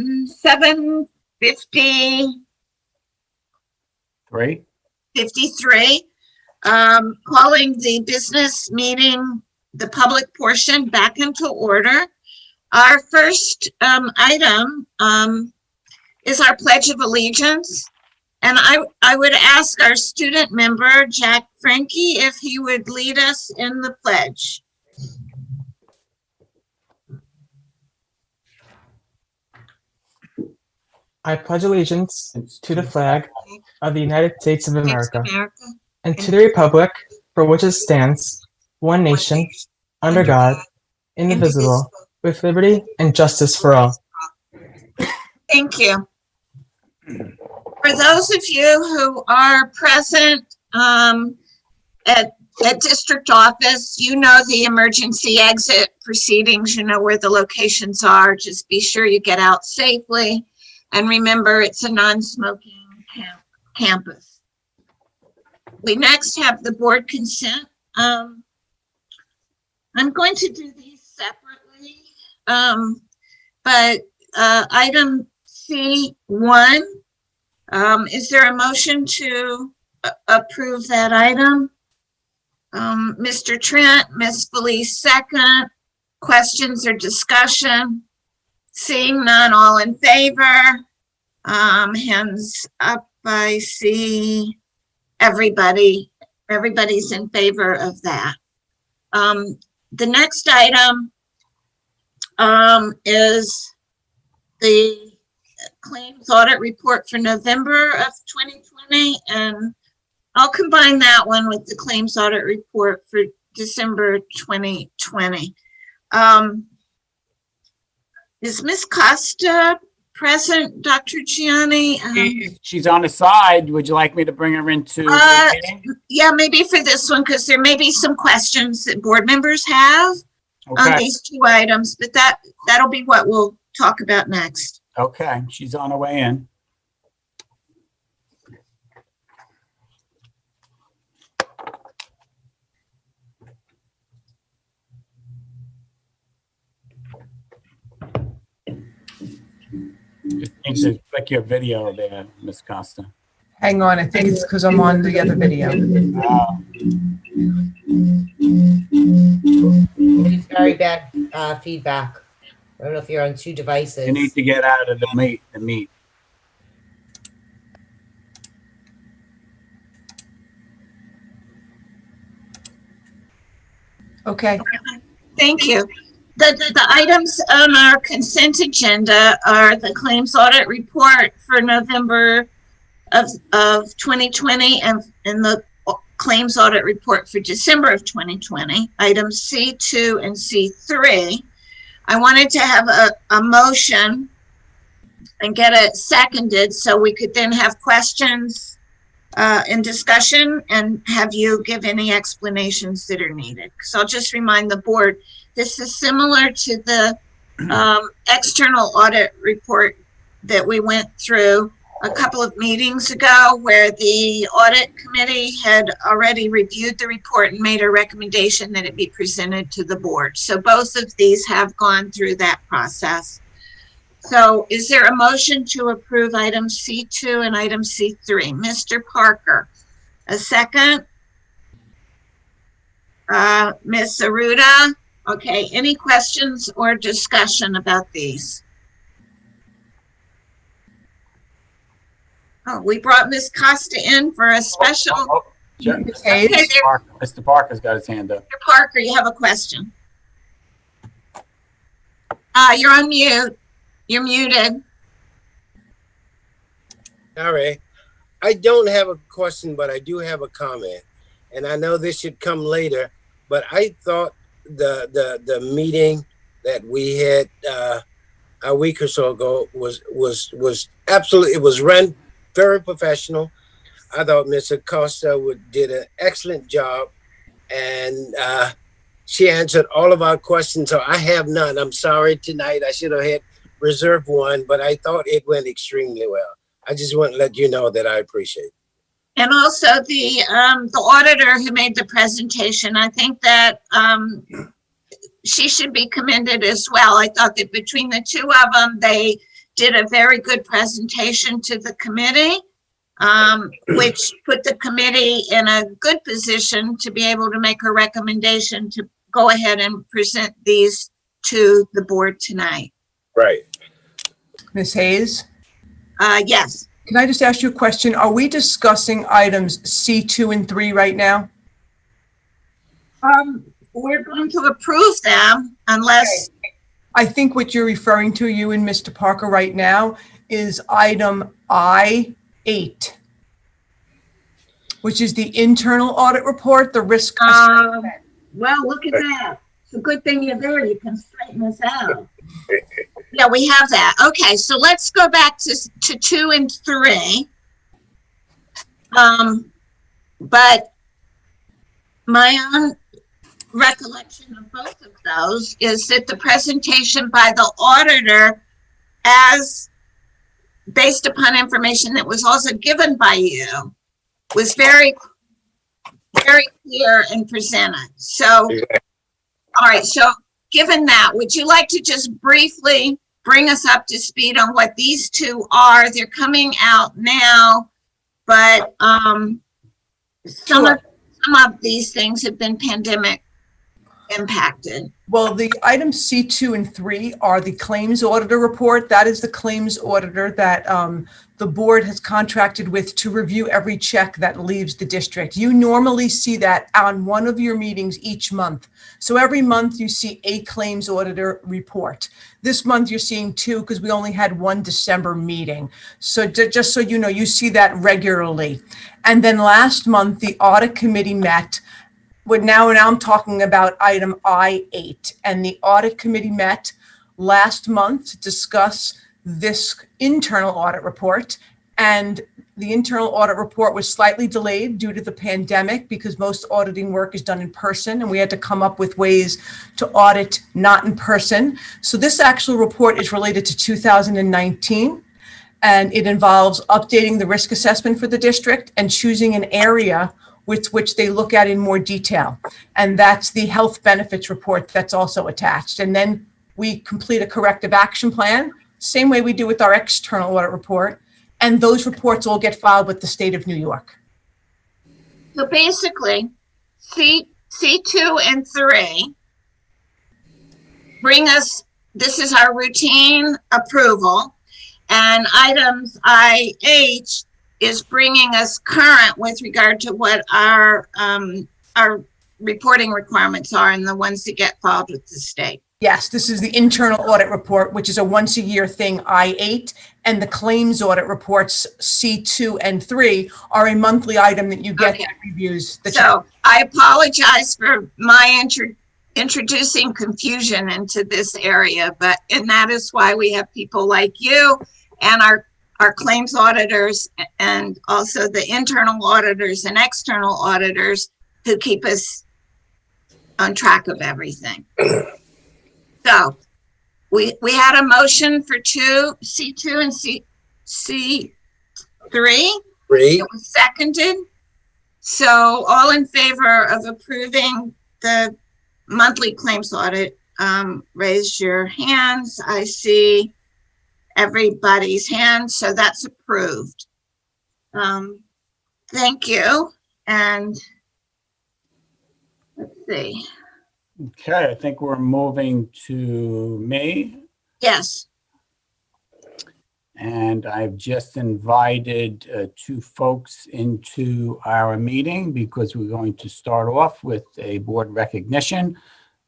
7:53. Calling the business meeting, the public portion, back into order. Our first item is our Pledge of Allegiance. And I would ask our student member, Jack Frankie, if he would lead us in the pledge. I pledge allegiance to the flag of the United States of America and to the republic for which it stands, one nation, under God, indivisible, with liberty and justice for all. Thank you. For those of you who are present at district office, you know the emergency exit proceedings, you know where the locations are. Just be sure you get out safely. And remember, it's a non-smoking campus. We next have the board consent. I'm going to do these separately, but item C1, is there a motion to approve that item? Mr. Trent, Ms. Felice, second. Questions or discussion? Seeing none, all in favor? Hands up, I see everybody. Everybody's in favor of that. The next item is the claims audit report for November of 2020, and I'll combine that one with the claims audit report for December 2020. Is Ms. Costa present, Dr. Gianni? She's on the side. Would you like me to bring her into the meeting? Yeah, maybe for this one, because there may be some questions that board members have on these two items, but that'll be what we'll talk about next. Okay, she's on her way in. Just need to click your video there, Ms. Costa. Hang on, I think it's because I'm on the other video. It's very bad feedback. I don't know if you're on two devices. You need to get out of the meet. Okay. Thank you. The items on our consent agenda are the claims audit report for November of 2020 and the claims audit report for December of 2020, items C2 and C3. I wanted to have a motion and get it seconded so we could then have questions and discussion and have you give any explanations that are needed. So I'll just remind the board, this is similar to the external audit report that we went through a couple of meetings ago, where the audit committee had already reviewed the report and made a recommendation that it be presented to the board. So both of these have gone through that process. So is there a motion to approve item C2 and item C3? Mr. Parker, a second? Ms. Aruda? Okay, any questions or discussion about these? Oh, we brought Ms. Costa in for a special. Sure. Okay, Mr. Parker's got his hand up. Mr. Parker, you have a question. You're on mute. You're muted. All right. I don't have a question, but I do have a comment. And I know this should come later, but I thought the meeting that we had a week or so ago was absolutely, it was run very professional. I thought Ms. Acosta did an excellent job, and she answered all of our questions. So I have none. I'm sorry tonight. I should have had reserved one, but I thought it went extremely well. I just want to let you know that I appreciate it. And also the auditor who made the presentation, I think that she should be commended as well. I thought that between the two of them, they did a very good presentation to the committee, which put the committee in a good position to be able to make a recommendation to go ahead and present these to the board tonight. Right. Ms. Hayes, Yes. can I just ask you a question? Are we discussing items C2 and 3 right now? We're going to approve them unless, I think what you're referring to, you and Mr. Parker right now, is item I8, which is the internal audit report, the risk assessment. well, look at that. It's a good thing you're there. You can straighten this out. Yeah, we have that. Okay, so let's go back to 2 and 3. But my own recollection of both of those is that the presentation by the auditor, as based upon information that was also given by you, was very, very clear and presented. So, all right, so given that, would you like to just briefly bring us up to speed on what these two are? They're coming out now, but some of these things have been pandemic impacted. Well, the items C2 and 3 are the claims auditor report. That is the claims auditor that the board has contracted with to review every check that leaves the district. You normally see that on one of your meetings each month. So every month you see a claims auditor report. This month you're seeing 2 because we only had one December meeting. So just so you know, you see that regularly. And then last month, the audit committee met. Now I'm talking about item I8, and the audit committee met last month to discuss this internal audit report. And the internal audit report was slightly delayed due to the pandemic because most auditing work is done in person, and we had to come up with ways to audit not in person. So this actual report is related to 2019, and it involves updating the risk assessment for the district and choosing an area with which they look at in more detail. And that's the health benefits report that's also attached. And then we complete a corrective action plan, same way we do with our external audit report. And those reports all get filed with the state of New York. So basically, C2 and 3 bring us, this is our routine approval, and items IH is bringing us current with regard to what our reporting requirements are and the ones that get filed with the state. Yes, this is the internal audit report, which is a once a year thing, I8, and the claims audit reports, C2 and 3, are a monthly item that you get that reviews the check. So I apologize for my introducing confusion into this area, and that is why we have people like you and our claims auditors, and also the internal auditors and external auditors who keep us on track of everything. So we had a motion for C2 and C3. It was seconded. So all in favor of approving the monthly claims audit, raise your hands. I see everybody's hands, so that's approved. Thank you. And let's see. Okay, I think we're moving to me. Yes. And I've just invited 2 folks into our meeting because we're going to start off with a board recognition.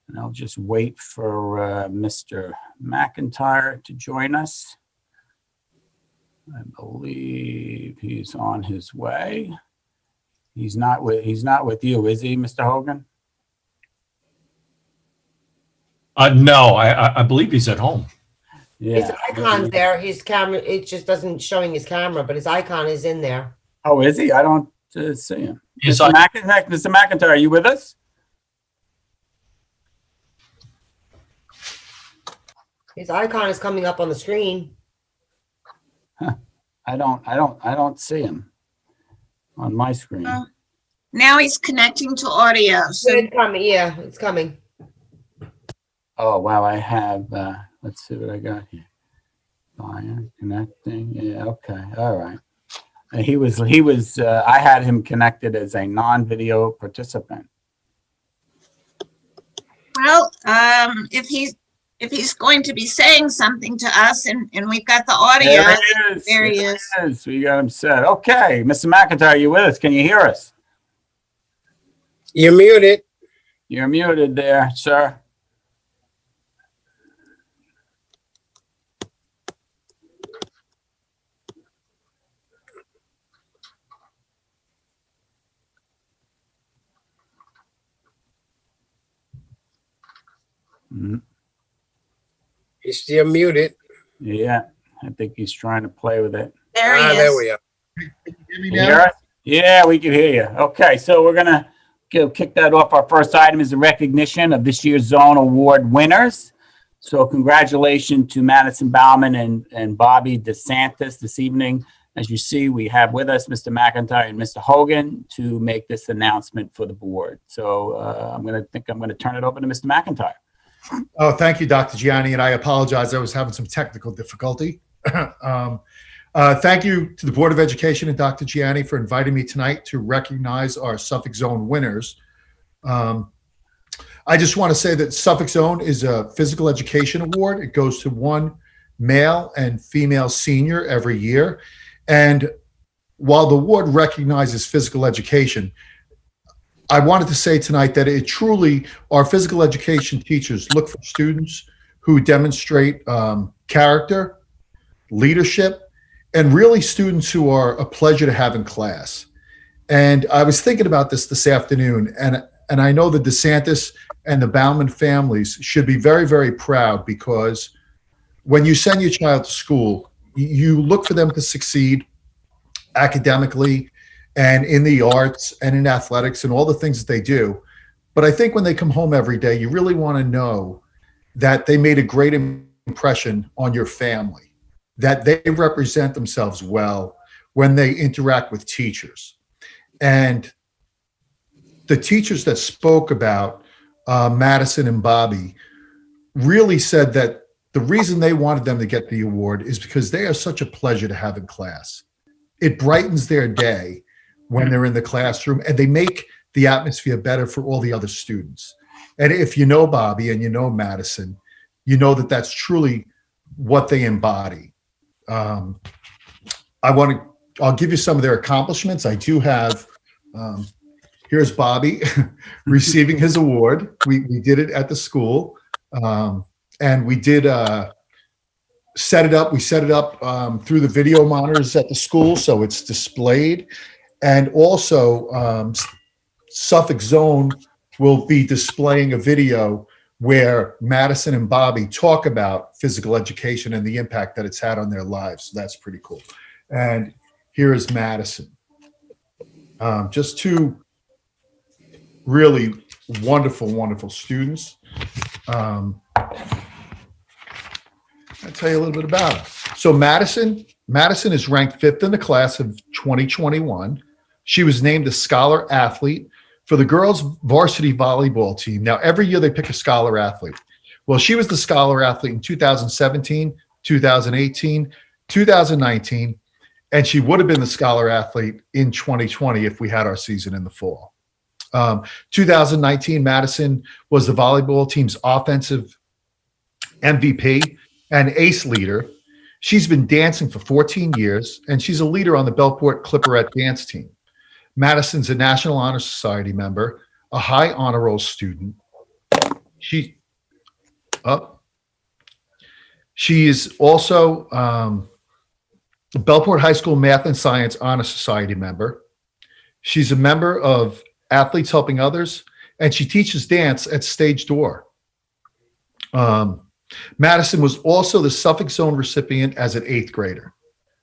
And I'll just wait for Mr. McIntyre to join us. I believe he's on his way. He's not with you, is he, Mr. Hogan? No, I believe he's at home. Yeah. His icon's there. His camera, it just doesn't showing his camera, but his icon is in there. Oh, is he? I don't see him. Yes, Mr. McIntyre, are you with us? His icon is coming up on the screen. I don't see him on my screen. Now he's connecting to audio. So It's coming. Yeah, it's coming. Oh, wow. I have, let's see what I got here. Fire connecting. Yeah. Okay. All right. And he was. I had him connected as a non-video participant. Well, if he's going to be saying something to us and we've got the audio, there he is. We got him set. Okay, Mr. McIntyre, are you with us? Can you hear us? You're muted. You're muted there, sir. He's still muted. Yeah, I think he's trying to play with it. There he is. There we are. Can you hear us? Yeah, we can hear you. Okay, so we're going to kick that off. Our first item is the recognition of this year's Zone Award winners. So congratulations to Madison Bauman and Bobby DeSantis this evening. As you see, we have with us Mr. McIntyre and Mr. Hogan to make this announcement for the board. So I'm going to turn it over to Mr. McIntyre. Oh, thank you, Dr. Gianni, and I apologize. I was having some technical difficulty. Thank you to the Board of Education and Dr. Gianni for inviting me tonight to recognize our Suffolk Zone winners. I just want to say that Suffolk Zone is a physical education award. It goes to one male and female senior every year. And while the award recognizes physical education, I wanted to say tonight that it truly, our physical education teachers look for students who demonstrate character, leadership, and really students who are a pleasure to have in class. And I was thinking about this afternoon, and I know the DeSantis and the Bauman families should be very, very proud, because when you send your child to school, you look for them to succeed academically and in the arts and in athletics and all the things that they do. But I think when they come home every day, you really want to know that they made a great impression on your family, that they represent themselves well when they interact with teachers. And the teachers that spoke about Madison and Bobby really said that the reason they wanted them to get the award is because they are such a pleasure to have in class. It brightens their day when they're in the classroom, and they make the atmosphere better for all the other students. And if you know Bobby and you know Madison, you know that that's truly what they embody. I'll give you some of their accomplishments. I do have, here's Bobby receiving his award. We did it at the school, and we did set it up. We set it up through the video monitors at the school, so it's displayed. And also, Suffolk Zone will be displaying a video where Madison and Bobby talk about physical education and the impact that it's had on their lives. So that's pretty cool. And here is Madison. Just two really wonderful, wonderful students. I'll tell you a little bit about it. So Madison is ranked 5th in the class of 2021. She was named a scholar athlete for the girls varsity volleyball team. Now, every year they pick a scholar athlete. Well, she was the scholar athlete in 2017, 2018, 2019, and she would have been the scholar athlete in 2020 if we had our season in the fall. 2019, Madison was the volleyball team's offensive MVP and ace leader. She's been dancing for 14 years, and she's a leader on the Bellport Clipperette dance team. Madison's a National Honor Society member, a high honor roll student. She is also a Bellport High School Math and Science Honor Society member. She's a member of Athletes Helping Others, and she teaches dance at Stage Door. Madison was also the Suffolk Zone recipient as an 8th grader.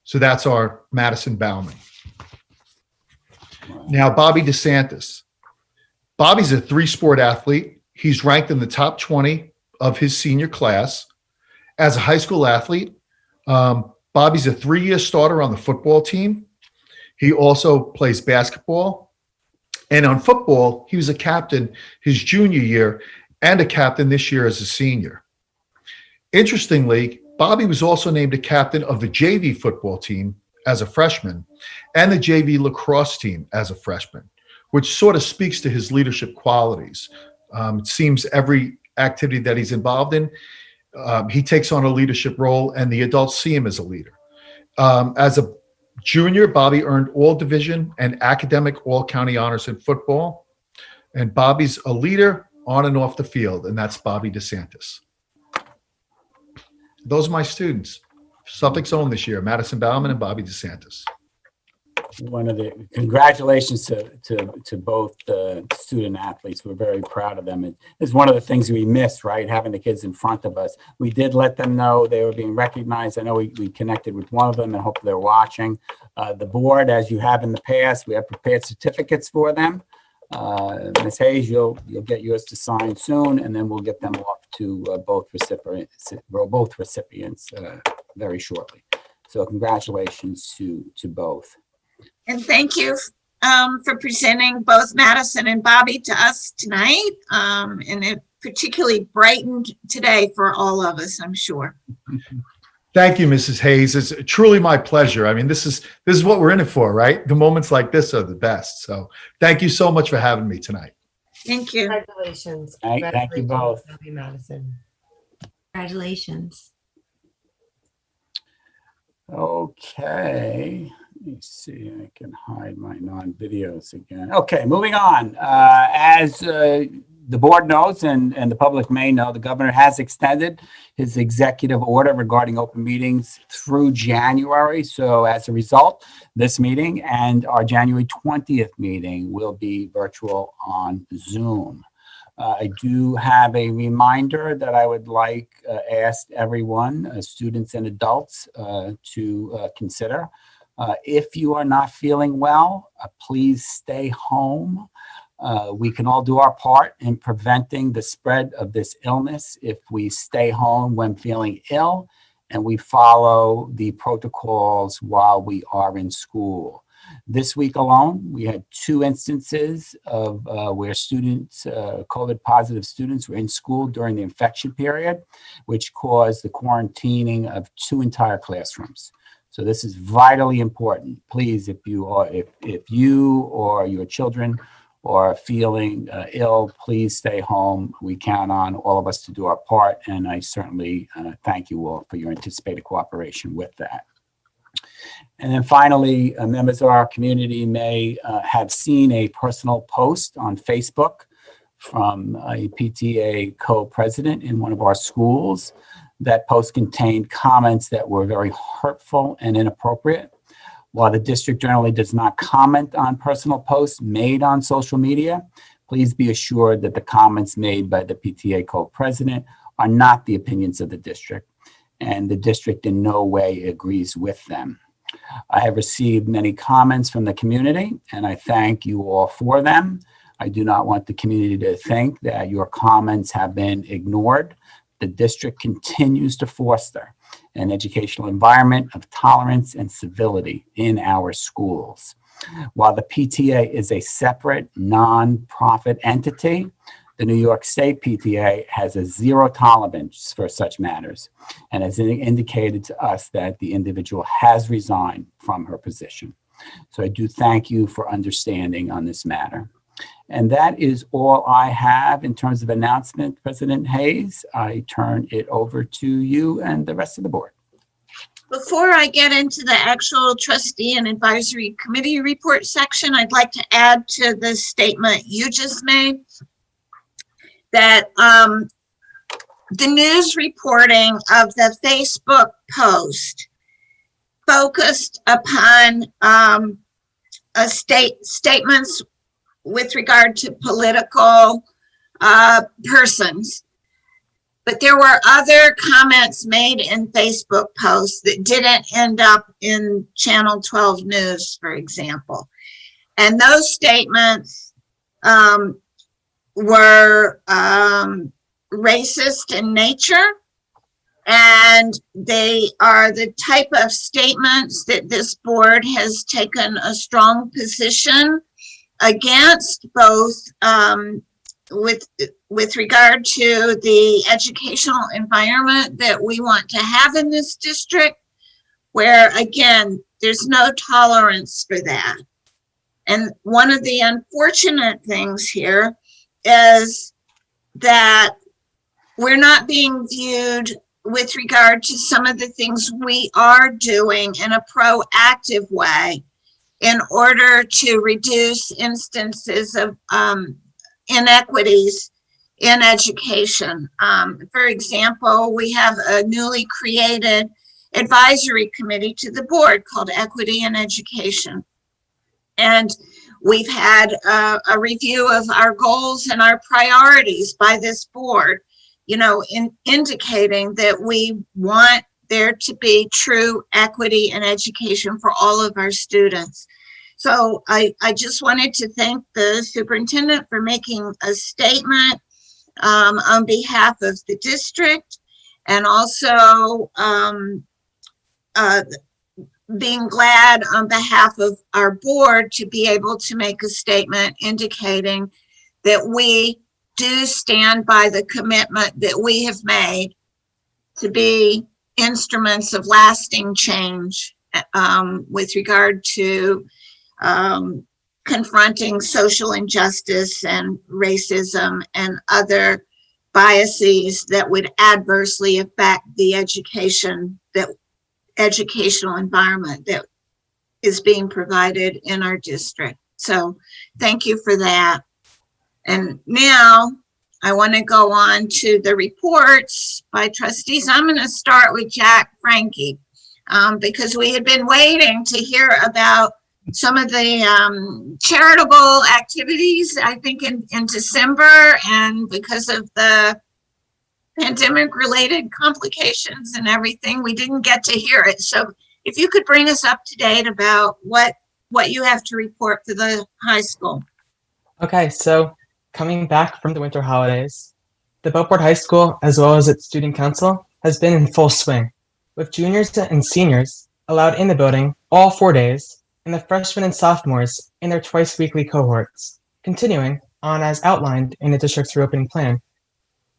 So that's our Madison Bauman. Now, Bobby DeSantis. Bobby's a 3-sport athlete. He's ranked in the top 20 of his senior class. As a high school athlete, Bobby's a 3-year starter on the football team. He also plays basketball. And on football, he was a captain his junior year and a captain this year as a senior. Interestingly, Bobby was also named a captain of the JV football team as a freshman and the JV lacrosse team as a freshman, which sort of speaks to his leadership qualities. It seems every activity that he's involved in, he takes on a leadership role, and the adults see him as a leader. As a junior, Bobby earned all division and academic all-county honors in football. And Bobby's a leader on and off the field, and that's Bobby DeSantis. Those are my students. Suffolk's own this year, Madison Bauman and Bobby DeSantis. Congratulations to both student athletes. We're very proud of them. It's one of the things we missed, right? Having the kids in front of us. We did let them know they were being recognized. I know we connected with one of them and hope they're watching. The board, as you have in the past, we have prepared certificates for them. Ms. Hayes, you'll get yours to sign soon, and then we'll get them off to both recipients very shortly. So congratulations to both. And thank you for presenting both Madison and Bobby to us tonight. And it particularly brightened today for all of us, I'm sure. Thank you, Mrs. Hayes. It's truly my pleasure. I mean, this is what we're in it for, right? The moments like this are the best. So thank you so much for having me tonight. Thank you. Congratulations. Thank you both. Bobby Madison. Congratulations. Okay. Let me see. I can hide my non-videos again. Okay, moving on. As the board knows and the public may know, the governor has extended his executive order regarding open meetings through January. So as a result, this meeting and our January 20th meeting will be virtual on Zoom. I do have a reminder that I would like ask everyone, students and adults, to consider. If you are not feeling well, please stay home. We can all do our part in preventing the spread of this illness if we stay home when feeling ill and we follow the protocols while we are in school. This week alone, we had 2 instances of where students, COVID positive students, were in school during the infection period, which caused the quarantining of 2 entire classrooms. So this is vitally important. Please, if you or your children are feeling ill, please stay home. We count on all of us to do our part, and I certainly thank you all for your anticipated cooperation with that. And then finally, members of our community may have seen a personal post on Facebook from a PTA co-president in one of our schools. That post contained comments that were very hurtful and inappropriate. While the district generally does not comment on personal posts made on social media, please be assured that the comments made by the PTA co-president are not the opinions of the district, and the district in no way agrees with them. I have received many comments from the community, and I thank you all for them. I do not want the community to think that your comments have been ignored. The district continues to foster an educational environment of tolerance and civility in our schools. While the PTA is a separate nonprofit entity, the New York State PTA has a zero tolerance for such matters and has indicated to us that the individual has resigned from her position. So I do thank you for understanding on this matter. And that is all I have in terms of announcement, President Hayes. I turn it over to you and the rest of the board. Before I get into the actual trustee and advisory committee report section, I'd like to add to the statement you just made that the news reporting of the Facebook post focused upon statements with regard to political persons. But there were other comments made in Facebook posts that didn't end up in Channel 12 News, for example. And those statements were racist in nature, and they are the type of statements that this board has taken a strong position against, both with regard to the educational environment that we want to have in this district, where again, there's no tolerance for that. And one of the unfortunate things here is that we're not being viewed with regard to some of the things we are doing in a proactive way in order to reduce instances of inequities in education. For example, we have a newly created advisory committee to the board called Equity in Education. And we've had a review of our goals and our priorities by this board, you know, indicating that we want there to be true equity in education for all of our students. So I just wanted to thank the superintendent for making a statement on behalf of the district, and also being glad on behalf of our board to be able to make a statement indicating that we do stand by the commitment that we have made to be instruments of lasting change with regard to confronting social injustice and racism and other biases that would adversely affect the educational environment that is being provided in our district. So thank you for that. And now I want to go on to the reports by trustees. I'm going to start with Jack Frankie because we had been waiting to hear about some of the charitable activities, I think in December, and because of the pandemic related complications and everything, we didn't get to hear it. So if you could bring us up to date about what you have to report for the high school. Okay, so coming back from the winter holidays, the Buckport High School, as well as its student council, has been in full swing, with juniors and seniors allowed in the building all 4 days, and the freshmen and sophomores in their twice-weekly cohorts, continuing on as outlined in the district's reopening plan.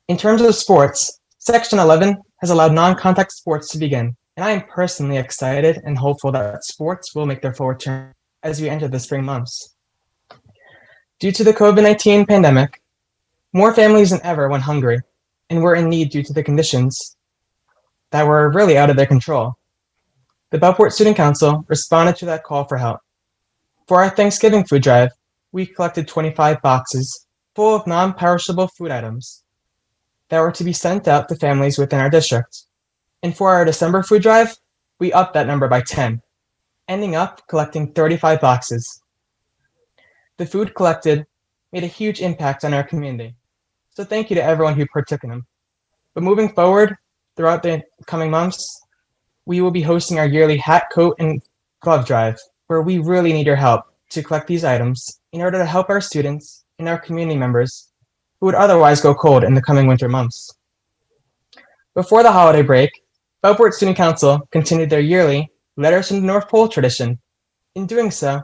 In terms of sports, Section 11 has allowed non-contact sports to begin, and I am personally excited and hopeful that sports will make their full return as we enter the spring months. Due to the COVID-19 pandemic, more families than ever went hungry and were in need due to the conditions that were really out of their control. The Buckport Student Council responded to that call for help. For our Thanksgiving food drive, we collected 25 boxes full of non-perishable food items that were to be sent out to families within our district. And for our December food drive, we upped that number by 10, ending up collecting 35 boxes. The food collected made a huge impact on our community, so thank you to everyone who partook in them. But moving forward, throughout the coming months, we will be hosting our yearly hat, coat, and glove drive, where we really need your help to collect these items in order to help our students and our community members who would otherwise go cold in the coming winter months. Before the holiday break, Buckport Student Council continued their yearly Letters from the North Pole tradition. In doing so,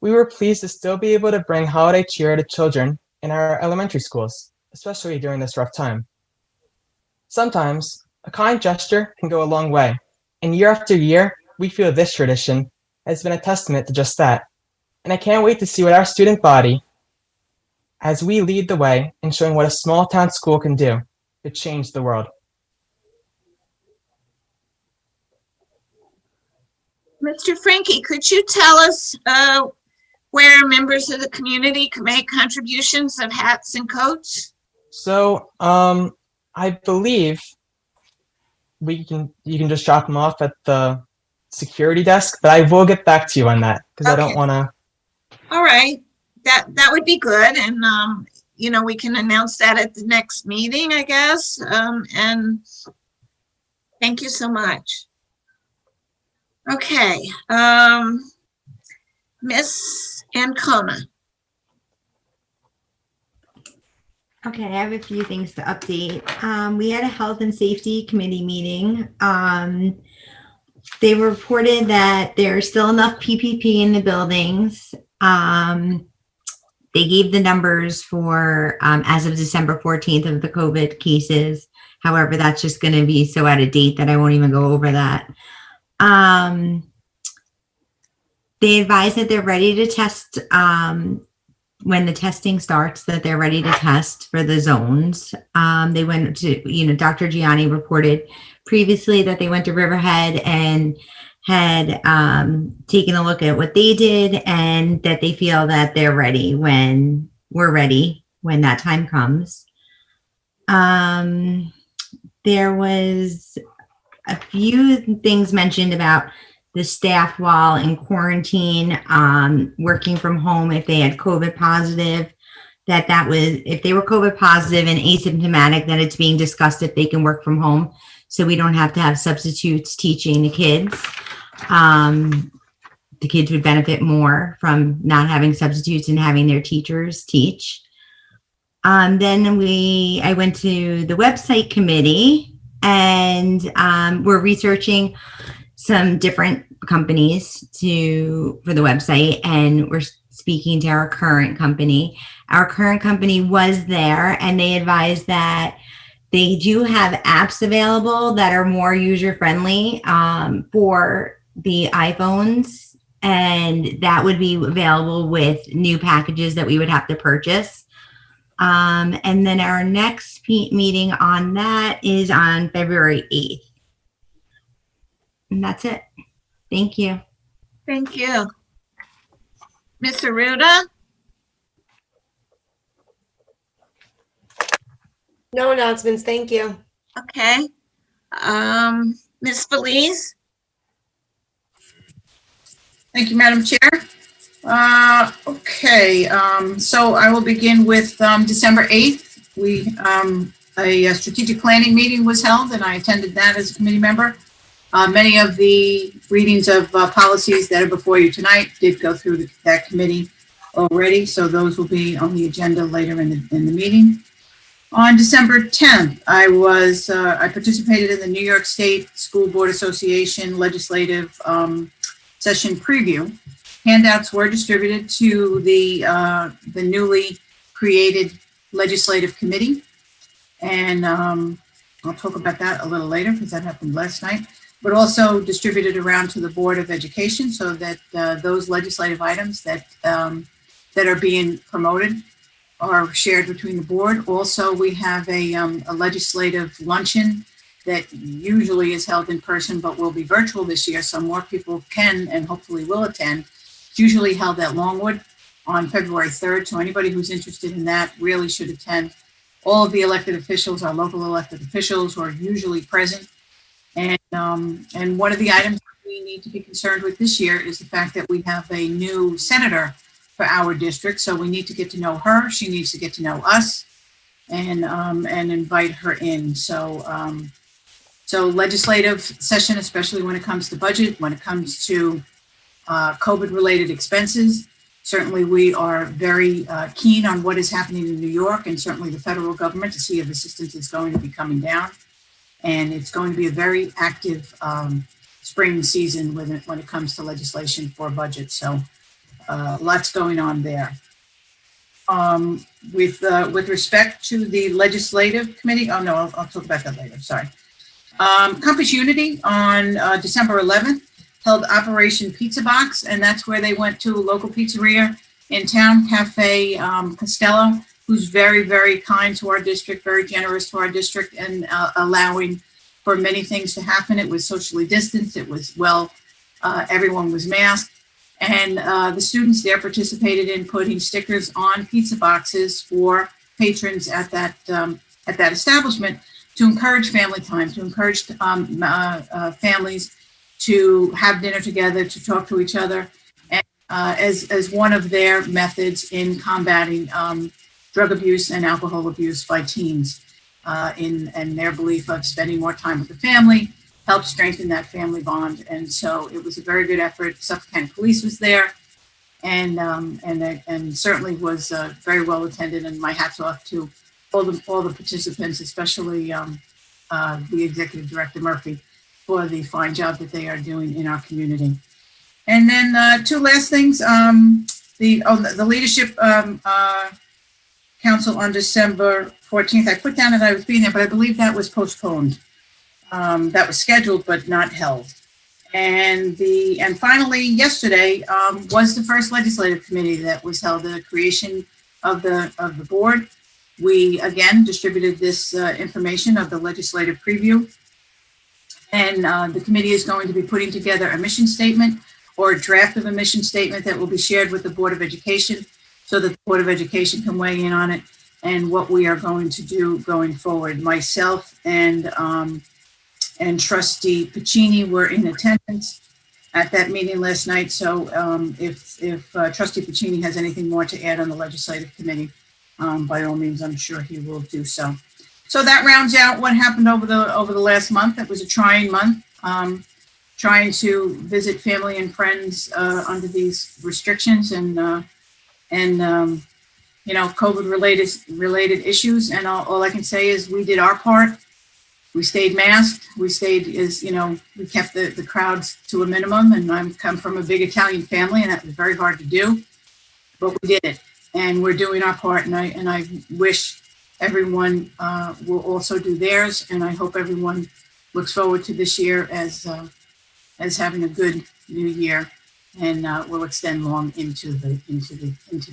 we were pleased to still be able to bring holiday cheer to children in our elementary schools, especially during this rough time. Sometimes, a kind gesture can go a long way, and year after year, we feel this tradition has been a testament to just that. And I can't wait to see what our student body, as we lead the way in showing what a small town school can do to change the world. Mr. Frankie, could you tell us where members of the community can make contributions of hats and coats? So I believe you can just drop them off at the security desk, but I will get back to you on that because I don't want to. All right, that would be good, and you know, we can announce that at the next meeting, I guess. And thank you so much. Okay, Miss Ancona. Okay, I have a few things to update. We had a health and safety committee meeting. They reported that there's still enough PPE in the buildings. they gave the numbers for as of December 14th of the COVID cases. However, that's just going to be so out of date that I won't even go over that. They advise that they're ready to test when the testing starts, that they're ready to test for the zones. They went to, Dr. Gianni reported previously that they went to Riverhead and had taken a look at what they did, and that they feel that they're ready when we're ready, when that time comes. There was a few things mentioned about the staff while in quarantine, working from home if they had COVID positive, that was, if they were COVID positive and asymptomatic, then it's being discussed if they can work from home. So we don't have to have substitutes teaching the kids. The kids would benefit more from not having substitutes and having their teachers teach. Then I went to the website committee, and we're researching some different companies for the website, and we're speaking to our current company. Our current company was there, and they advised that they do have apps available that are more user-friendly for the iPhones, and that would be available with new packages that we would have to purchase. And then our next meeting on that is on February 8th. And that's it. Thank you. Thank you. Mr. Ruda? No announcements, thank you. Okay. Ms. Felice? Thank you, Madam Chair. Okay, so I will begin with December 8th. A strategic planning meeting was held, and I attended that as a committee member. Many of the readings of policies that are before you tonight did go through that committee already, so those will be on the agenda later in the meeting. On December 10th, I participated in the New York State School Board Association legislative session preview. Handouts were distributed to the newly created legislative committee, and I'll talk about that a little later because that happened last night. But also distributed around to the Board of Education, so that those legislative items that are being promoted are shared between the board. Also, we have a legislative luncheon that usually is held in person, but will be virtual this year, so more people can and hopefully will attend. It's usually held at Longwood on February 3rd, so anybody who's interested in that really should attend. All of the elected officials, our local elected officials, who are usually present. And one of the items we need to be concerned with this year is the fact that we have a new senator for our district. So we need to get to know her. She needs to get to know us, and invite her in. So legislative session, especially when it comes to budget, when it comes to COVID-related expenses. Certainly, we are very keen on what is happening in New York, and certainly the federal government, to see if assistance is going to be coming down. And it's going to be a very active spring season when it comes to legislation for budget. So lots going on there. With respect to the legislative committee, oh no, I'll talk about that later, sorry. Compass Unity on December 11th held Operation Pizza Box, and that's where they went to a local pizzeria in town, Cafe Costello, who's very, very kind to our district, very generous to our district, and allowing for many things to happen. It was socially distanced. It was everyone was masked. And the students there participated in putting stickers on pizza boxes for patrons at that establishment to encourage family time, to encourage families to have dinner together, to talk to each other, and as one of their methods in combating drug abuse and alcohol abuse by teens, in their belief of spending more time with the family, help strengthen that family bond. And so it was a very good effort. Suffolk County Police was there, and certainly was very well attended. And my hats off to all the participants, especially the Executive Director Murphy, for the fine job that they are doing in our community. And then two last things. the leadership council on December 14th. I put down that I was being there, but I believe that was postponed. That was scheduled but not held. And finally, yesterday was the first legislative committee that was held, the creation of the board. We again distributed this information of the legislative preview, and the committee is going to be putting together a mission statement or a draft of a mission statement that will be shared with the Board of Education, so that the Board of Education can weigh in on it and what we are going to do going forward. Myself and Trustee Piccini were in attendance at that meeting last night. So if Trustee Piccini has anything more to add on the legislative committee, by all means, I'm sure he will do so. So that rounds out what happened over the last month. It was a trying month, trying to visit family and friends under these restrictions and COVID related issues. And all I can say is we did our part. We stayed masked. We kept the crowds to a minimum. And I come from a big Italian family, and that was very hard to do, but we did it. And we're doing our part. And I wish everyone will also do theirs. And I hope everyone looks forward to this year as having a good new year, and will extend long into the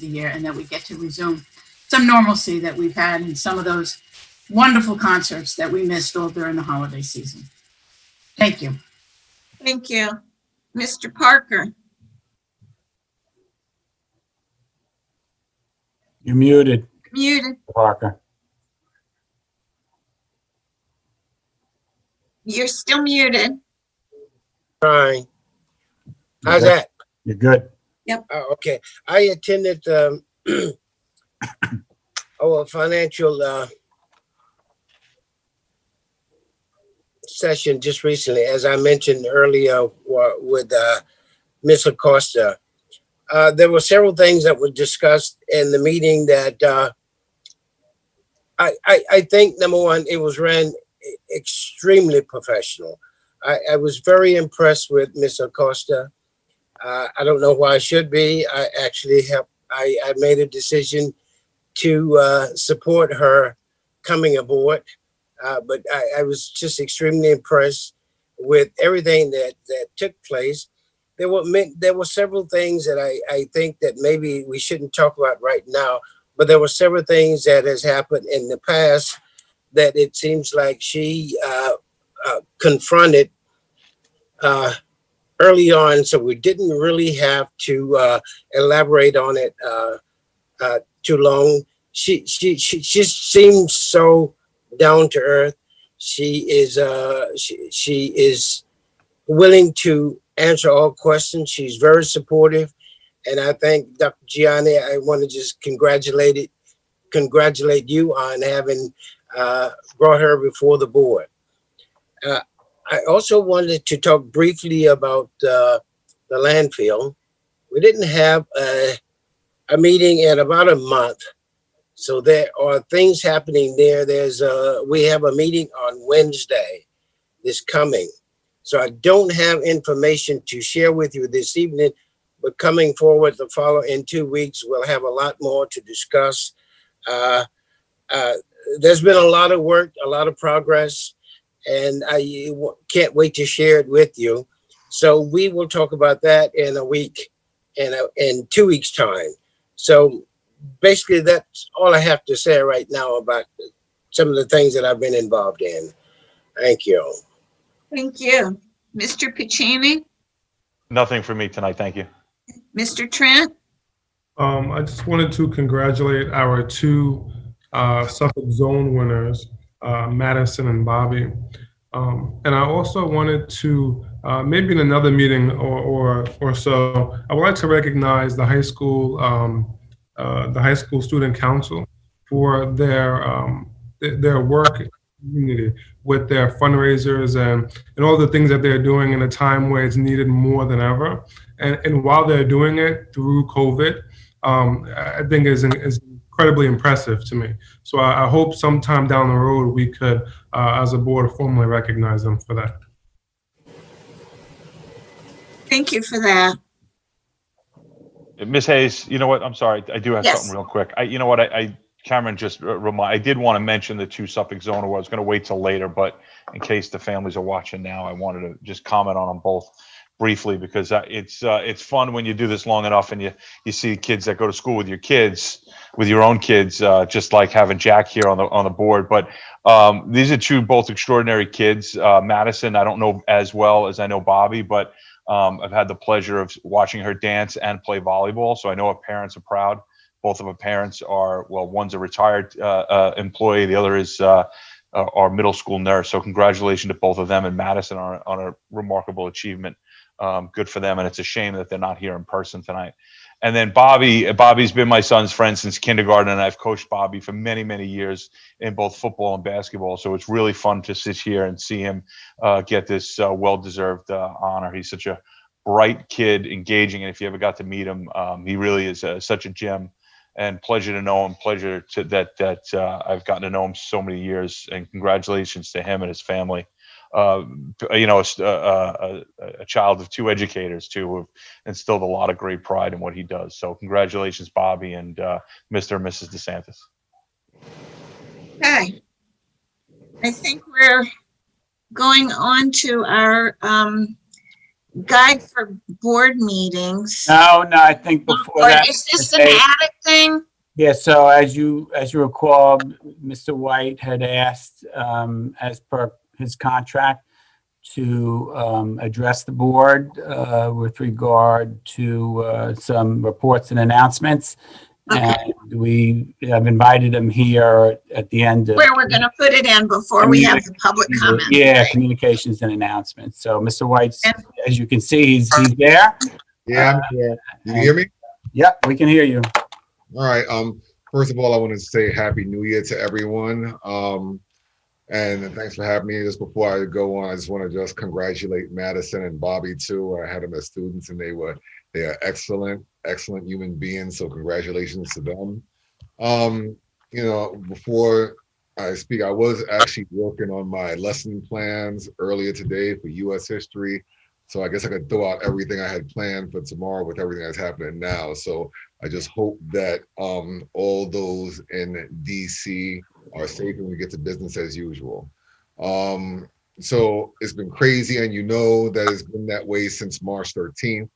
year, and that we get to resume some normalcy that we've had in some of those wonderful concerts that we missed all during the holiday season. Thank you. Thank you. Mr. Parker. You're muted, Muted. Parker. You're still muted. Fine. How's that? You're good. Oh, okay. I attended our financial session just recently, as I mentioned earlier with Ms. Acosta. There were several things that were discussed in the meeting that I think, number one, it was ran extremely professional. I was very impressed with Ms. Acosta. I don't know why I should be. I actually I made a decision to support her coming aboard. But I was just extremely impressed with everything that took place. There were several things that I think that maybe we shouldn't talk about right now, but there were several things that has happened in the past that it seems like she confronted early on, so we didn't really have to elaborate on it too long. She seems so down to earth. She is willing to answer all questions. She's very supportive, and I think Dr. Gianni, I want to just congratulate you on having brought her before the board. I also wanted to talk briefly about the landfill. We didn't have a meeting in about a month, so there are things happening there. We have a meeting on Wednesday, this coming. So I don't have information to share with you this evening, but coming forward in 2 weeks, we'll have a lot more to discuss. There's been a lot of work, a lot of progress, and I can't wait to share it with you. So we will talk about that in a week, in 2 weeks' time. So basically, that's all I have to say right now about some of the things that I've been involved in. Thank you. Thank you. Mr. Piccini? Nothing for me tonight, thank you. Mr. Trent? I just wanted to congratulate our two Suffolk zone winners, Madison and Bobby. And I also wanted to, maybe in another meeting or so, I would like to recognize the high school student council for their work community with their fundraisers and all the things that they're doing in a time where it's needed more than ever. And while they're doing it through COVID, I think is incredibly impressive to me. So I hope sometime down the road we could, as a board, formally recognize them for that. Thank you for that. Ms. Hayes, you know what? I'm sorry. I do have Yes. something real quick. You know what? Cameron just I did want to mention the 2 Suffolk Zone Awards. I was going to wait till later, but in case the families are watching now, I wanted to just comment on them both briefly, because it's fun when you do this long enough and you see kids that go to school with your kids, with your own kids, just like having Jack here on the board. But these are 2 both extraordinary kids. Madison, I don't know as well as I know Bobby, but I've had the pleasure of watching her dance and play volleyball, so I know her parents are proud. Both of her parents are, well, one's a retired employee, the other is our middle school nurse. So congratulations to both of them and Madison on a remarkable achievement. Good for them, and it's a shame that they're not here in person tonight. And then Bobby's been my son's friend since kindergarten, and I've coached Bobby for many, many years in both football and basketball. So it's really fun to sit here and see him get this well-deserved honor. He's such a bright kid, engaging, and if you ever got to meet him, he really is such a gem. And pleasure to know him. Pleasure to that I've gotten to know him so many years. And congratulations to him and his family. You know, a child of 2 educators too, who have instilled a lot of great pride in what he does. So congratulations, Bobby and Mr. and Mrs. DeSantis. Okay. I think we're going on to our guide for board meetings. No, I think before Or that. is this an added thing? Yeah, so as you recall, Mr. White had asked, as per his contract, to address the board with regard to some reports and announcements. Okay. And we have invited him here at the end of. Where we're going to put it in before we have the public comment. Yeah, communications and announcements. So Mr. White, as you can see, he's there. Yeah, I'm here. You hear me? Yeah, we can hear you. All right. First of all, I want to say Happy New Year to everyone. And thanks for having me. Just before I go on, I just want to just congratulate Madison and Bobby too. I had them as students, and they are excellent human beings. So congratulations to them. You know, before I speak, I was actually working on my lesson plans earlier today for U.S. history. So I guess I could throw out everything I had planned for tomorrow with everything that's happening now. So I just hope that all those in DC are safe and we get to business as usual. So it's been crazy, and you know that it's been that way since March 13th.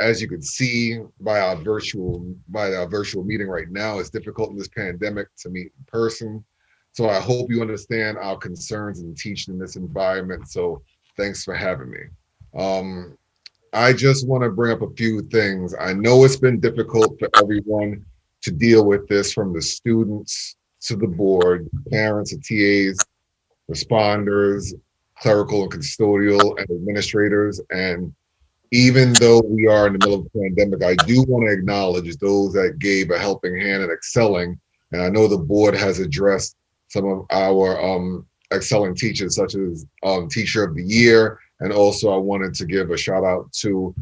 As you can see by our virtual meeting right now, it's difficult in this pandemic to meet in person. So I hope you understand our concerns in teaching in this environment. So thanks for having me. I just want to bring up a few things. I know it's been difficult for everyone to deal with this, from the students to the board, parents and TAs, responders, clerical and custodial, and administrators. And even though we are in the middle of a pandemic, I do want to acknowledge those that gave a helping hand and excelling. And I know the board has addressed some of our excelling teachers, such as Teacher of the Year. And also I wanted to give a shout out to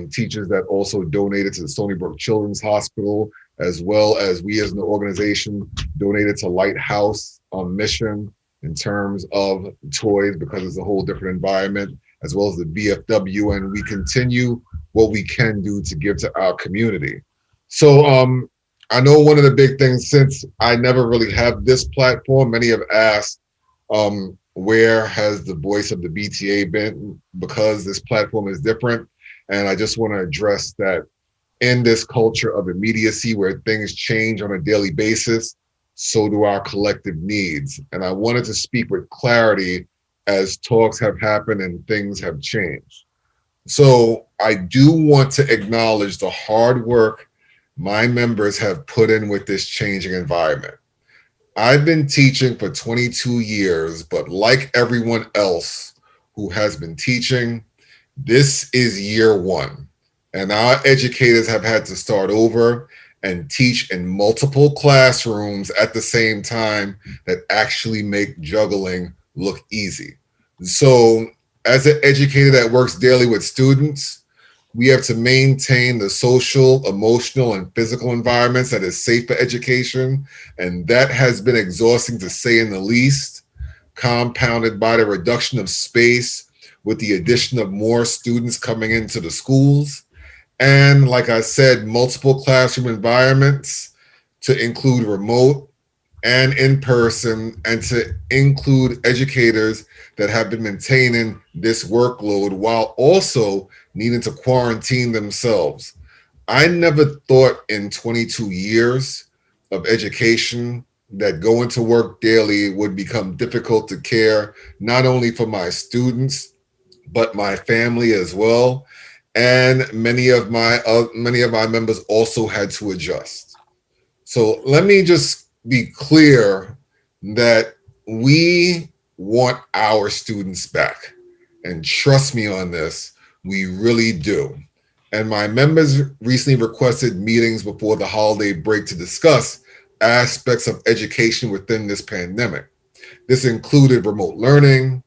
teachers that also donated to the Stony Brook Children's Hospital, as well as we as an organization donated to Lighthouse Mission in terms of toys, because it's a whole different environment, as well as the VFW, and we continue what we can do to give to our community. So I know one of the big things, since I never really have this platform, many have asked, where has the voice of the BTA been? Because this platform is different. And I just want to address that in this culture of immediacy where things change on a daily basis, so do our collective needs. And I wanted to speak with clarity as talks have happened and things have changed. So I do want to acknowledge the hard work my members have put in with this changing environment. I've been teaching for 22 years, but like everyone else who has been teaching, this is year one. And our educators have had to start over and teach in multiple classrooms at the same time that actually make juggling look easy. So as an educator that works daily with students, we have to maintain the social, emotional, and physical environments that is safe for education. And that has been exhausting, to say in the least, compounded by the reduction of space with the addition of more students coming into the schools. and like I said, multiple classroom environments to include remote and in person, and to include educators that have been maintaining this workload while also needing to quarantine themselves. I never thought in 22 years of education that going to work daily would become difficult to care, not only for my students, but my family as well. And many of my members also had to adjust. So let me just be clear that we want our students back. And trust me on this, we really do. And my members recently requested meetings before the holiday break to discuss aspects of education within this pandemic. This included remote learning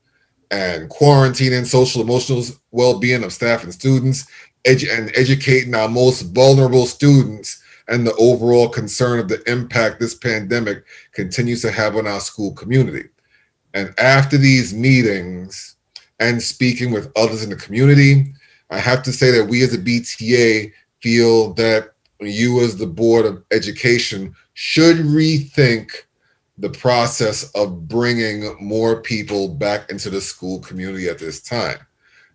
and quarantining, social emotional well-being of staff and students, and educating our most vulnerable students, and the overall concern of the impact this pandemic continues to have on our school community. And after these meetings and speaking with others in the community, I have to say that we as a BTA feel that you as the Board of Education should rethink the process of bringing more people back into the school community at this time.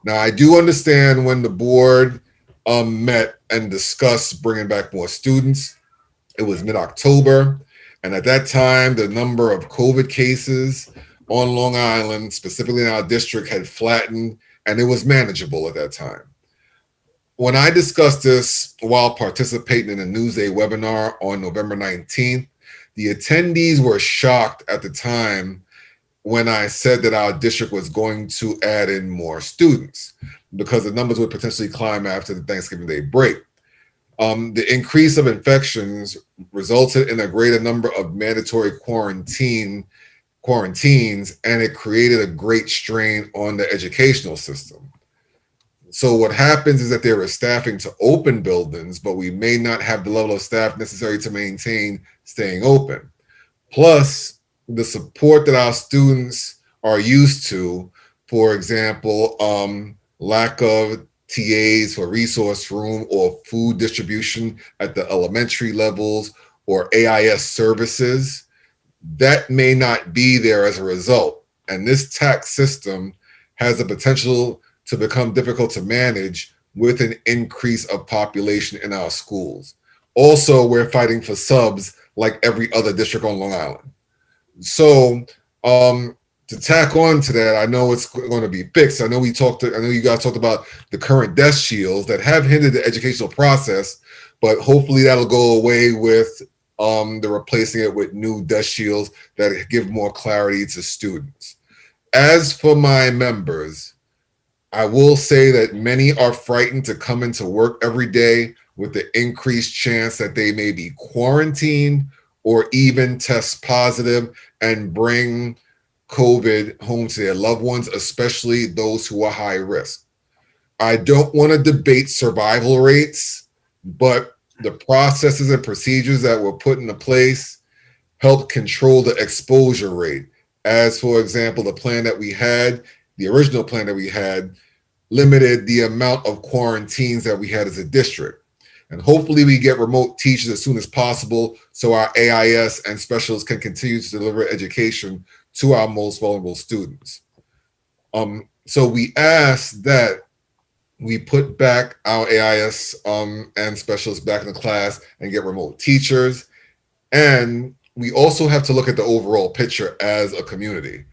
Now, I do understand when the board met and discussed bringing back more students. It was mid-October, and at that time, the number of COVID cases on Long Island, specifically in our district, had flattened, and it was manageable at that time. When I discussed this while participating in a Newsday webinar on November 19th, the attendees were shocked at the time when I said that our district was going to add in more students because the numbers would potentially climb after the Thanksgiving Day break. The increase of infections resulted in a greater number of mandatory quarantines, and it created a great strain on the educational system. So what happens is that there is staffing to open buildings, but we may not have the level of staff necessary to maintain staying open. Plus, the support that our students are used to, for example, lack of TAs for resource room or food distribution at the elementary levels or AIS services, that may not be there as a result. And this tax system has the potential to become difficult to manage with an increase of population in our schools. Also, we're fighting for subs like every other district on Long Island. So to tack on to that, I know it's going to be fixed. I know you guys talked about the current desk shields that have hindered the educational process, but hopefully that'll go away with the replacing it with new desk shields that give more clarity to students. As for my members, I will say that many are frightened to come into work every day with the increased chance that they may be quarantined or even test positive and bring COVID home to their loved ones, especially those who are high risk. I don't want to debate survival rates, but the processes and procedures that were put into place help control the exposure rate. As for example, the original plan that we had, limited the amount of quarantines that we had as a district. And hopefully we get remote teachers as soon as possible so our AIS and specialists can continue to deliver education to our most vulnerable students. So we ask that we put back our AIS and specialists back in the class and get remote teachers. And we also have to look at the overall picture as a community.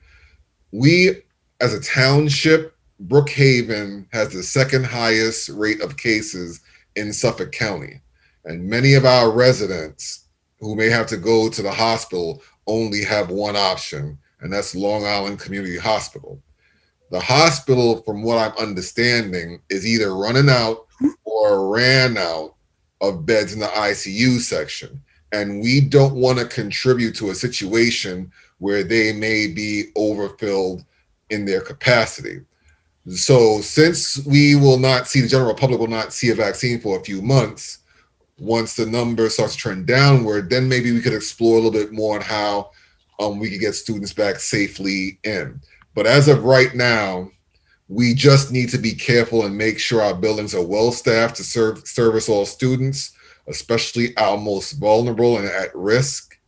We, as a township, Brookhaven has the second highest rate of cases in Suffolk County. And many of our residents who may have to go to the hospital only have one option, and that's Long Island Community Hospital. The hospital, from what I'm understanding, is either running out or ran out of beds in the ICU section. And we don't want to contribute to a situation where they may be overfilled in their capacity. So since the general public will not see a vaccine for a few months, once the number starts to trend downward, then maybe we could explore a little bit more on how we could get students back safely in. But as of right now, We just need to be careful and make sure our buildings are well-staffed to service all students, especially our most vulnerable and at risk,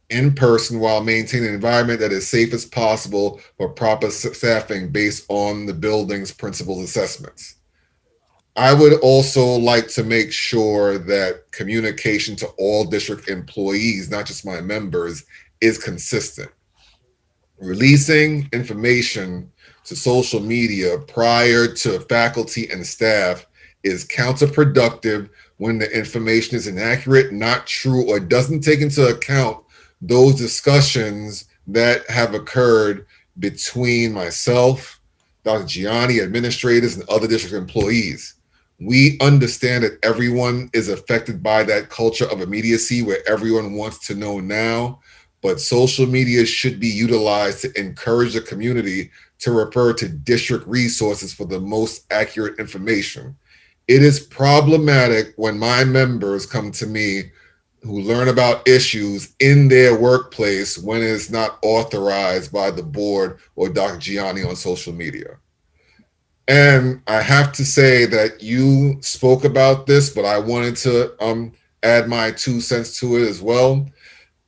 in person, while maintaining an environment that is safe as possible for proper staffing based on the building's principal's assessments. I would also like to make sure that communication to all district employees, not just my members, is consistent. Releasing information to social media prior to faculty and staff is counterproductive when the information is inaccurate, not true, or doesn't take into account those discussions that have occurred between myself, Dr. Gianni, administrators, and other district employees. We understand that everyone is affected by that culture of immediacy where everyone wants to know now, but social media should be utilized to encourage the community to refer to district resources for the most accurate information. It is problematic when my members come to me who learn about issues in their workplace when it is not authorized by the board or Dr. Gianni on social media. And I have to say that you spoke about this, but I wanted to add my 2 cents to it as well,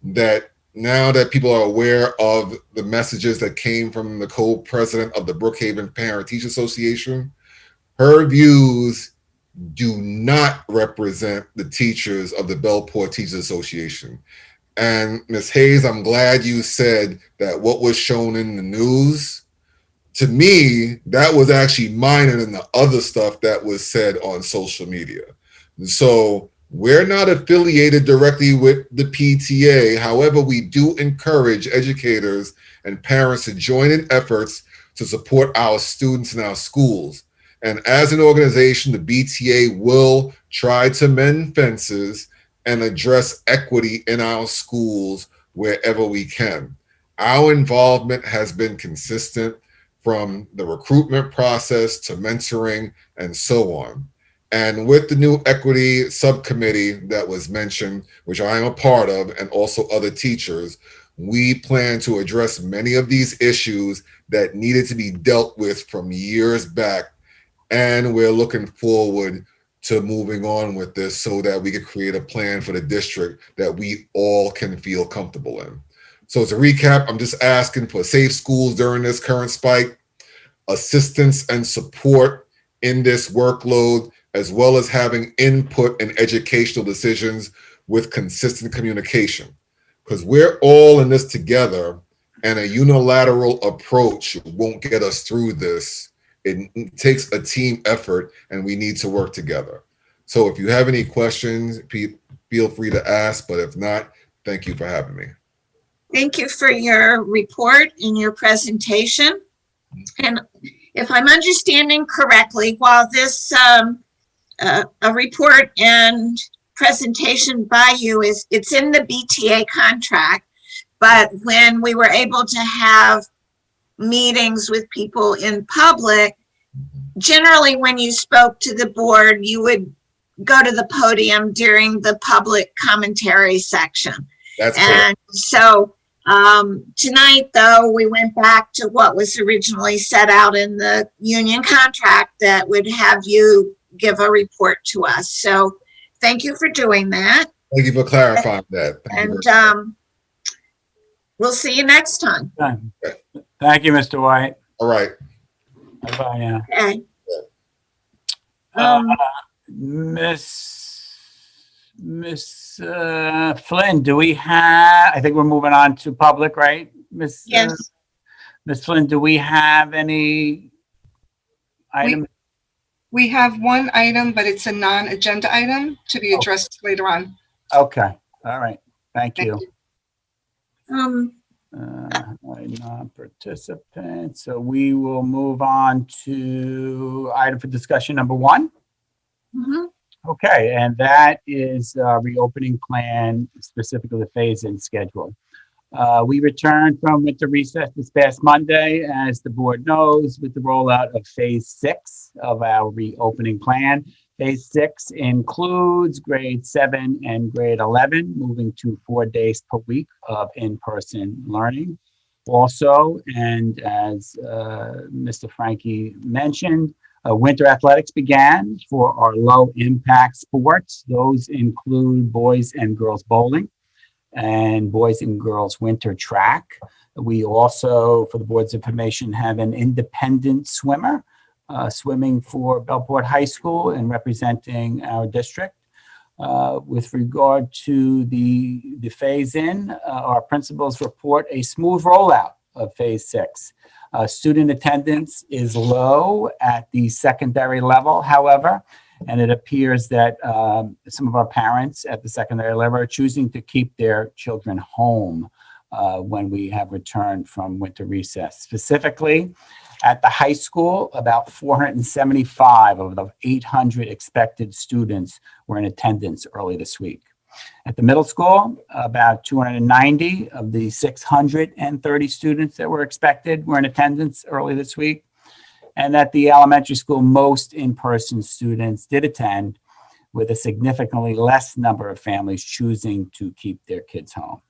that now that people are aware of the messages that came from the co-president of the Brookhaven Parent-Teacher Association, her views do not represent the teachers of the Bellport Teachers Association. And Ms. Hayes, I'm glad you said that what was shown in the news, to me, that was actually minor than the other stuff that was said on social media. And so we're not affiliated directly with the PTA. However, we do encourage educators and parents to join in efforts to support our students in our schools. And as an organization, the BTA will try to mend fences and address equity in our schools wherever we can. Our involvement has been consistent, from the recruitment process to mentoring and so on. And with the new equity subcommittee that was mentioned, which I am a part of, and also other teachers, we plan to address many of these issues that needed to be dealt with from years back. And we're looking forward to moving on with this so that we can create a plan for the district that we all can feel comfortable in. So to recap, I'm just asking for safe schools during this current spike, assistance and support in this workload, as well as having input in educational decisions with consistent communication. Because we're all in this together, and a unilateral approach won't get us through this. It takes a team effort, and we need to work together. So if you have any questions, feel free to ask, but if not, thank you for having me. Thank you for your report and your presentation. And if I'm understanding correctly, while this a report and presentation by you it's in the BTA contract, but when we were able to have meetings with people in public, generally when you spoke to the board, you would go to the podium during the public commentary section. That's and cool. So tonight, though, we went back to what was originally set out in the union contract that would have you give a report to us. So thank you for doing that. Thank you for clarifying that. And we'll see you next time. Thank you, Mr. White. All right. Bye-bye now. Okay. Miss Flynn, do we have, I think we're moving on to public, right? Miss Flynn, do we have any item? We have one item, but it's a non-agenda item to be addressed later on. Okay, all right, thank you. Non-participant, so we will move on to item for discussion number 1. Mm-hmm. Okay, and that is reopening plan, specifically the phase-in schedule. We returned from winter recess this past Monday, as the board knows, with the rollout of phase 6 of our reopening plan. Phase 6 includes grade 7 and grade 11, moving to 4 days per week of in-person learning. Also, and as Mr. Frankie mentioned, winter athletics began for our low impact sports. Those include boys and girls bowling and boys and girls winter track. We also, for the board's information, have an independent swimmer swimming for Bellport High School and representing our district. With regard to the phase-in, our principals report a smooth rollout of phase 6. Student attendance is low at the secondary level, however, and it appears that some of our parents at the secondary level are choosing to keep their children home when we have returned from winter recess. Specifically, at the high school, about 475 of the 800 expected students were in attendance early this week. At the middle school, about 290 of the 630 students that were expected were in attendance early this week. And at the elementary school, most in-person students did attend, with a significantly less number of families choosing to keep their kids home.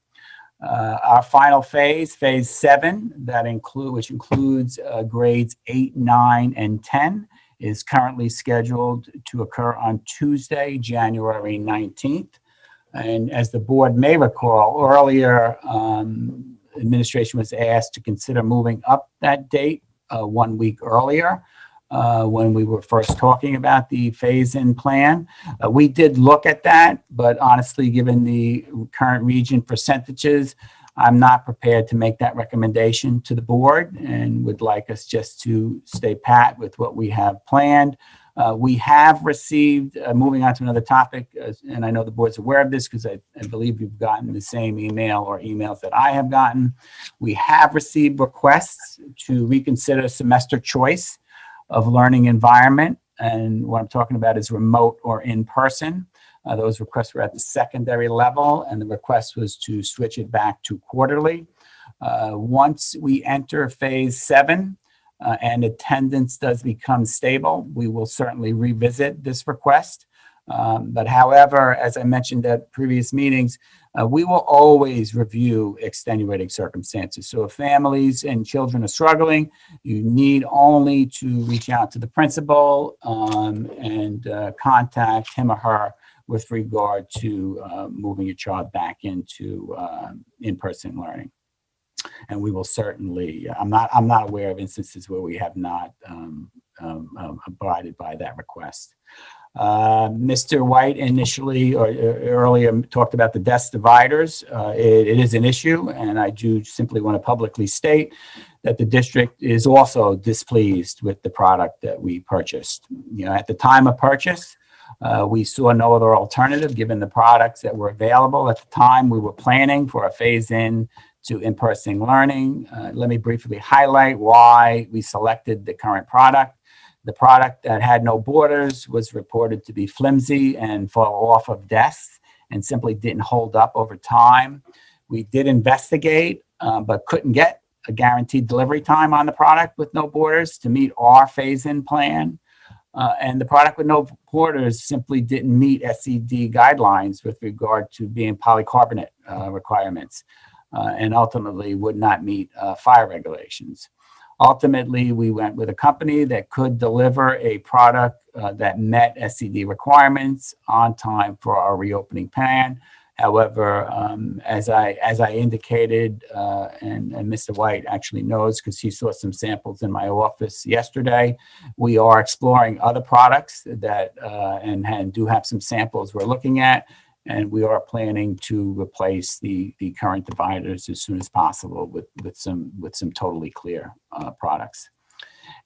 Our final phase, phase 7, which includes grades 8, 9, and 10, is currently scheduled to occur on Tuesday, January 19th. And as the board may recall, earlier administration was asked to consider moving up that date 1 week earlier. When we were first talking about the phase-in plan. We did look at that, but honestly, given the current region percentages, I'm not prepared to make that recommendation to the board and would like us just to stay pat with what we have planned. We have received, moving on to another topic, and I know the board's aware of this because I believe you've gotten the same email or emails that I have gotten. We have received requests to reconsider semester choice of learning environment. And what I'm talking about is remote or in-person. Those requests were at the secondary level, and the request was to switch it back to quarterly. Once we enter phase 7 and attendance does become stable, we will certainly revisit this request. But however, as I mentioned at previous meetings, we will always review extenuating circumstances. So if families and children are struggling, you need only to reach out to the principal and contact him or her with regard to moving your child back into in-person learning. And we will certainly, I'm not aware of instances where we have not abided by that request. Mr. White initially or earlier talked about the desk dividers. It is an issue, and I do simply want to publicly state that the district is also displeased with the product that we purchased. You know, at the time of purchase, we saw no other alternative given the products that were available. At the time, we were planning for a phase-in to in-person learning. Let me briefly highlight why we selected the current product. The product that had no borders was reported to be flimsy and fall off of desks and simply didn't hold up over time. We did investigate, but couldn't get a guaranteed delivery time on the product with no borders to meet our phase-in plan. And the product with no borders simply didn't meet SED guidelines with regard to being polycarbonate requirements and ultimately would not meet fire regulations. Ultimately, we went with a company that could deliver a product that met SED requirements on time for our reopening plan. However, as I indicated, and Mr. White actually knows because he saw some samples in my office yesterday, we are exploring other products that and do have some samples we're looking at. And we are planning to replace the current dividers as soon as possible with some totally clear products.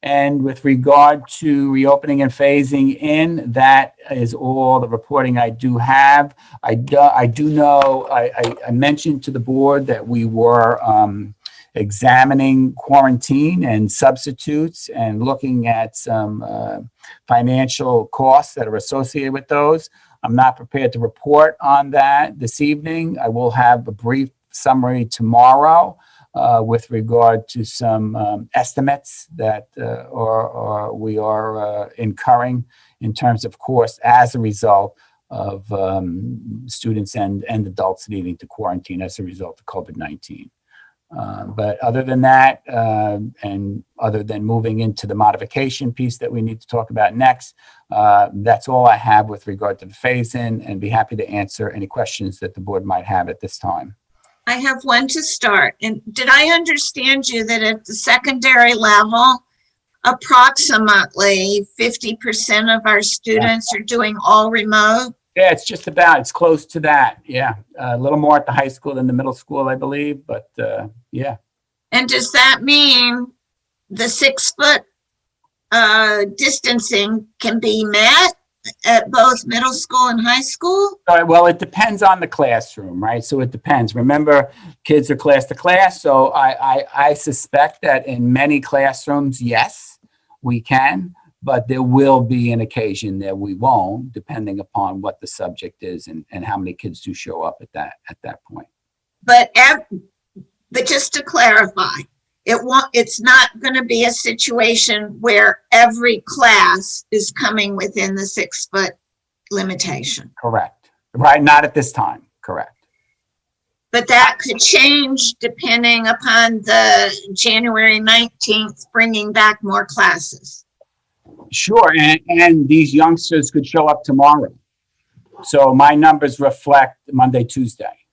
And with regard to reopening and phasing in, that is all the reporting I do have. I do know, I mentioned to the board that we were examining quarantine and substitutes and looking at some financial costs that are associated with those. I'm not prepared to report on that this evening. I will have a brief summary tomorrow with regard to some estimates that we are incurring in terms of cost as a result of students and adults needing to quarantine as a result of COVID-19. But other than that, and other than moving into the modification piece that we need to talk about next, that's all I have with regard to the phase-in, and be happy to answer any questions that the board might have at this time. I have one to start. And did I understand you that at the secondary level, approximately 50% of our students are doing all remote? Yeah, it's close to that. Yeah. A little more at the high school than the middle school, I believe, but yeah. And does that mean the 6 foot distancing can be met at both middle school and high school? All right, well, it depends on the classroom, right? So it depends. Remember, kids are class to class. So I suspect that in many classrooms, yes, we can, but there will be an occasion that we won't, depending upon what the subject is and how many kids do show up at that point. But just to clarify, it's not going to be a situation where every class is coming within the 6 foot limitation. Correct. Right. Not at this time. Correct. But that could change depending upon the January 19th bringing back more classes. Sure. And these youngsters could show up tomorrow. So my numbers reflect Monday, Tuesday.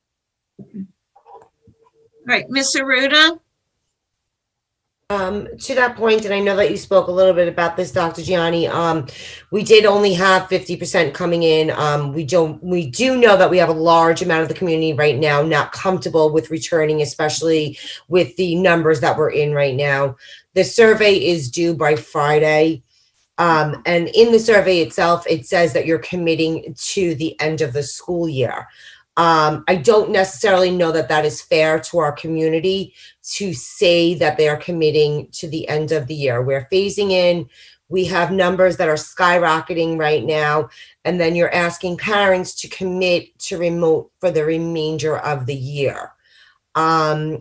Right. Ms. Aruda? To that point, and I know that you spoke a little bit about this, Dr. Gianni, we did only have 50% coming in. We do know that we have a large amount of the community right now not comfortable with returning, especially with the numbers that we're in right now. The survey is due by Friday. And in the survey itself, it says that you're committing to the end of the school year. I don't necessarily know that that is fair to our community to say that they are committing to the end of the year. We're phasing in. We have numbers that are skyrocketing right now. And then you're asking parents to commit to remote for the remainder of the year. For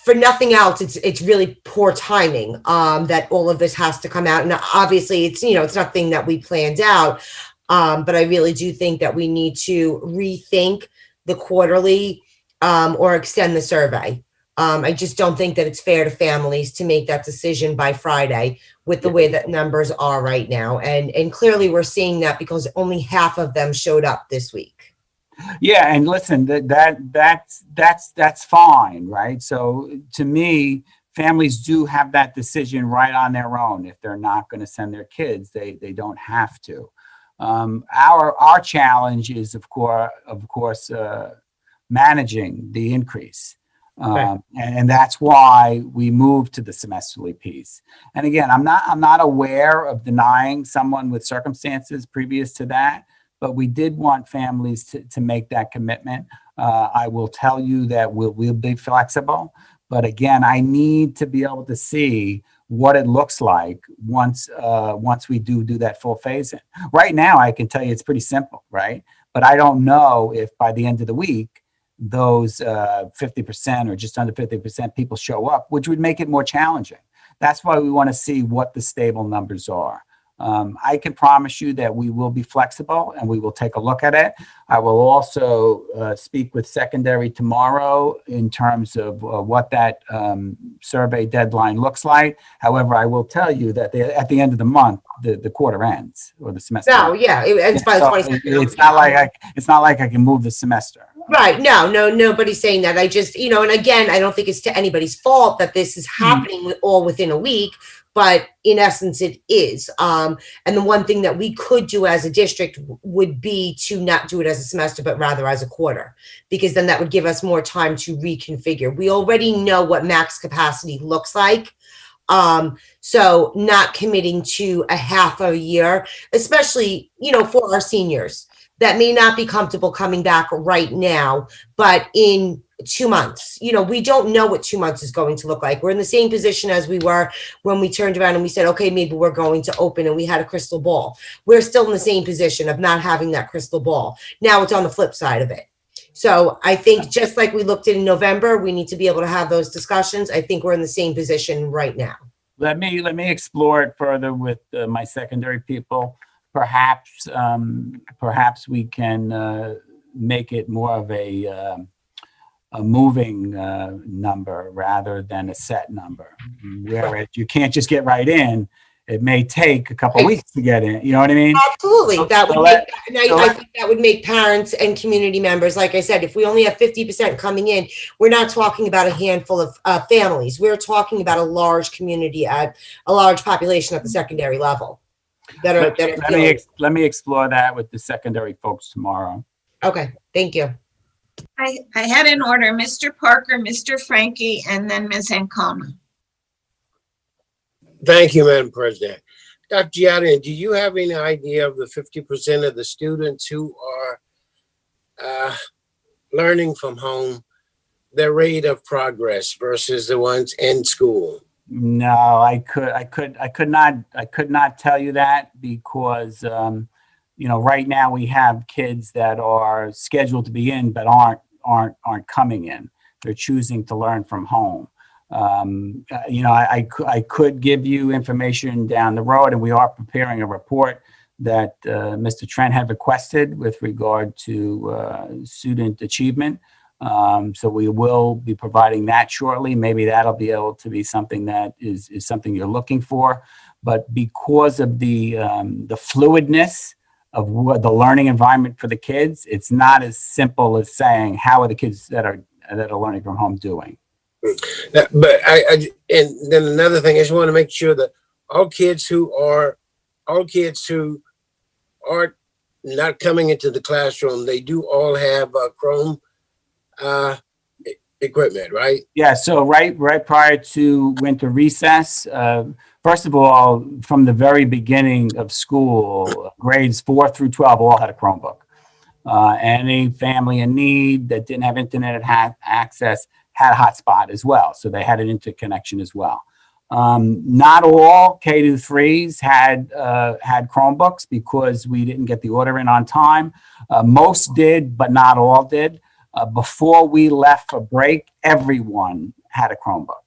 nothing else, it's really poor timing that all of this has to come out. And obviously it's nothing that we planned out. But I really do think that we need to rethink the quarterly or extend the survey. I just don't think that it's fair to families to make that decision by Friday with the way that numbers are right now. And clearly we're seeing that because only half of them showed up this week. Yeah, and listen, that's fine, right? So to me, families do have that decision right on their own. If they're not going to send their kids, they don't have to. Our challenge is of course managing the increase, and that's why we moved to the semesterly piece. And again, I'm not aware of denying someone with circumstances previous to that, but we did want families to make that commitment. I will tell you that we'll be flexible, but again, I need to be able to see what it looks like once we do that full phase in. Right now, I can tell you it's pretty simple, right? But I don't know if by the end of the week, those 50% or just under 50% people show up, which would make it more challenging. That's why we want to see what the stable numbers are. I can promise you that we will be flexible and we will take a look at it. I will also speak with secondary tomorrow in terms of what that survey deadline looks like. However, I will tell you that at the end of the month, the quarter ends or the semester. No, yeah, it ends by the 22nd. It's not like I can move the semester. Right. No, nobody's saying that. I just, and again, I don't think it's to anybody's fault that this is happening all within a week. But in essence, it is. And the one thing that we could do as a district would be to not do it as a semester, but rather as a quarter, because then that would give us more time to reconfigure. We already know what max capacity looks like. So not committing to a half a year, especially, for our seniors that may not be comfortable coming back right now, but in 2 months, we don't know what 2 months is going to look like. We're in the same position as we were when we turned around and we said, okay, maybe we're going to open, and we had a crystal ball. We're still in the same position of not having that crystal ball. Now it's on the flip side of it. So I think just like we looked in November, we need to be able to have those discussions. I think we're in the same position right now. Let me explore it further with my secondary people. Perhaps we can make it more of a a moving number rather than a set number. Whereas you can't just get right in. It may take a couple weeks to get in. You know what I mean? Absolutely. That would So make, let- and I think that would make parents and community members, like I said, if we only have 50% coming in, we're not talking about a handful of families. We're talking about a large community a large population at the secondary level that are feeling. Let me explore that with the secondary folks tomorrow. Okay, thank you. I had in order Mr. Parker, Mr. Frankie, and then Ms. Ancona. Thank you, Madam President. Dr. Giada, do you have any idea of the 50% of the students who are learning from home, their rate of progress versus the ones in school? No, I could not tell you that because right now we have kids that are scheduled to be in but aren't coming in. They're choosing to learn from home. I could give you information down the road, and we are preparing a report that Mr. Trent had requested with regard to student achievement. So we will be providing that shortly. Maybe that'll be able to be something that is something you're looking for. But because of the fluidness of what the learning environment for the kids, it's not as simple as saying how are the kids that are learning from home doing. But and then another thing, I just want to make sure that all kids who are not coming into the classroom, they do all have Chrome equipment, right? Yeah. So right prior to winter recess, first of all, from the very beginning of school, grades 4 through 12 all had a Chromebook. Any family in need that didn't have internet access had a hotspot as well. So they had an interconnection as well. Not all K-3s had Chromebooks because we didn't get the order in on time. Most did, but not all did. Before we left for break, everyone had a Chromebook.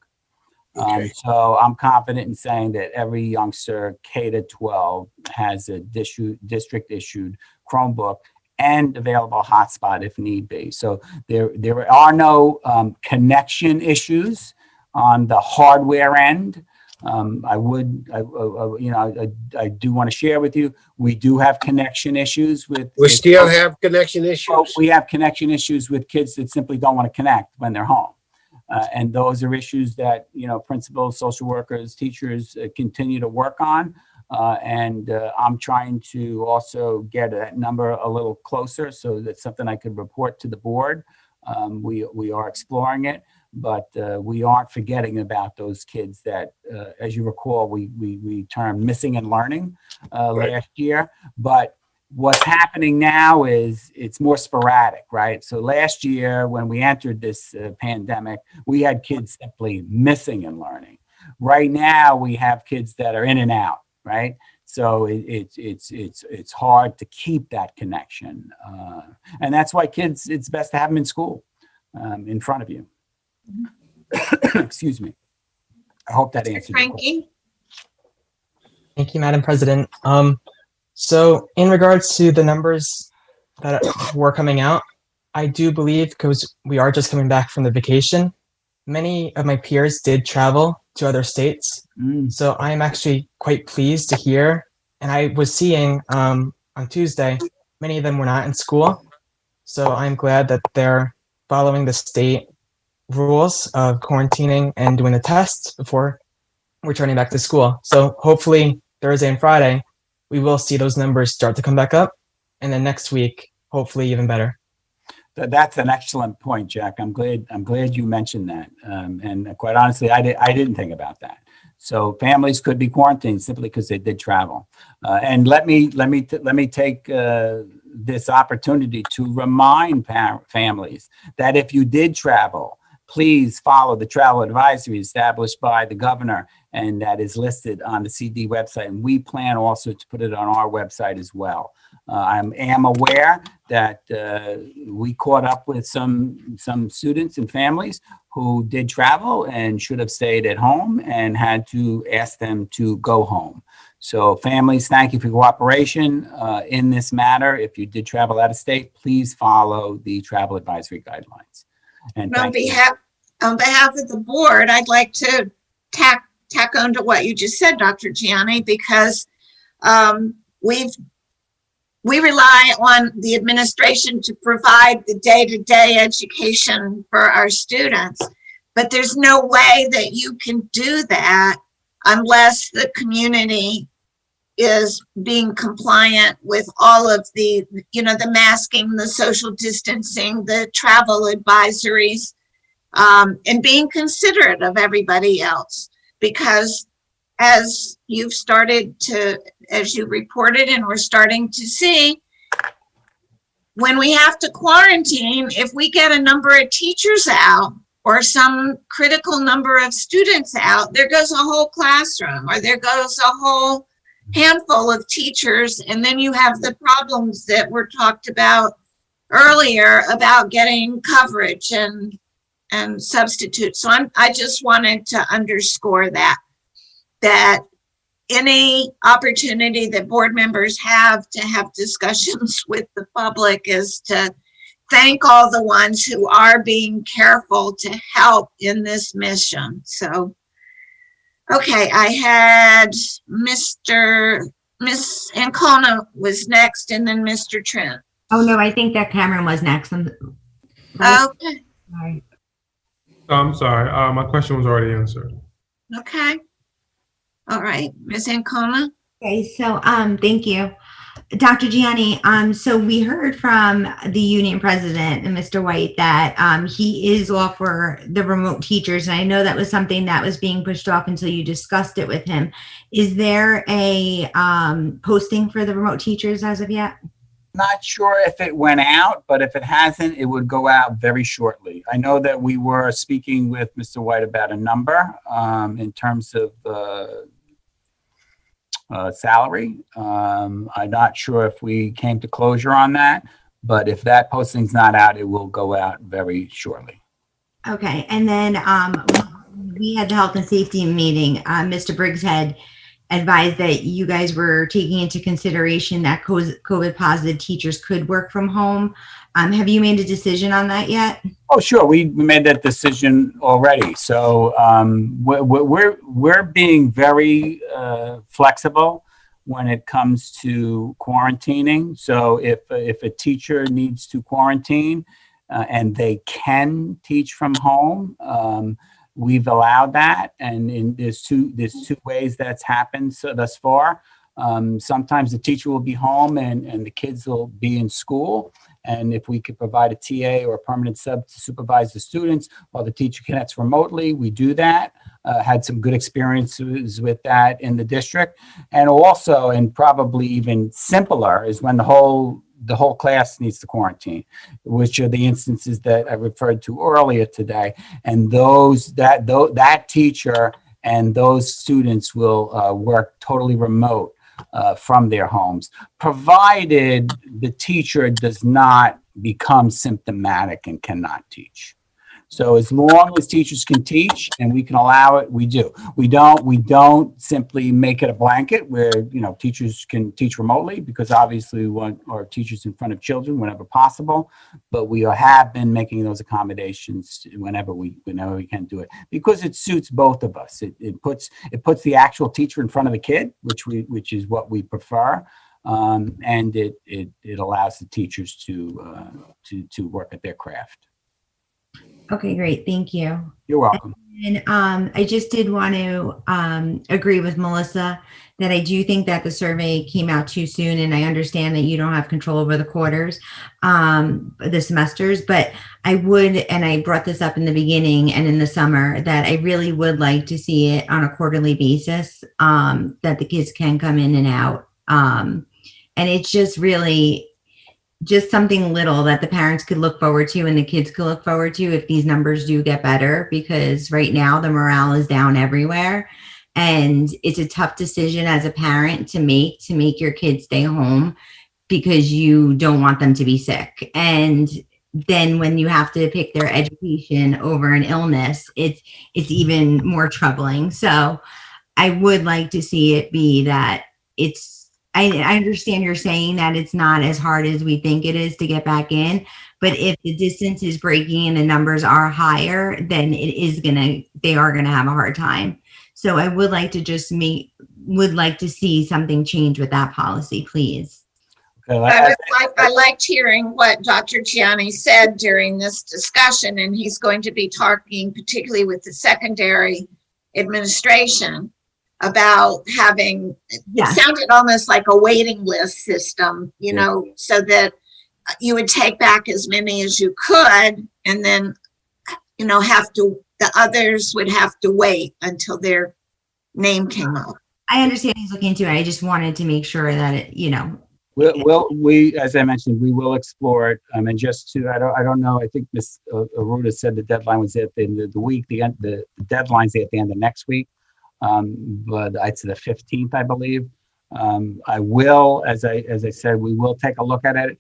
Okay. So I'm confident in saying that every youngster K-12 has a district issued Chromebook and available hotspot if need be. So there are no connection issues on the hardware end. I do want to share with you, we do have connection issues with. We still have connection issues. We have connection issues with kids that simply don't want to connect when they're home. And those are issues that, principals, social workers, teachers continue to work on. And I'm trying to also get that number a little closer so that's something I could report to the board. We are exploring it, but we aren't forgetting about those kids that, as you recall, we termed missing and learning last year. But what's happening now is it's more sporadic, right? So last year when we entered this pandemic, we had kids simply missing and learning. Right now we have kids that are in and out. Right. So it's hard to keep that connection. And that's why kids, it's best to have them in school in front of you. Excuse me. I hope that answers your question. Frankie? Thank you, Madam President. So in regards to the numbers that were coming out, I do believe, because we are just coming back from the vacation, many of my peers did travel to other states. So I'm actually quite pleased to hear. And I was seeing on Tuesday, many of them were not in school. So I'm glad that they're following the state rules of quarantining and doing the tests before returning back to school. So hopefully Thursday and Friday, we will see those numbers start to come back up. And then next week, hopefully even better. That's an excellent point, Jack. I'm glad you mentioned that. And quite honestly, I didn't think about that. So families could be quarantined simply because they did travel. And let me take this opportunity to remind families that if you did travel, please follow the travel advisory established by the governor, and that is listed on the CD website. And we plan also to put it on our website as well. I am aware that we caught up with some students and families who did travel and should have stayed at home and had to ask them to go home. So families, thank you for your cooperation in this matter. If you did travel out of state, please follow the travel advisory guidelines. And On thank you. behalf of the board, I'd like to tack on to what you just said, Dr. Gianni, because we rely on the administration to provide the day-to-day education for our students, but there's no way that you can do that unless the community is being compliant with all of the, the masking, the social distancing, the travel advisories, and being considerate of everybody else. Because as you reported and we're starting to see, when we have to quarantine, if we get a number of teachers out or some critical number of students out, there goes a whole classroom or there goes a whole handful of teachers. And then you have the problems that were talked about earlier about getting coverage and substitutes. So I just wanted to underscore that any opportunity that board members have to have discussions with the public is to thank all the ones who are being careful to help in this mission. So, okay, I had Miss Ancona was next and then Mr. Trent. Oh, no, I think that Cameron was next. Okay. Sorry. I'm sorry. My question was already answered. Okay. All right, Ms. Ancona. Okay, so thank you. Dr. Gianni, so we heard from the union president, Mr. White, that he is all for the remote teachers. And I know that was something that was being pushed off until you discussed it with him. Is there a posting for the remote teachers as of yet? Not sure if it went out, but if it hasn't, it would go out very shortly. I know that we were speaking with Mr. White about a number in terms of salary. I'm not sure if we came to closure on that, but if that posting's not out, it will go out very shortly. Okay, and then we had the health and safety meeting. Mr. Briggs had advised that you guys were taking into consideration that COVID positive teachers could work from home. Have you made a decision on that yet? Oh, sure. We made that decision already. So we're being very flexible when it comes to quarantining. So if a teacher needs to quarantine and they can teach from home, we've allowed that. And there's two ways that's happened thus far. Sometimes the teacher will be home and the kids will be in school. And if we could provide a TA or a permanent sub to supervise the students while the teacher connects remotely, we do that. Had some good experiences with that in the district. And also, and probably even simpler, is when the whole class needs to quarantine, which are the instances that I referred to earlier today. And that teacher and those students will work totally remote from their homes, provided the teacher does not become symptomatic and cannot teach. So as long as teachers can teach and we can allow it, we do. We don't simply make it a blanket where, teachers can teach remotely, because obviously we want our teachers in front of children whenever possible, but we have been making those accommodations whenever we can do it, because it suits both of us. It puts the actual teacher in front of the kid, which is what we prefer. And it allows the teachers to work at their craft. Okay, great. Thank you. You're welcome. And I just did want to agree with Melissa that I do think that the survey came out too soon, and I understand that you don't have control over the quarters, the semesters, but I would, and I brought this up in the beginning and in the summer, that I really would like to see it on a quarterly basis, that the kids can come in and out. And it's just really just something little that the parents could look forward to and the kids could look forward to if these numbers do get better, because right now the morale is down everywhere. And it's a tough decision as a parent to make your kids stay home because you don't want them to be sick. And then when you have to pick their education over an illness, it's even more troubling. So I would like to see it be that it's I understand you're saying that it's not as hard as we think it is to get back in, but if the distance is breaking and the numbers are higher, then they are gonna have a hard time. So I would like to see something change with that policy, please. I liked hearing what Dr. Gianni said during this discussion, and he's going to be talking particularly with the secondary administration about having, it sounded almost like a waiting list system, so that you would take back as many as you could, and then, the others would have to wait until their name came up. I understand he's looking into it. I just wanted to make sure that We, as I mentioned, we will explore it. And just to, I don't know, I think Ms. Aruda said the deadline was at the end of the week. The deadline's at the end of next week. But it's the 15th, I believe. I will, as I said, we will take a look at it.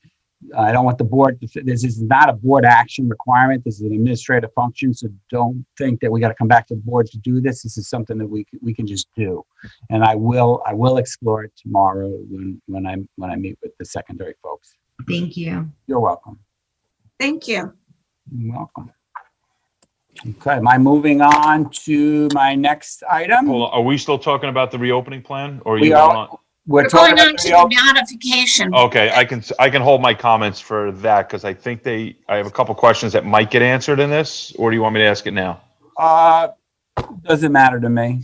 I don't want the board, this is not a board action requirement. This is an administrative function. So don't think that we got to come back to the board to do this. This is something that we can just do. And I will explore it tomorrow when I meet with the secondary folks. Thank you. You're welcome. Thank you. You're welcome. Okay, am I moving on to my next item? Hold on, are we still talking about the reopening plan, or We are. We're going on to the modification. Okay, I can hold my comments for that, because I think I have a couple questions that might get answered in this, or do you want me to ask it now? Doesn't matter to me.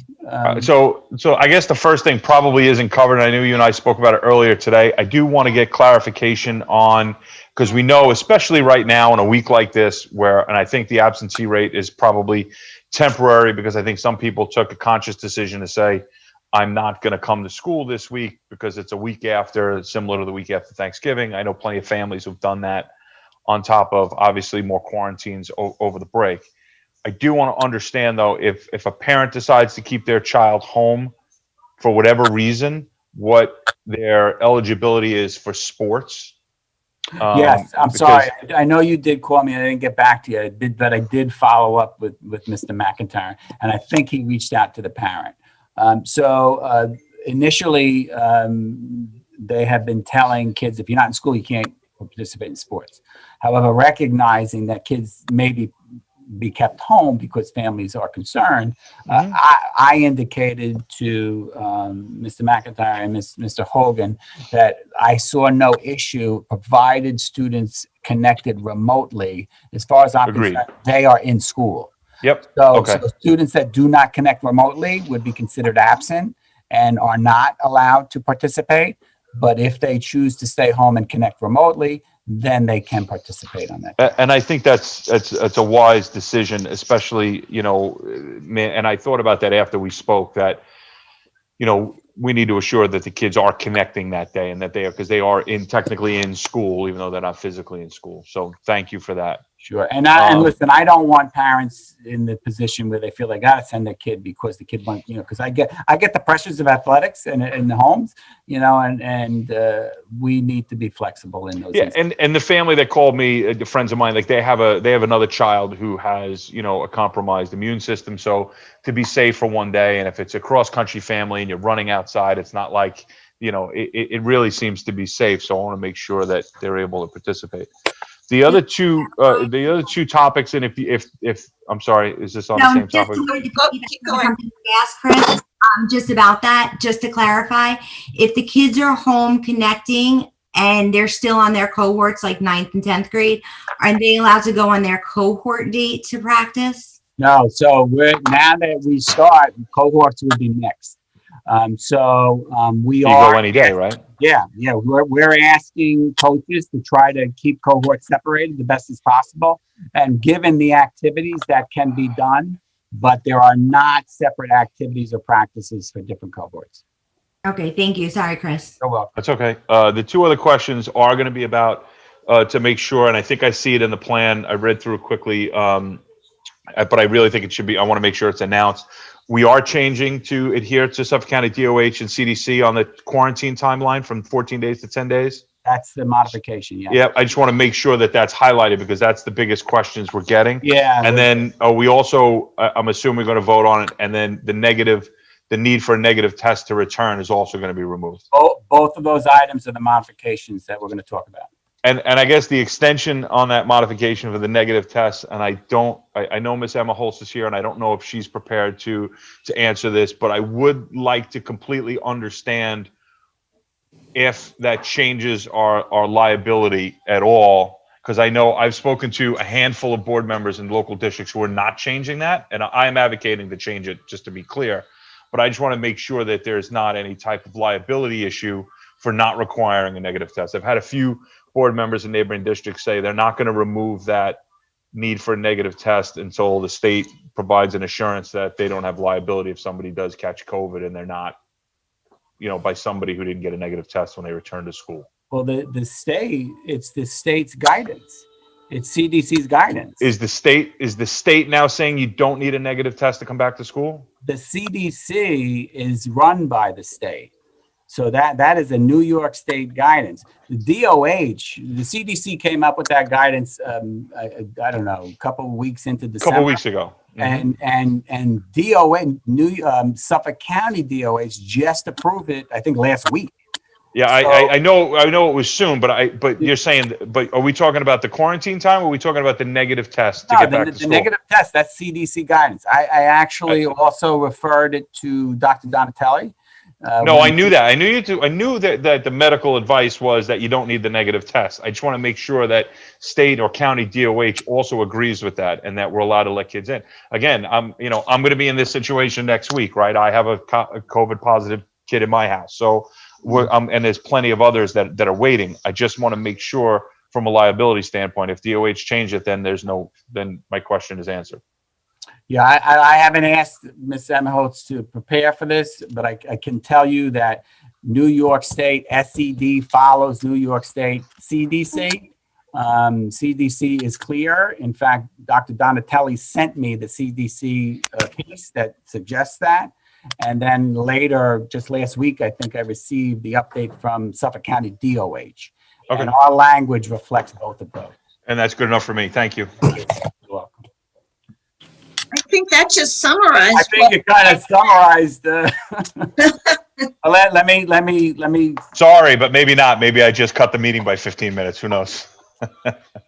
So I guess the first thing probably isn't covered. I knew you and I spoke about it earlier today. I do want to get clarification on, because we know, especially right now in a week like this, and I think the absentee rate is probably temporary, because I think some people took a conscious decision to say, I'm not going to come to school this week because it's a week after, similar to the week after Thanksgiving. I know plenty of families who've done that, on top of obviously more quarantines over the break. I do want to understand, though, if a parent decides to keep their child home for whatever reason, what their eligibility is for sports. Yes, I'm sorry. I know you did call me and I didn't get back to you, but I did follow up with Mr. McIntyre, and I think he reached out to the parent. Initially, they have been telling kids, if you're not in school, you can't participate in sports. However, recognizing that kids maybe be kept home because families are concerned, I indicated to Mr. McIntyre and Mr. Hogan that I saw no issue, provided students connected remotely. As far as I'm concerned, they are in school. Yep. So students that do not connect remotely would be considered absent and are not allowed to participate. But if they choose to stay home and connect remotely, then they can participate on that. And I think that's a wise decision, especially, and I thought about that after we spoke, that, we need to assure that the kids are connecting that day, and that because they are technically in school, even though they're not physically in school. So thank you for that. Sure. And listen, I don't want parents in the position where they feel they got to send their kid because the kid wants, because I get the pressures of athletics in the homes, and we need to be flexible in those. Yeah. And the family that called me, the friends of mine, like they have another child who has, a compromised immune system. So to be safe for one day, and if it's a cross country family and you're running outside, it's not like, it really seems to be safe. So I want to make sure that they're able to participate. The other two topics, and if I'm sorry, is this on the same topic? Keep going. Ask Chris, just about that, just to clarify, if the kids are home connecting and they're still on their cohorts, like 9th and 10th grade, are they allowed to go on their cohort date to practice? No. So now that we start, cohorts will be mixed. We are go any day, right? Yeah. We're asking coaches to try to keep cohorts separated the best as possible, and given the activities that can be done, but there are not separate activities or practices for different cohorts. Okay, thank you. Sorry, Chris. You're welcome. That's okay. The two other questions are going to be about to make sure, and I think I see it in the plan. I read through it quickly, but I really think it should be. I want to make sure it's announced. We are changing to adhere to Suffolk County DOH and CDC on the quarantine timeline from 14 days to 10 days. That's the modification, yeah. Yeah, I just want to make sure that that's highlighted, because that's the biggest questions we're getting. Yeah. And then we also, I'm assuming we're going to vote on it, and then the negative the need for a negative test to return is also going to be removed. Both of those items are the modifications that we're going to talk about. And I guess the extension on that modification for the negative test, and I know Miss Emma Holst is here, and I don't know if she's prepared to answer this, but I would like to completely understand if that changes our liability at all, because I know I've spoken to a handful of board members in local districts who are not changing that, and I am advocating to change it, just to be clear. But I just want to make sure that there's not any type of liability issue for not requiring a negative test. I've had a few board members in neighboring districts say they're not going to remove that need for a negative test until the state provides an assurance that they don't have liability if somebody does catch COVID and they're not, by somebody who didn't get a negative test when they return to school. Well, it's the state's guidance. It's CDC's guidance. Is the state now saying you don't need a negative test to come back to school? The CDC is run by the state. So that is a New York State guidance. The DOH, the CDC came up with that guidance, I don't know, a couple of weeks into December. A couple of weeks ago. Mm-hmm. And DOH, Suffolk County DOH just approved it, I think last week. Yeah, I know it was soon, but you're saying, but are we talking about the quarantine time, or are we talking about the negative test to get back to school? The negative test, that's CDC guidance. I actually also referred it to Dr. Donatelli. No, I knew that. I knew that the medical advice was that you don't need the negative test. I just want to make sure that state or county DOH also agrees with that, and that we're allowed to let kids in. Again, I'm going to be in this situation next week, right? I have a COVID positive kid in my house, so and there's plenty of others that are waiting. I just want to make sure, from a liability standpoint, if DOH change it, then then my question is answered. Yeah, I haven't asked Ms. Emholt to prepare for this, but I can tell you that New York State SED follows New York State CDC. CDC is clear. In fact, Dr. Donatelli sent me the CDC piece that suggests that. And then later, just last week, I think I received the update from Suffolk County DOH. Okay. And our language reflects both of those. And that's good enough for me. Thank you. You're welcome. I think that just summarized. I think it kind of summarized. Let me. Sorry, but maybe not. Maybe I just cut the meeting by 15 minutes. Who knows?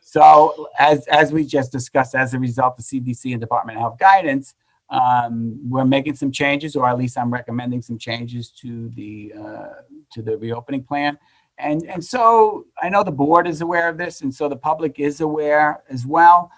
So as we just discussed, as a result of CDC and Department of Health guidance, we're making some changes, or at least I'm recommending some changes to the reopening plan. And so I know the board is aware of this, and so the public is aware as well.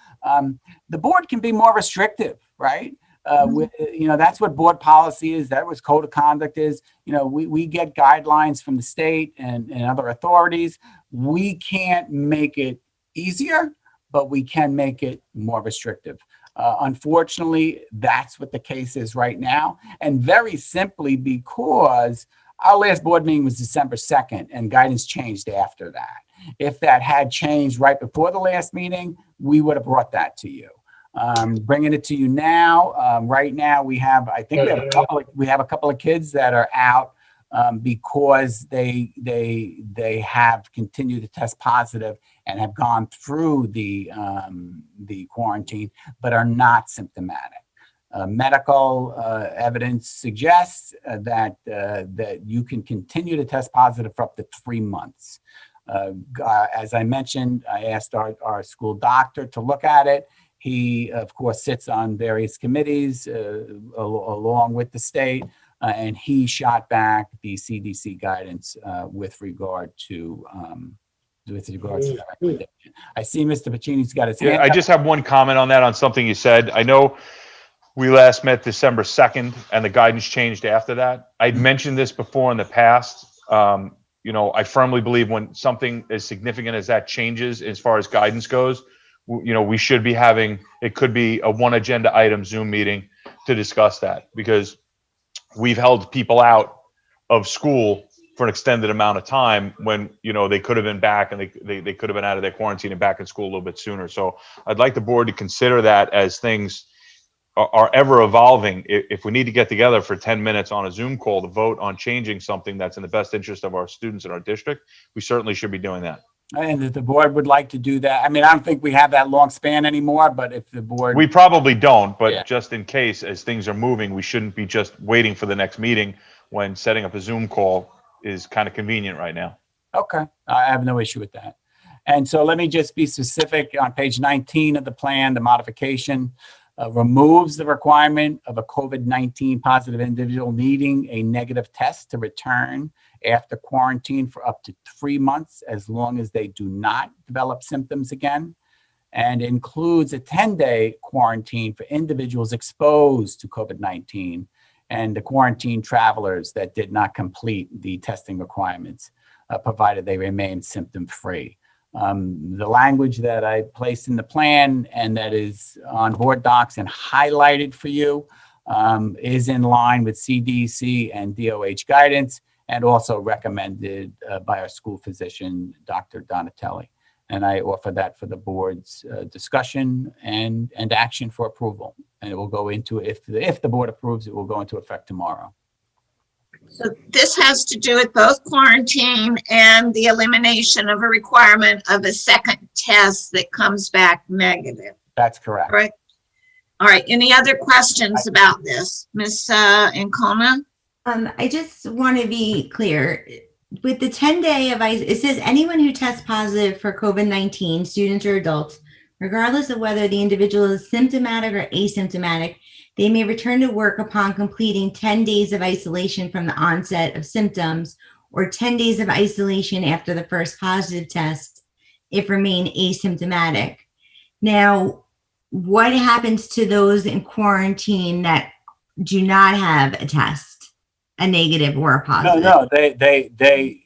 The board can be more restrictive, right? That's what board policy is. That what code of conduct is. We get guidelines from the state and other authorities. We can't make it easier, but we can make it more restrictive. Unfortunately, that's what the case is right now. And very simply because our last board meeting was December 2nd, and guidance changed after that. If that had changed right before the last meeting, we would have brought that to you. Bringing it to you now, right now we have a couple of kids that are out because they have continued to test positive and have gone through the quarantine, but are not symptomatic. Medical evidence suggests that you can continue to test positive for up to 3 months. As I mentioned, I asked our school doctor to look at it. He, of course, sits on various committees along with the state, and he shot back the CDC guidance with regard to that recommendation. I see Mr. Pacini's got his hand up. I just have one comment on that, on something you said. I know we last met December 2nd, and the guidance changed after that. I'd mentioned this before in the past. I firmly believe when something as significant as that changes as far as guidance goes, we should be having, it could be a one agenda item Zoom meeting to discuss that, because we've held people out of school for an extended amount of time when, they could have been back, and they could have been out of their quarantine and back in school a little bit sooner. So I'd like the board to consider that as things are ever evolving. If we need to get together for 10 minutes on a Zoom call to vote on changing something that's in the best interest of our students in our district, we certainly should be doing that. And if the board would like to do that, I mean, I don't think we have that long span anymore, but if the board. We probably don't, but Yeah. just in case, as things are moving, we shouldn't be just waiting for the next meeting when setting up a Zoom call is kind of convenient right now. Okay, I have no issue with that. And so let me just be specific. On page 19 of the plan, the modification removes the requirement of a COVID-19 positive individual needing a negative test to return after quarantine for up to 3 months, as long as they do not develop symptoms again, and includes a 10-day quarantine for individuals exposed to COVID-19 and the quarantine travelers that did not complete the testing requirements, provided they remain symptom-free. The language that I placed in the plan and that is on board docs and highlighted for you is in line with CDC and DOH guidance, and also recommended by our school physician, Dr. Donatelli. And I offer that for the board's discussion and action for approval. And it will go into, if the board approves, it will go into effect tomorrow. So this has to do with both quarantine and the elimination of a requirement of a second test that comes back negative. That's correct. Right. All right. Any other questions about this, Ms. Ancona? I just want to be clear. With the 10-day of it says anyone who tests positive for COVID-19, students or adults, regardless of whether the individual is symptomatic or asymptomatic, they may return to work upon completing 10 days of isolation from the onset of symptoms or 10 days of isolation after the first positive test if remain asymptomatic. Now, what happens to those in quarantine that do not have a test? A negative or a positive? No, the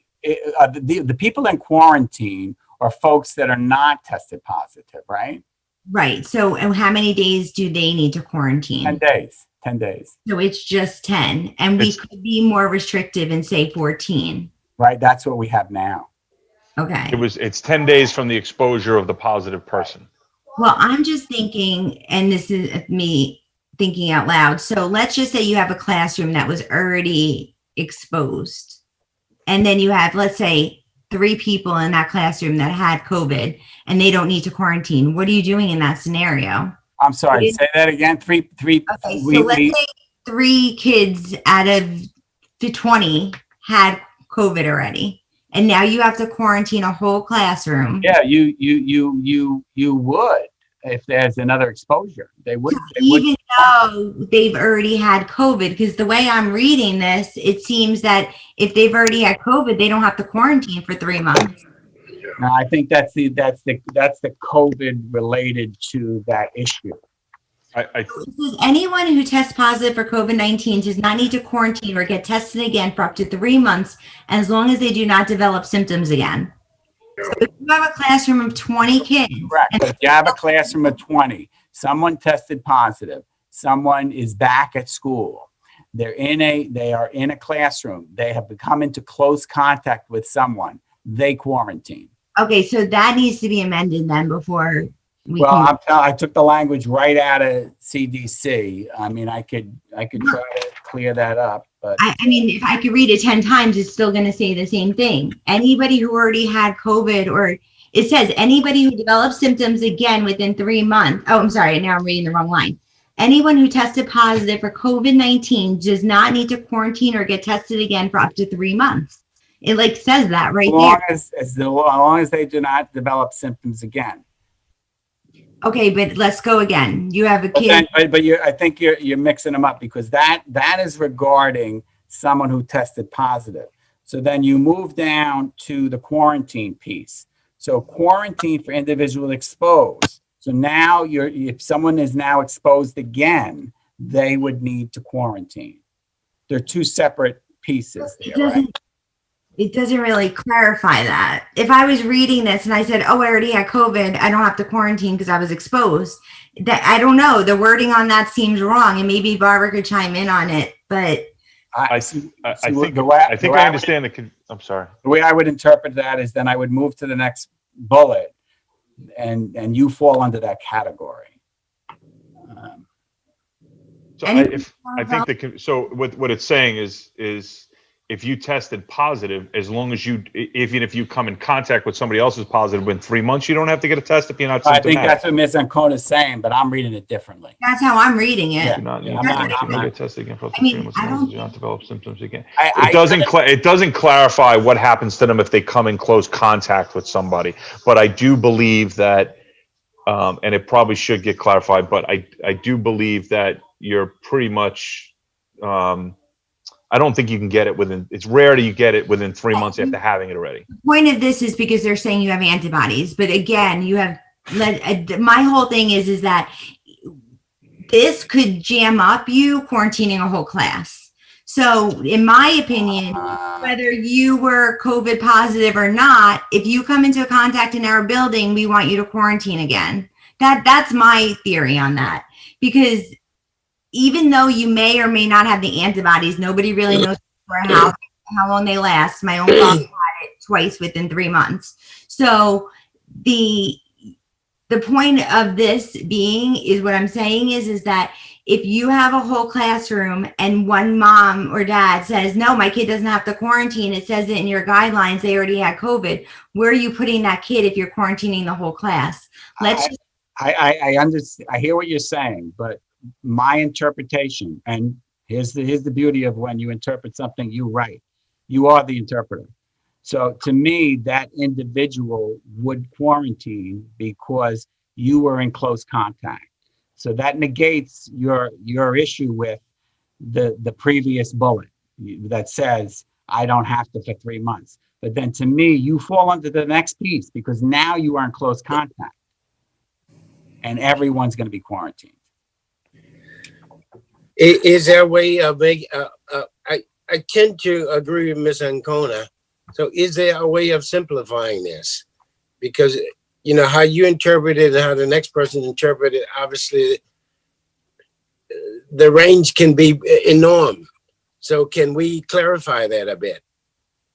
people in quarantine are folks that are not tested positive, right? Right. So how many days do they need to quarantine? 10 days. 10 days. So it's just 10. And we could be more restrictive and say 14. Right. That's what we have now. Okay. It's 10 days from the exposure of the positive person. Well, I'm just thinking, and this is me thinking out loud. So let's just say you have a classroom that was already exposed. And then you have, let's say, 3 people in that classroom that had COVID and they don't need to quarantine. What are you doing in that scenario? I'm sorry, say that again. Three. Okay, so let's say 3 kids out of the 20 had COVID already. And now you have to quarantine a whole classroom. Yeah, you would. If there's another exposure, they would. Even though they've already had COVID, because the way I'm reading this, it seems that if they've already had COVID, they don't have to quarantine for 3 months. No, I think that's the COVID related to that issue. Anyone who tests positive for COVID-19 does not need to quarantine or get tested again for up to 3 months, as long as they do not develop symptoms again. So if you have a classroom of 20 kids. Correct. If you have a classroom of 20, someone tested positive, someone is back at school, they are in a classroom, they have come into close contact with someone, they quarantine. Okay, so that needs to be amended then before we I took the language right out of CDC. I mean, I could try to clear that up, but I mean, if I could read it 10 times, it's still going to say the same thing. Anybody who already had COVID, or it says anybody who develops symptoms again within 3 months. Oh, I'm sorry. Now I'm reading the wrong line. Anyone who tested positive for COVID-19 does not need to quarantine or get tested again for up to 3 months. It says that right there. As long as they do not develop symptoms again. Okay, but let's go again. You have a kid. But I think you're mixing them up, because that is regarding someone who tested positive. So then you move down to the quarantine piece. So quarantine for individual exposed. So now if someone is now exposed again, they would need to quarantine. They're 2 separate pieces there, right? It doesn't really clarify that. If I was reading this and I said, oh, I already had COVID, I don't have to quarantine because I was exposed. That I don't know. The wording on that seems wrong, and maybe Barbara could chime in on it. But I think I understand I'm sorry. The way I would interpret that is then I would move to the next bullet, and you fall under that category. So what it's saying is if you tested positive, as long as even if you come in contact with somebody else who's positive in 3 months, you don't have to get a test if you're not I symptomatic. think that's what Ms. Ancona is saying, but I'm reading it differently. That's how I'm reading it. Yeah. Do not need I'm to not- get tested again for up to I mean, 3 months. I As long as don't you do not develop symptoms again. I- It doesn't clarify what happens to them if they come in close contact with somebody. But I do believe that, and it probably should get clarified, but I do believe that you're pretty much, I don't think you can get it it's rare that you get it within 3 months after having it already. The point of this is because they're saying you have antibodies, but again, you have, my whole thing is that this could jam up you quarantining a whole class. So in my opinion, whether you were COVID positive or not, if you come into contact in our building, we want you to quarantine again. That's my theory on that, because even though you may or may not have the antibodies, nobody really knows for how long they last. My own father had it twice within 3 months. So the point of this being is what I'm saying is that if you have a whole classroom and one mom or dad says, no, my kid doesn't have to quarantine, it says it in your guidelines, they already had COVID, where are you putting that kid if you're quarantining the whole class? I understand. I hear what you're saying, but my interpretation, and here's the beauty of when you interpret something, you write. You are the interpreter. So to me, that individual would quarantine because you were in close contact. So that negates your issue with the previous bullet that says, I don't have to for 3 months. But then to me, you fall under the next piece because now you are in close contact and everyone's going to be quarantined. Is there a way of I tend to agree with Ms. Ancona. So is there a way of simplifying this? Because, you know, how you interpret it and how the next person interpreted it, obviously the range can be enormous. So can we clarify that a bit?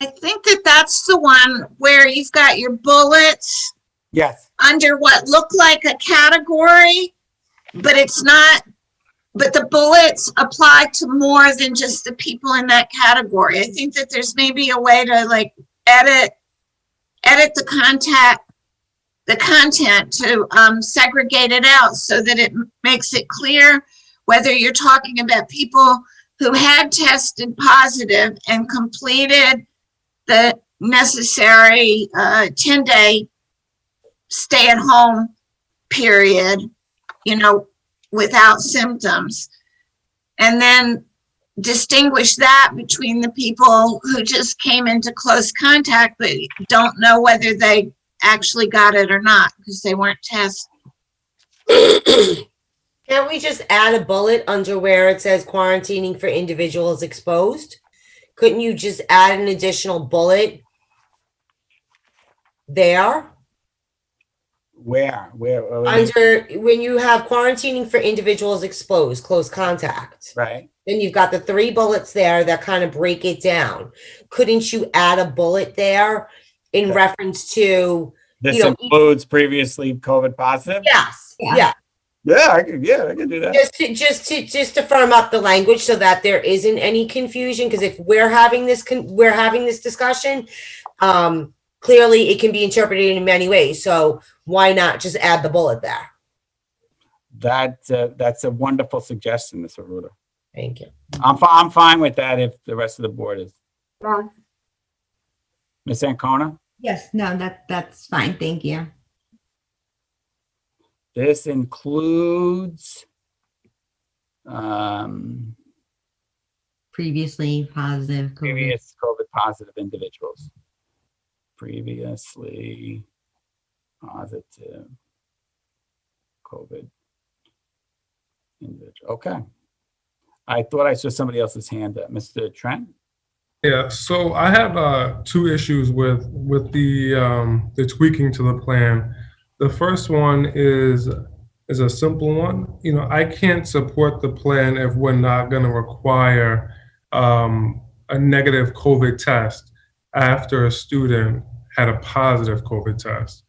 I think that's the one where you've got your bullets. Yes. Under what look like a category, but it's not. But the bullets apply to more than just the people in that category. I think that there's maybe a way to like edit the content to segregate it out so that it makes it clear whether you're talking about people who had tested positive and completed the necessary 10-day stay-at-home period, you know, without symptoms, and then distinguish that between the people who just came into close contact but don't know whether they actually got it or not because they weren't tested. Can't we just add a bullet under where it says quarantining for individuals exposed? Couldn't you just add an additional bullet there? Where? Under when you have quarantining for individuals exposed, close contact. Right. Then you've got the 3 bullets there that kind of break it down. Couldn't you add a bullet there in reference to this includes previously COVID positive? Yes. Yeah. Yeah, I can do that. Just to firm up the language so that there isn't any confusion, because if we're having this discussion, clearly it can be interpreted in many ways. So why not just add the bullet there? That's a wonderful suggestion, Ms. Arruda. Thank you. I'm fine with that if the rest of the board is. Ms. Ancona? Yes, no, that's fine. Thank you. This includes previously positive COVID. Previous COVID positive individuals. Previously positive COVID individual. Okay. I thought I saw somebody else's hand up. Mr. Trent? Yeah, so I have 2 issues with the tweaking to the plan. The first one is a simple one. You know, I can't support the plan if we're not going to require a negative COVID test after a student had a positive COVID test.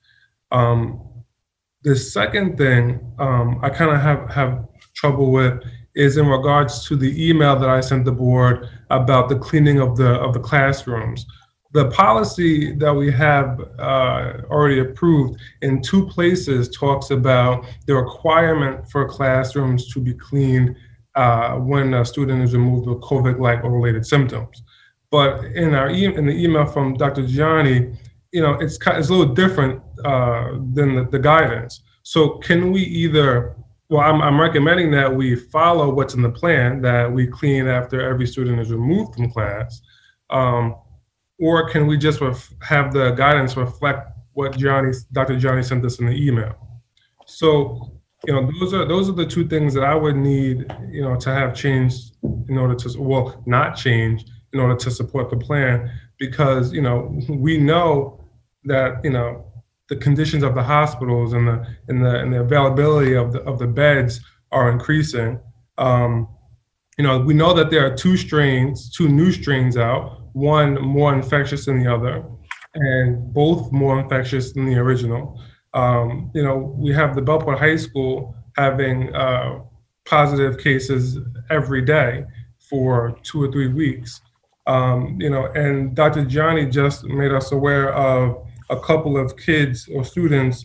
The second thing I kind of have trouble with is in regards to the email that I sent the board about the cleaning of the classrooms. The policy that we have already approved in 2 places talks about the requirement for classrooms to be cleaned when a student is removed with COVID-like or related symptoms. But in the email from Dr. Gianni, it's a little different than the guidance. So can we either, well, I'm recommending that we follow what's in the plan, that we clean after every student is removed from class, or can we just have the guidance reflect what Dr. Gianni sent us in the email? So, those are the 2 things that I would need, to have changed in order to, well, not change in order to support the plan, because, we know that, the conditions of the hospitals and the availability of the beds are increasing. We know that there are 2 new strains out, one more infectious than the other, and both more infectious than the original. We have the Bellport High School having positive cases every day for 2 or 3 weeks. And Dr. Gianni just made us aware of a couple of kids or students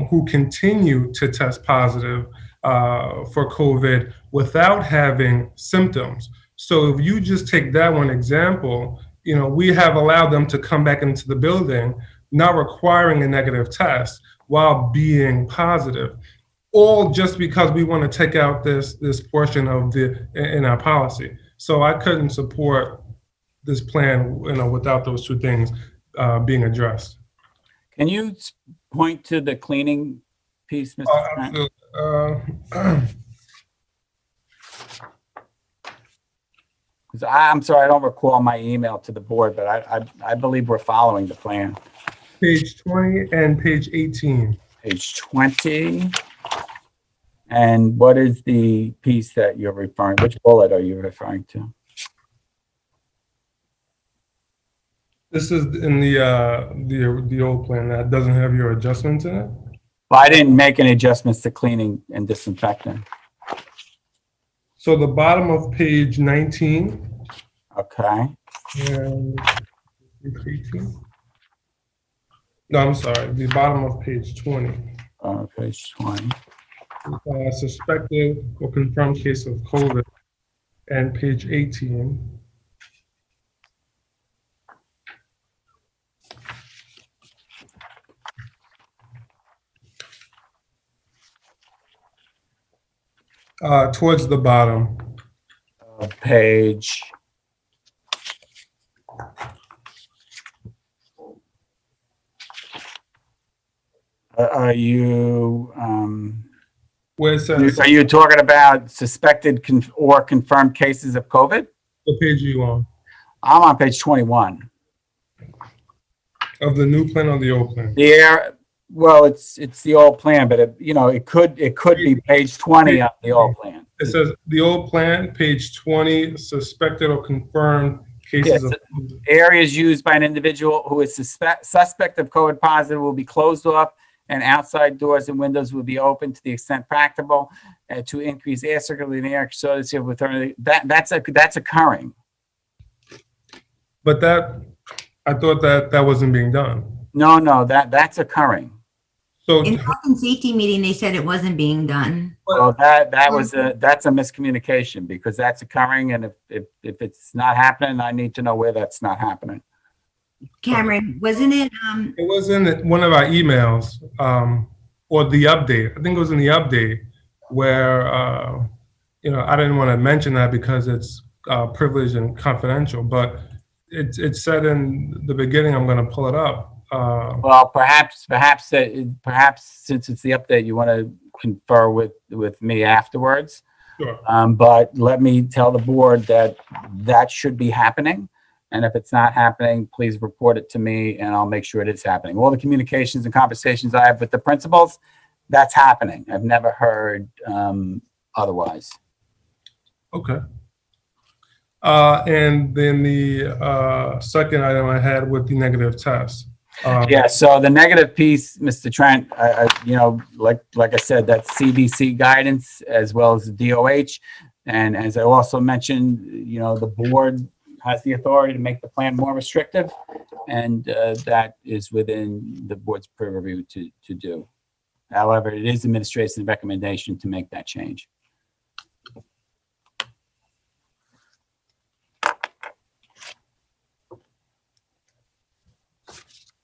who continue to test positive for COVID without having symptoms. So if you just take that one example, we have allowed them to come back into the building, not requiring a negative test while being positive, all just because we want to take out this portion of in our policy. So I couldn't support this plan, without those 2 things being addressed. Can you point to the cleaning piece, Mr. Trent? I'm sorry, I don't recall my email to the board, but I believe we're following the plan. Page 20 and page 18. Page 20. And what is the piece that you're referring, which bullet are you referring to? This is in the old plan that doesn't have your adjustments in it? Well, I didn't make any adjustments to cleaning and disinfecting. So the bottom of page 19. Okay. And 18. No, I'm sorry. The bottom of page 20. Page 20. Suspected or confirmed case of COVID. And page 18. Towards the bottom. Page. Are you? Where it says, are you talking about suspected or confirmed cases of COVID? What page are you on? I'm on page 21. Of the new plan or the old plan? Well, it's the old plan, but it could be page 20 of the old plan. It says the old plan, page 20, suspected or confirmed cases of COVID. Areas used by an individual who is suspect of COVID positive will be closed off, and outside doors and windows will be open to the extent practicable to increase air circulating air. So that's occurring. But I thought that wasn't being done. No, that's occurring. So In health and safety meeting, they said it wasn't being done. Well, that's a miscommunication, because that's occurring, and if it's not happening, I need to know where that's not happening. Cameron, wasn't it? It was in one of our emails, or the update. I think it was in the update where I didn't want to mention that because it's privileged and confidential, but it said in the beginning. I'm going to pull it up. Well, perhaps since it's the update, you want to confer with me afterwards. Sure. But let me tell the board that should be happening. And if it's not happening, please report it to me and I'll make sure it is happening. All the communications and conversations I have with the principals, that's happening. I've never heard otherwise. Okay. And then the second item I had with the negative test. So the negative piece, Mr. Trent, like I said, that's CDC guidance as well as the DOH. And as I also mentioned, the board has the authority to make the plan more restrictive, and that is within the board's purview to do. However, it is administration's recommendation to make that change.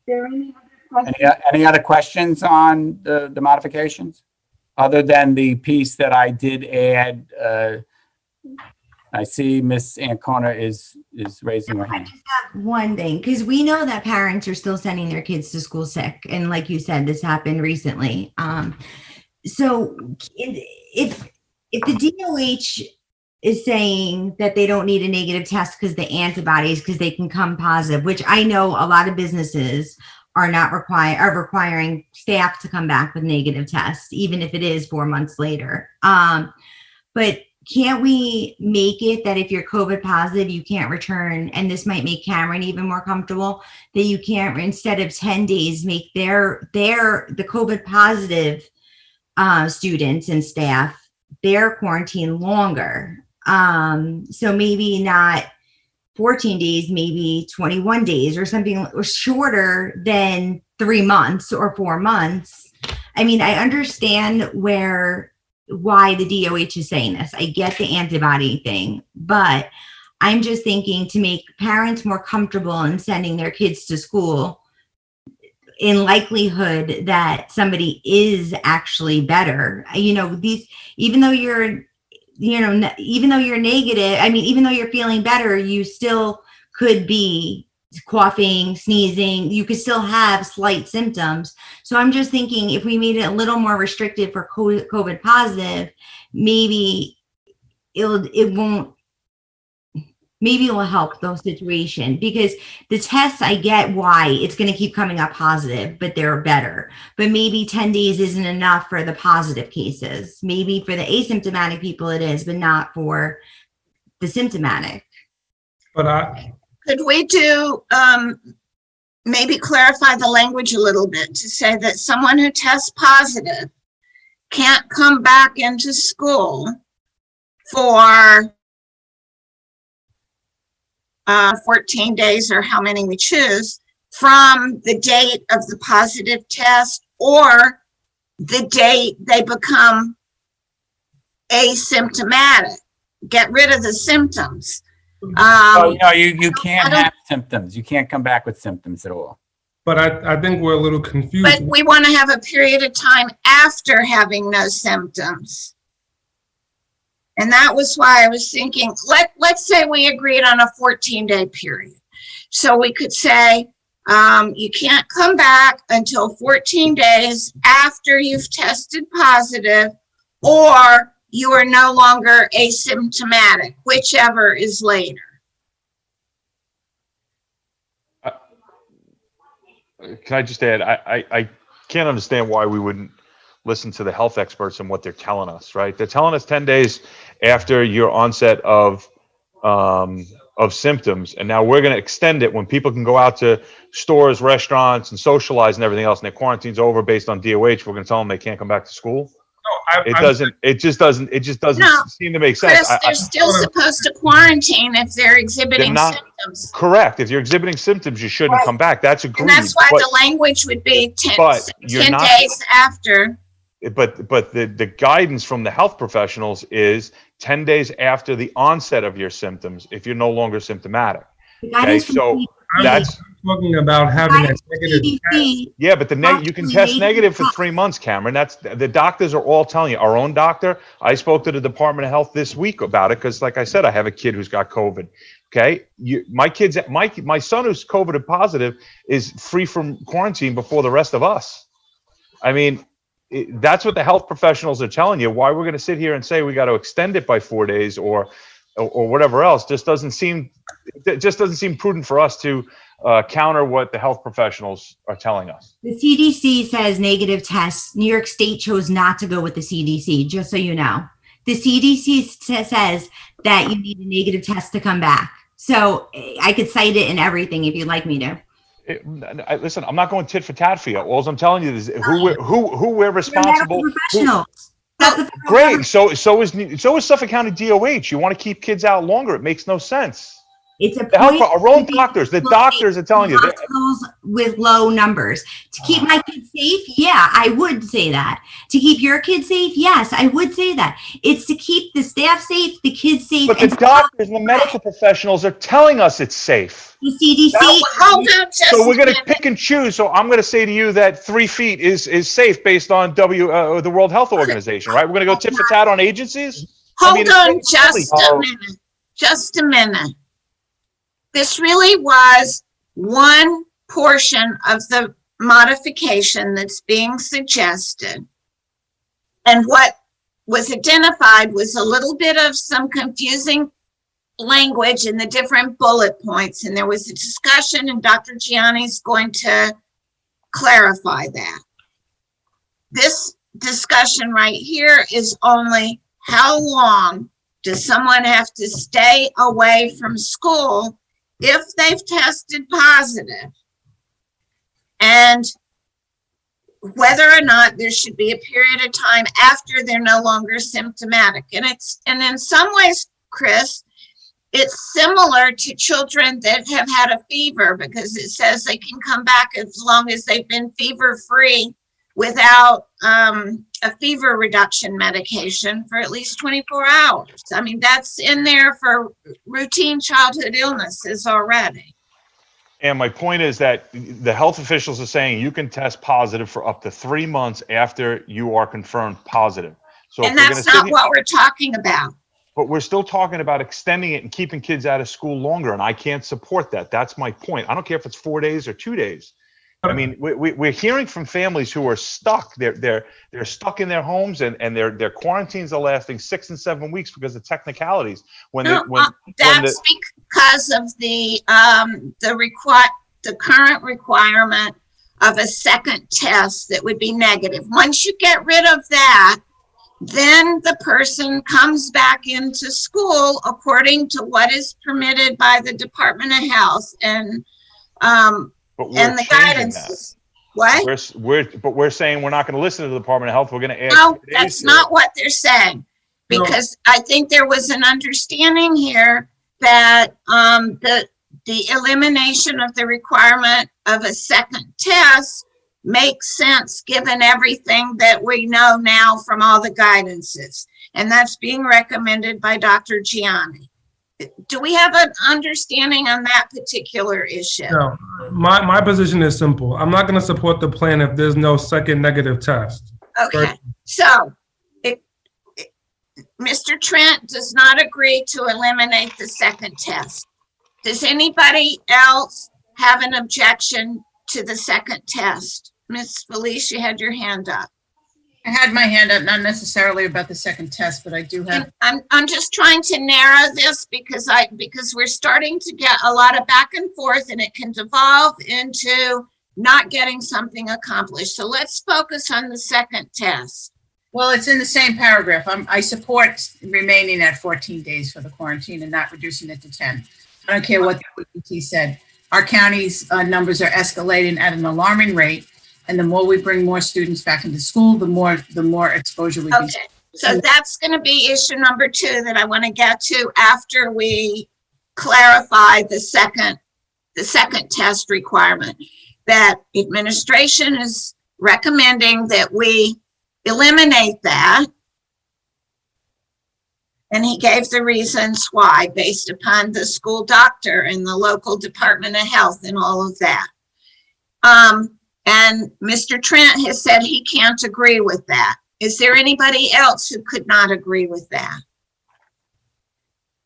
Any other questions on the modifications? Other than the piece that I did add, I see Miss Ancona is raising her hand. I just have one thing, because we know that parents are still sending their kids to school sick. And like you said, this happened recently. So if the DOH is saying that they don't need a negative test because the antibodies, because they can come positive, which I know a lot of businesses are requiring staff to come back with negative tests, even if it is 4 months later. But can't we make it that if you're COVID positive, you can't return? And this might make Cameron even more comfortable, that you can't, instead of 10 days, make the COVID positive students and staff, their quarantine longer. So maybe not 14 days, maybe 21 days or something, or shorter than 3 months or 4 months. I mean, I understand why the DOH is saying this. I get the antibody thing, but I'm just thinking to make parents more comfortable in sending their kids to school in likelihood that somebody is actually better. Even though you're negative, even though you're feeling better, you still could be coughing, sneezing, you could still have slight symptoms. So I'm just thinking if we made it a little more restrictive for COVID positive, maybe it will help those situations, because the tests, I get why it's going to keep coming up positive, but they're better. But maybe 10 days isn't enough for the positive cases. Maybe for the asymptomatic people it is, but not for the symptomatic. But Could we do, maybe clarify the language a little bit to say that someone who tests positive can't come back into school for 14 days or how many we choose from the date of the positive test or the date they become asymptomatic? Get rid of the symptoms. You can't have symptoms. You can't come back with symptoms at all. But I think we're a little confused. But we want to have a period of time after having no symptoms. And that was why I was thinking, let's say we agreed on a 14-day period. So we could say, you can't come back until 14 days after you've tested positive, or you are no longer asymptomatic, whichever is later. Can I just add, I can't understand why we wouldn't listen to the health experts and what they're telling us, right? They're telling us 10 days after your onset of symptoms, and now we're going to extend it when people can go out to stores, restaurants, and socialize and everything else, and their quarantine's over based on DOH. We're going to tell them they can't come back to school. It just doesn't seem to make sense. Chris, they're still supposed to quarantine if they're exhibiting symptoms. Correct. If you're exhibiting symptoms, you shouldn't come back. That's agreed. And that's why the language would be 10 days after. But the guidance from the health professionals is 10 days after the onset of your symptoms if you're no longer symptomatic. Okay, so that's talking about having a negative test. Yeah, but you can test negative for 3 months, Cameron. That's the doctors are all telling you. Our own doctor, I spoke to the Department of Health this week about it because, like I said, I have a kid who's got COVID. Okay, my son who's COVID positive is free from quarantine before the rest of us. I mean, that's what the health professionals are telling you. Why we're going to sit here and say we got to extend it by 4 days or whatever else just doesn't seem prudent for us to counter what the health professionals are telling us. The CDC says negative tests. New York State chose not to go with the CDC, just so you know. The CDC says that you need a negative test to come back. So I could cite it in everything if you'd like me to. Listen, I'm not going tit for tat for you. All I'm telling you is who we're responsible. That's the federal Great. government. So is Suffolk County DOH. You want to keep kids out longer. It makes no sense. It's a The health, point our own to be doctors, the safe doctors are telling in you. hospitals with low numbers. To keep my kids safe, yeah, I would say that. To keep your kids safe, yes, I would say that. It's to keep the staff safe, the kids safe, But and the doctors and the medical professionals are telling us it's safe. the CDC. Hold on just So we're a going to minute. pick and choose. So I'm going to say to you that 3 feet is safe based on the World Health Organization, right? We're going to go tit for tat on agencies. Hold it's on really silly. just a minute. Just a minute. This really was one portion of the modification that's being suggested. And what was identified was a little bit of some confusing language in the different bullet points. And there was a discussion, and Dr. Gianni's going to clarify that. This discussion right here is only how long does someone have to stay away from school if they've tested positive, and whether or not there should be a period of time after they're no longer symptomatic. And in some ways, Chris, it's similar to children that have had a fever, because it says they can come back as long as they've been fever-free without a fever reduction medication for at least 24 hours. I mean, that's in there for routine childhood illnesses already. And my point is that the health officials are saying you can test positive for up to 3 months after you are confirmed positive. So And that's not what we're talking about. But we're still talking about extending it and keeping kids out of school longer, and I can't support that. That's my point. I don't care if it's 4 days or 2 days. I mean, we're hearing from families who are stuck. They're stuck in their homes, and their quarantines are lasting 6 and 7 weeks because of technicalities. That's because of the current requirement of a second test that would be negative. Once you get rid of that, then the person comes back into school according to what is permitted by the Department of Health and the guidance. What? We're saying we're not going to listen to the Department of Health. We're going to add. No, that's not what they're saying. Because I think there was an understanding here that the elimination of the requirement of a second test makes sense given everything that we know now from all the guidances. And that's being recommended by Dr. Gianni. Do we have an understanding on that particular issue? No, my position is simple. I'm not going to support the plan if there's no second negative test. Okay, Right. so Mr. Trent does not agree to eliminate the second test. Does anybody else have an objection to the second test? Ms. Felice, you had your hand up. I had my hand up, not necessarily about the second test, but I do have. And I'm just trying to narrow this because we're starting to get a lot of back and forth, and it can devolve into not getting something accomplished. So let's focus on the second test. Well, it's in the same paragraph. I support remaining at 14 days for the quarantine and not reducing it to 10. I don't care what the OPT said. Our county's numbers are escalating at an alarming rate. And the more we bring more students back into school, the more exposure we can. Okay, so that's going to be issue number 2 that I want to get to after we clarify the second test requirement. That administration is recommending that we eliminate that. And he gave the reasons why based upon the school doctor and the local Department of Health and all of that. And Mr. Trent has said he can't agree with that. Is there anybody else who could not agree with that?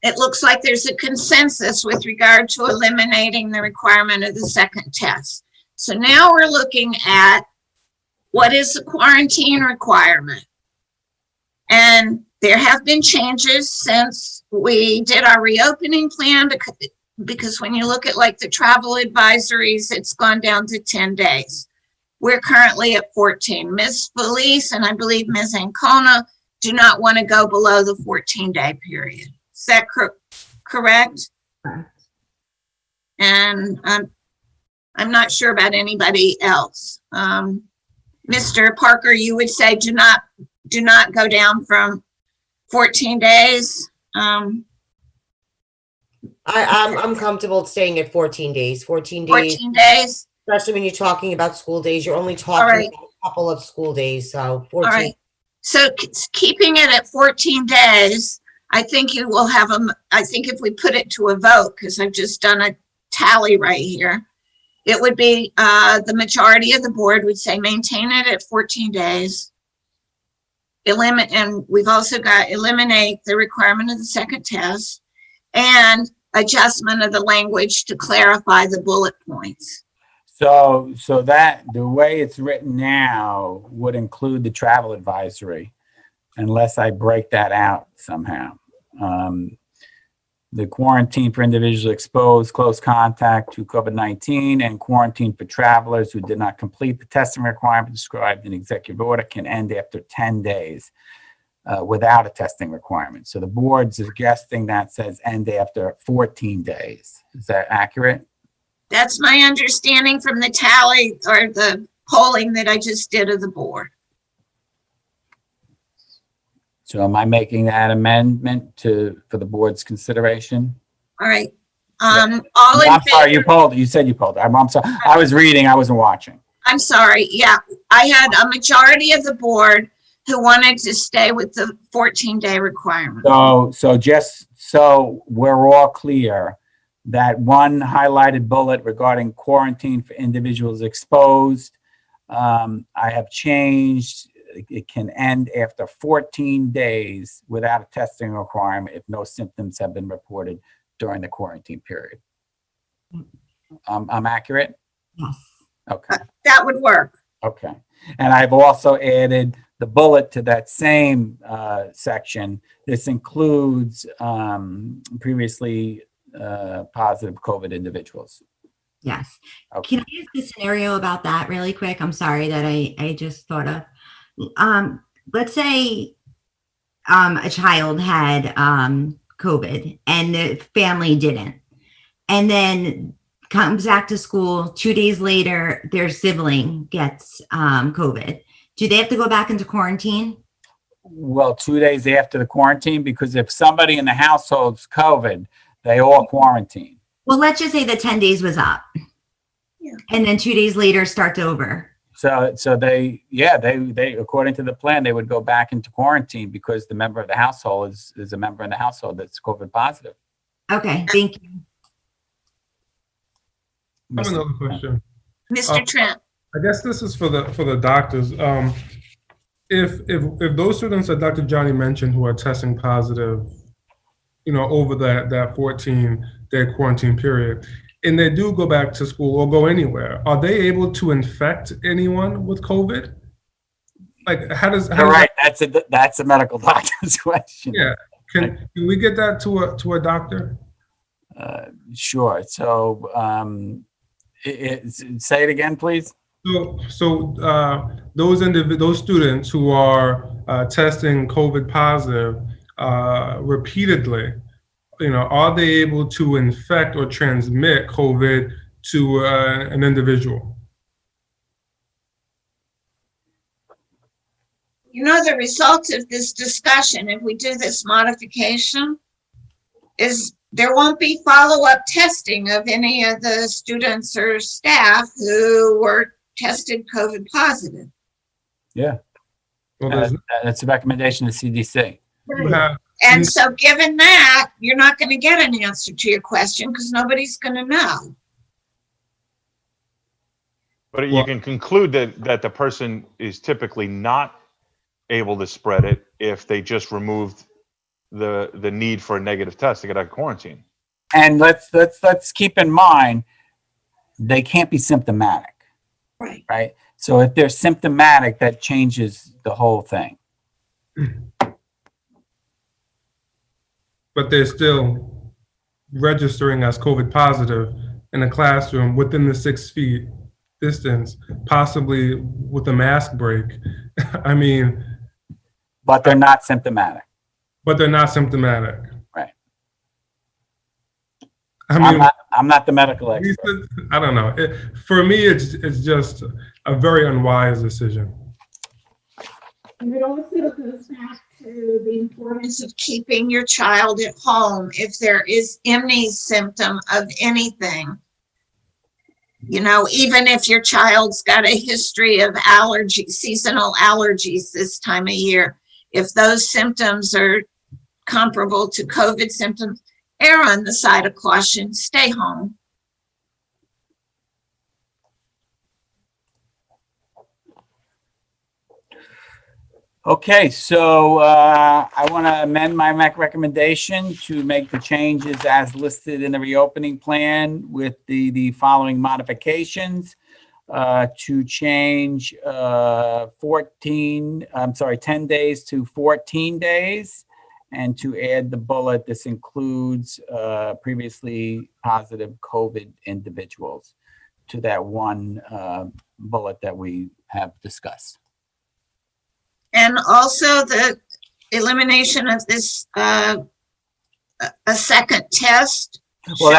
It looks like there's a consensus with regard to eliminating the requirement of the second test. So now we're looking at what is the quarantine requirement? And there have been changes since we did our reopening plan because when you look at like the travel advisories, it's gone down to 10 days. We're currently at 14. Ms. Felice and I believe Ms. Ancona do not want to go below the 14-day period. Is that correct? Correct. And I'm not sure about anybody else. Mr. Parker, you would say do not do not go down from 14 days. I'm comfortable staying at 14 days. 14 days, 14 days. especially when you're talking about school days. You're only All talking right. about a couple of school days, so All 14. right. So keeping it at 14 days, I think you will have I think if we put it to a vote, because I've just done a tally right here, it would be the majority of the board would say maintain it at 14 days. And we've also got eliminate the requirement of the second test and adjustment of the language to clarify the bullet points. So that the way it's written now would include the travel advisory, unless I break that out somehow. The quarantine for individuals exposed close contact to COVID-19 and quarantine for travelers who did not complete the testing requirement described in executive order can end after 10 days without a testing requirement. So the board's suggesting that says end after 14 days. Is that accurate? That's my understanding from the tally or the polling that I just did of the board. So am I making that amendment for the board's consideration? All right. Yeah. All in I'm sorry, favor? you polled. You said you polled. I'm sorry. I was reading. I wasn't watching. I'm sorry. Yeah, I had a majority of the board who wanted to stay with the 14-day requirement. So just so we're all clear, that one highlighted bullet regarding quarantine for individuals exposed, I have changed. It can end after 14 days without a testing requirement if no symptoms have been reported during the quarantine period. I'm accurate? Yes. Okay. That would work. Okay. And I've also added the bullet to that same section. This includes previously positive COVID individuals. Yes. Okay. Can I ask a scenario about that really quick? I'm sorry that I just thought of. Let's say a child had COVID and the family didn't, and then comes back to school 2 days later, their sibling gets COVID. Do they have to go back into quarantine? Well, 2 days after the quarantine, because if somebody in the household's COVID, they all quarantine. Well, let's just say the 10 days was up. Yeah. And then 2 days later starts over. So they according to the plan, they would go back into quarantine because the member of the household is a member in the household that's COVID positive. Okay, thank you. I have another question. Mr. Trent. I guess this is for the doctors. If those students that Dr. Johnny mentioned who are testing positive, over that 14-day quarantine period, and they do go back to school or go anywhere, are they able to infect anyone with COVID? Like, how does that's a medical doctor's question. Yeah, can we get that to a doctor? Sure. So say it again, please. So those students who are testing COVID positive repeatedly, are they able to infect or transmit COVID to an individual? The result of this discussion, if we do this modification, is there won't be follow-up testing of any of the students or staff who were tested COVID positive. Yeah. Well, that's a recommendation to CDC. And so given that, you're not going to get an answer to your question because nobody's going to know. But you can conclude that the person is typically not able to spread it if they just removed the need for a negative test to get out of quarantine. And let's keep in mind, they can't be symptomatic. Right. So if they're symptomatic, that changes the whole thing. But they're still registering as COVID positive in a classroom within the 6 feet distance, possibly with a mask break. I mean. But they're not symptomatic. But they're not symptomatic. Right. I mean, I'm not the medical expert. I don't know. For me, it's just a very unwise decision. And it also goes back to the importance of keeping your child at home if there is any symptom of anything. You know, even if your child's got a history of allergy, seasonal allergies this time of year, if those symptoms are comparable to COVID symptoms, err on the side of caution, stay home. Okay, so I want to amend my recommendation to make the changes as listed in the reopening plan with the following modifications. To change 10 days to 14 days, and to add the bullet, this includes previously positive COVID individuals, to that one bullet that we have discussed. And also the elimination of this, a second test. Well,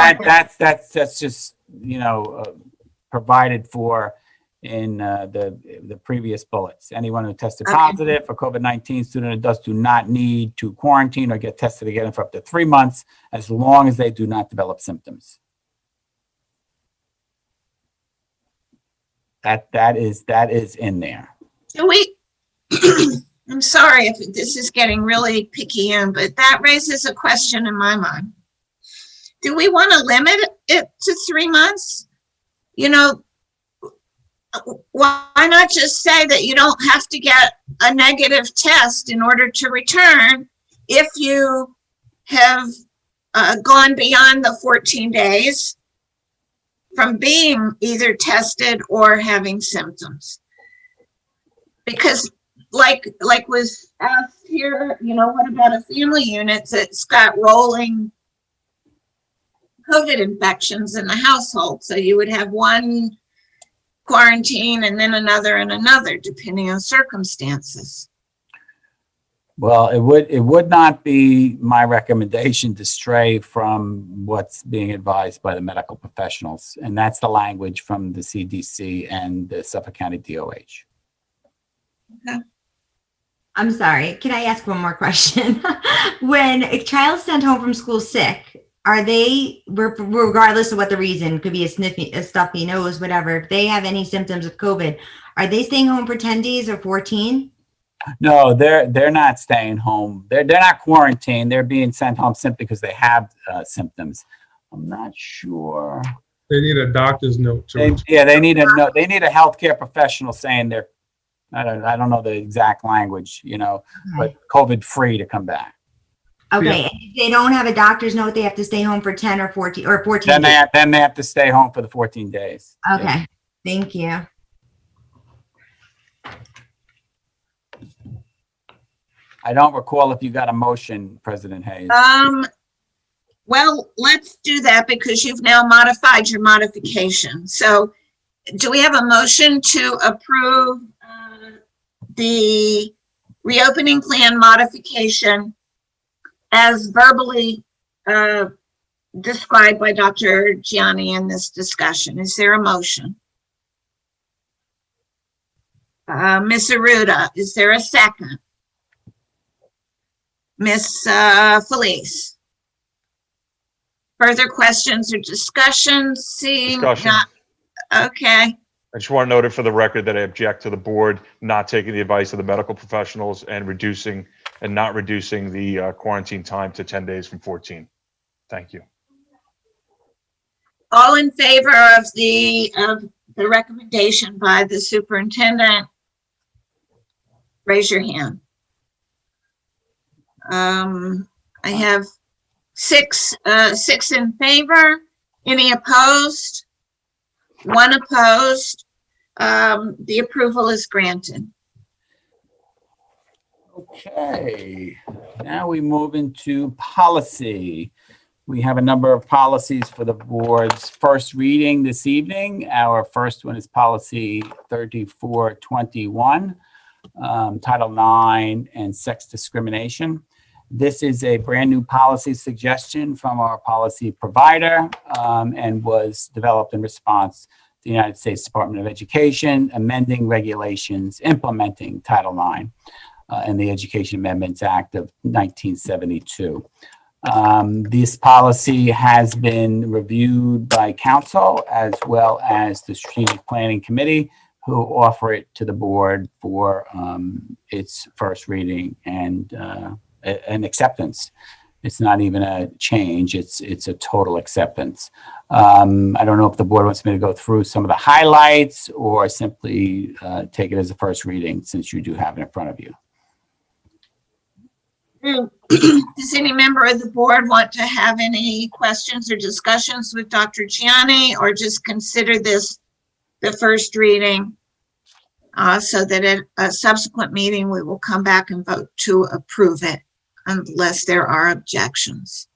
that's just, you know, provided for in the previous bullets. Anyone who tested positive for COVID-19 student adults do not need to quarantine or get tested again for up to 3 months, as long as they do not develop symptoms. That is in there. Do we, I'm sorry if this is getting really picky in, but that raises a question in my mind. Do we want to limit it to 3 months? You know, why not just say that you don't have to get a negative test in order to return if you have gone beyond the 14 days from being either tested or having symptoms? Because like was asked here, you know, what about a family unit that's got rolling COVID infections in the household? So you would have one quarantine and then another and another, depending on circumstances. Well, it would not be my recommendation to stray from what's being advised by the medical professionals, and that's the language from the CDC and the Suffolk County DOH. Okay. I'm sorry. Can I ask one more question? When a child's sent home from school sick, are they, regardless of what the reason, could be a stuffy nose, whatever, if they have any symptoms of COVID, are they staying home for 10 days or 14? No, they're not staying home. They're not quarantined. They're being sent home simply because they have symptoms. I'm not sure. They need a doctor's note. They need a note. They need a healthcare professional saying they're, I don't know the exact language, you know, but COVID free to come back. Okay, and if they don't have a doctor's note, they have to stay home for 10 or 14 or 14 days. Then they have to stay home for the 14 days. Okay, thank you. I don't recall if you got a motion, President Hayes. Well, let's do that because you've now modified your modification. So do we have a motion to approve the reopening plan modification as verbally described by Dr. Gianni in this discussion? Is there a motion? Ms. Aruda, is there a second? Ms. Felice? Further questions or discussions? Seeing Discussion. not, okay. I just want to note it for the record that I object to the board not taking the advice of the medical professionals and not reducing the quarantine time to 10 days from 14. Thank you. All in favor of the recommendation by the superintendent, raise your hand. I have six in favor. Any opposed? One opposed. The approval is granted. Okay, now we move into policy. We have a number of policies for the board's first reading this evening. Our first one is policy 3421, Title IX and sex discrimination. This is a brand new policy suggestion from our policy provider and was developed in response to the United States Department of Education, amending regulations, implementing Title IX. and the Education Amendments Act of 1972. This policy has been reviewed by council as well as the Strategic Planning Committee, who offer it to the board for its first reading and an acceptance. It's not even a change, it's a total acceptance. I don't know if the board wants me to go through some of the highlights or simply take it as a first reading, since you do have it in front of you. Does any member of the board want to have any questions or discussions with Dr. Gianni, or just consider this the first reading so that at a subsequent meeting, we will come back and vote to approve it unless there are objections?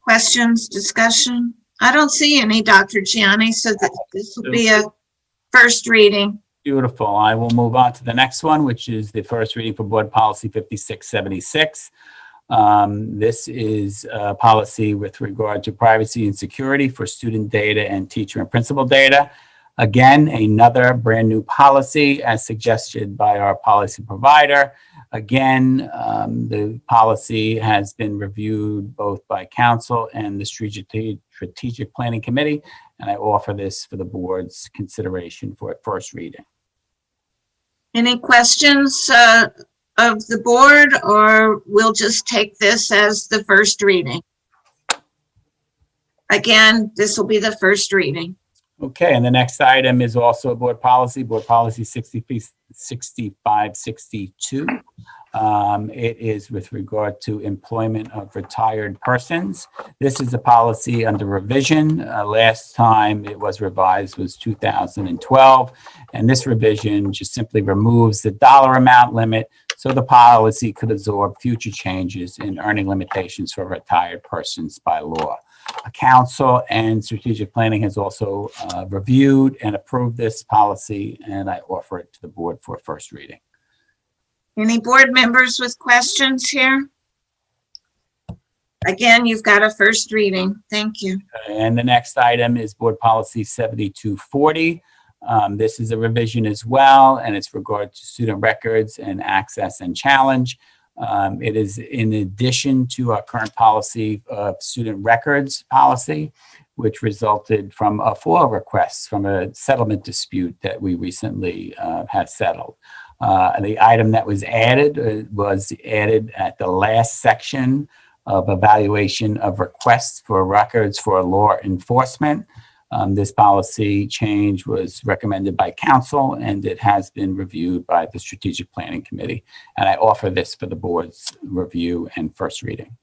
Questions, discussion? I don't see any, Dr. Gianni, so that this will be a first reading. Beautiful. I will move on to the next one, which is the first reading for Board Policy 5676. This is a policy with regard to privacy and security for student data and teacher and principal data. Again, another brand new policy as suggested by our policy provider. Again, the policy has been reviewed both by council and the Strategic Planning Committee, and I offer this for the board's consideration for first reading. Any questions of the board, or we'll just take this as the first reading? Again, this will be the first reading. Okay, and the next item is also a board policy 6562. It is with regard to employment of retired persons. This is a policy under revision. Last time it was revised was 2012, and this revision just simply removes the dollar amount limit so the policy could absorb future changes in earning limitations for retired persons by law. Council and Strategic Planning has also reviewed and approved this policy, and I offer it to the board for first reading. Any board members with questions here? Again, you've got a first reading. Thank you. And the next item is Board Policy 7240. This is a revision as well, and it's regard to student records and access and challenge. It is in addition to our current policy of student records policy, which resulted from a FOIA request from a settlement dispute that we recently have settled. The item that was added at the last section of evaluation of requests for records for law enforcement. This policy change was recommended by council, and it has been reviewed by the Strategic Planning Committee. And I offer this for the board's review and first reading.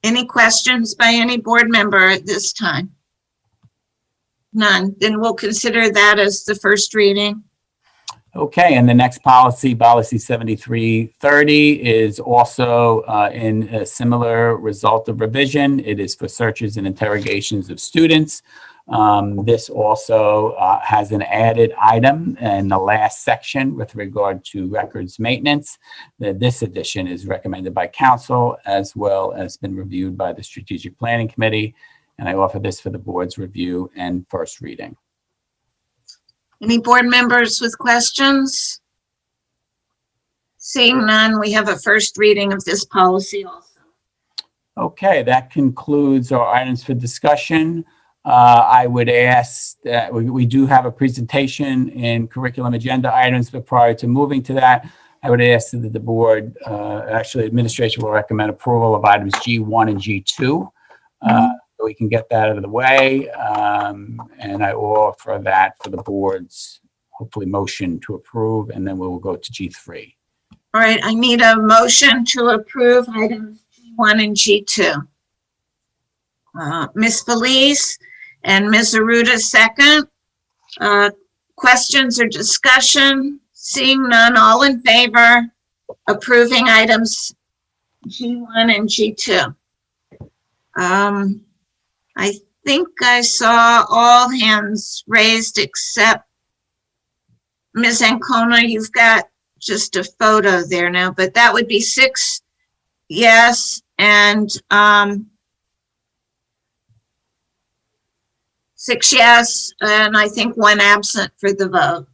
Any questions by any board member at this time? None. Then we'll consider that as the first reading. Okay, and the next policy, Policy 7330, is also in a similar result of revision. It is for searches and interrogations of students. This also has an added item in the last section with regard to records maintenance. This addition is recommended by council as well as been reviewed by the Strategic Planning Committee, and I offer this for the board's review and first reading. Any board members with questions? Seeing none, we have a first reading of this policy also. Okay, that concludes our items for discussion. I would ask that we do have a presentation in curriculum agenda items, but prior to moving to that, I would ask that the board, actually administration will recommend approval of items G1 and G2. So we can get that out of the way. And I offer that for the board's hopefully motion to approve, and then we will go to G3. All right, I need a motion to approve items G1 and G2. Ms. Felice and Ms. Aruda second. Questions or discussion? Seeing none, all in favor approving items G1 and G2. I think I saw all hands raised except Ms. Ancona. You've got just a photo there now, but that would be 6 yes and 6 yes, and I think 1 absent for the vote.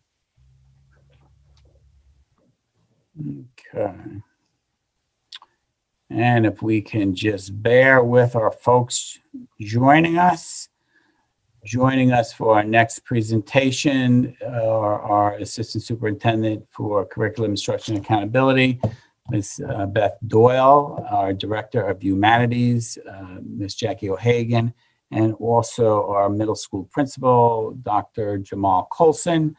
Okay. And if we can just bear with our folks joining us for our next presentation, our Assistant Superintendent for Curriculum Instruction and Accountability, Ms. Beth Doyle, our Director of Humanities, Ms. Jackie O'Hagan, and also our middle school principal, Dr. Jamal Colson.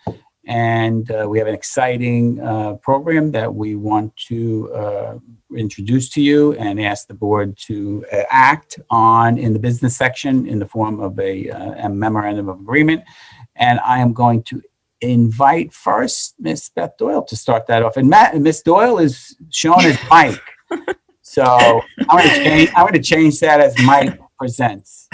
And we have an exciting program that we want to introduce to you and ask the board to act on in the business section in the form of a memorandum of agreement. And I am going to invite first Miss Beth Doyle to start that off. And Miss Doyle is shown as Mike. So I'm going to change that as Mike presents.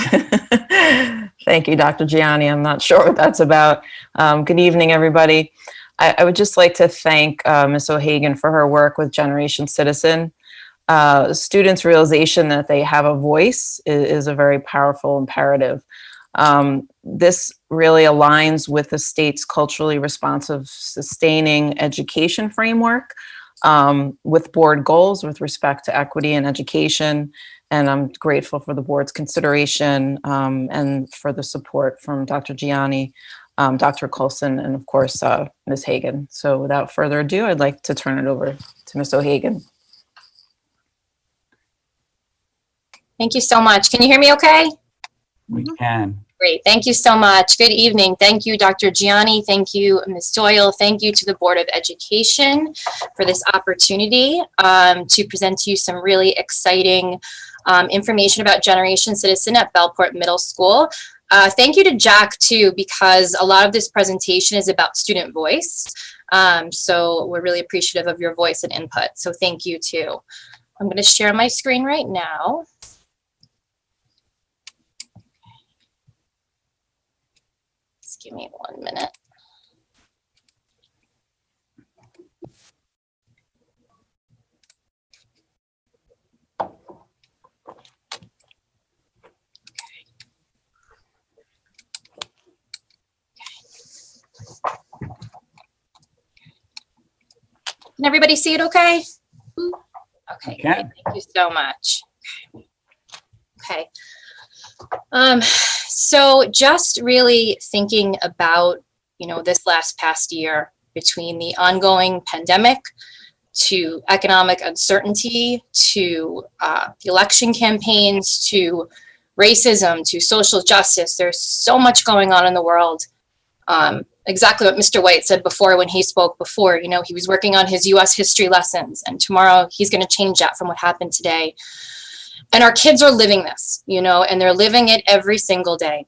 Thank you, Dr. Gianni. I'm not sure what that's about. Good evening, everybody. I would just like to thank Ms. O'Hagan for her work with Generation Citizen. Students' realization that they have a voice is a very powerful imperative. This really aligns with the state's culturally responsive sustaining education framework with board goals with respect to equity and education. And I'm grateful for the board's consideration and for the support from Dr. Gianni, Dr. Colson, and of course, Ms. Hagan. So without further ado, I'd like to turn it over to Ms. O'Hagan. Thank you so much. Can you hear me okay? We can. Great. Thank you so much. Good evening. Thank you, Dr. Gianni. Thank you, Ms. Doyle. Thank you to the Board of Education for this opportunity to present to you some really exciting information about Generation Citizen at Bellport Middle School. Thank you to Jack, too, because a lot of this presentation is about student voice. So we're really appreciative of your voice and input. So thank you, too. I'm going to share my screen right now. Give me 1 minute. Can everybody see it okay? Okay, great. Thank you so much. Okay. So just really thinking about, this past year between the ongoing pandemic to economic uncertainty, to the election campaigns, to racism, to social justice, there's so much going on in the world. Exactly what Mr. White said before when he spoke before, he was working on his US history lessons, and tomorrow he's going to change that from what happened today. And our kids are living this, and they're living it every single day.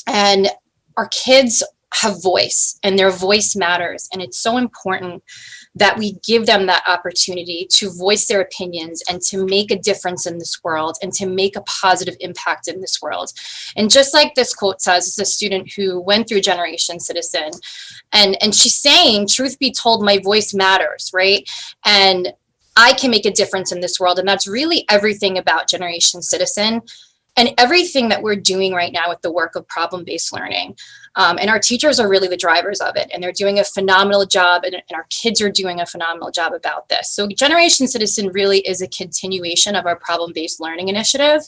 And our kids have voice, and their voice matters. And it's so important that we give them that opportunity to voice their opinions and to make a difference in this world and to make a positive impact in this world. And just like this quote says, it's a student who went through Generation Citizen, and she's saying, truth be told, my voice matters, right? And I can make a difference in this world. And that's really everything about Generation Citizen and everything that we're doing right now with the work of problem-based learning. And our teachers are really the drivers of it, and they're doing a phenomenal job, and our kids are doing a phenomenal job about this. So Generation Citizen really is a continuation of our problem-based learning initiative.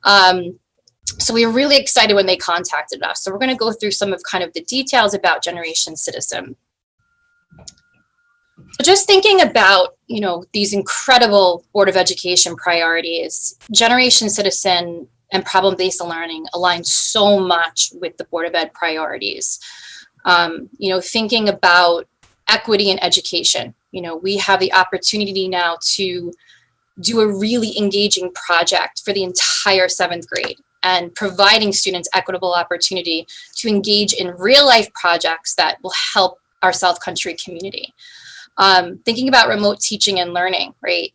So we were really excited when they contacted us. So we're gonna go through some of kind of the details about Generation Citizen. So just thinking about, these incredible Board of Education priorities, Generation Citizen and problem-based learning align so much with the Board of Ed priorities. Thinking about equity in education, we have the opportunity now to do a really engaging project for the entire 7th grade and providing students equitable opportunity to engage in real life projects that will help our South Country community. Thinking about remote teaching and learning, right?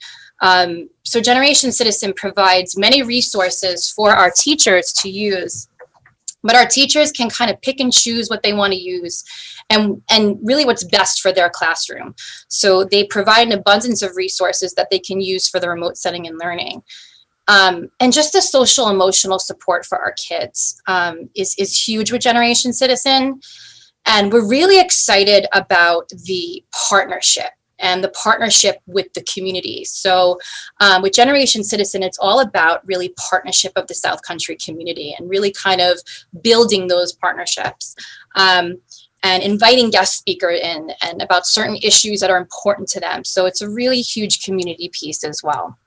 So Generation Citizen provides many resources for our teachers to use, but our teachers can kind of pick and choose what they want to use and really what's best for their classroom. So they provide an abundance of resources that they can use for the remote setting and learning. And just the social emotional support for our kids is huge with Generation Citizen. And we're really excited about the partnership and the partnership with the community. So with Generation Citizen, it's all about really partnership of the South Country community and really kind of building those partnerships. And inviting guest speakers in and about certain issues that are important to them. So it's a really huge community piece as well.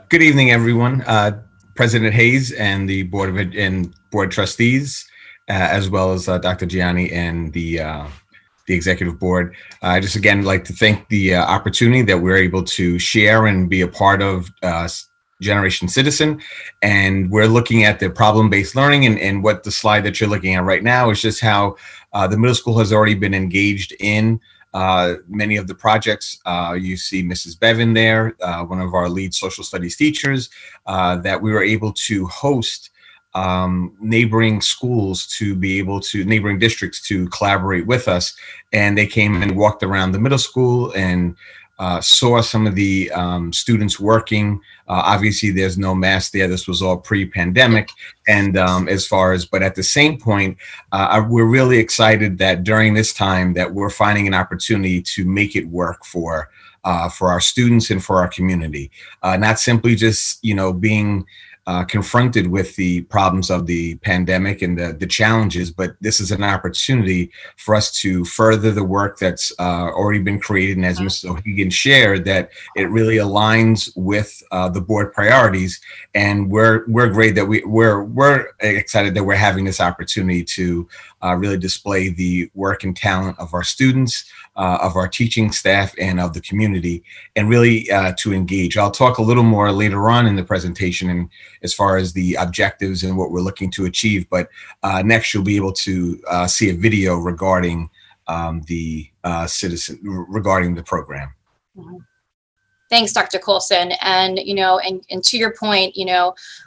Good evening, everyone. President Hayes and the Board of Trustees, as well as Dr. Gianni and the Executive Board. I just again like to thank the opportunity that we're able to share and be a part of Generation Citizen, and we're looking at the problem-based learning, and what the slide that you're looking at right now is just how the middle school has already been engaged in many of the projects. You see Mrs. Bevan there, one of our lead social studies teachers, that we were able to host neighboring schools to be able to, neighboring districts to collaborate with us, and they came and walked around the middle school and saw some of the students working. Obviously, there's no mask there. This was all pre-pandemic. And but at the same point, we're really excited that during this time that we're finding an opportunity to make it work for our students and for our community. Not simply just, being confronted with the problems of the pandemic and the challenges, but this is an opportunity for us to further the work that's already been created. And as Mrs. O'Hagan shared, that it really aligns with the board priorities. And we're great that we're excited that we're having this opportunity to really display the work and talent of our students, of our teaching staff, and of the community, and really to engage. I'll talk a little more later on in the presentation and as far as the objectives and what we're looking to achieve. But next, you'll be able to see a video regarding regarding the program. Thanks, Dr. Coulson. And, and to your point,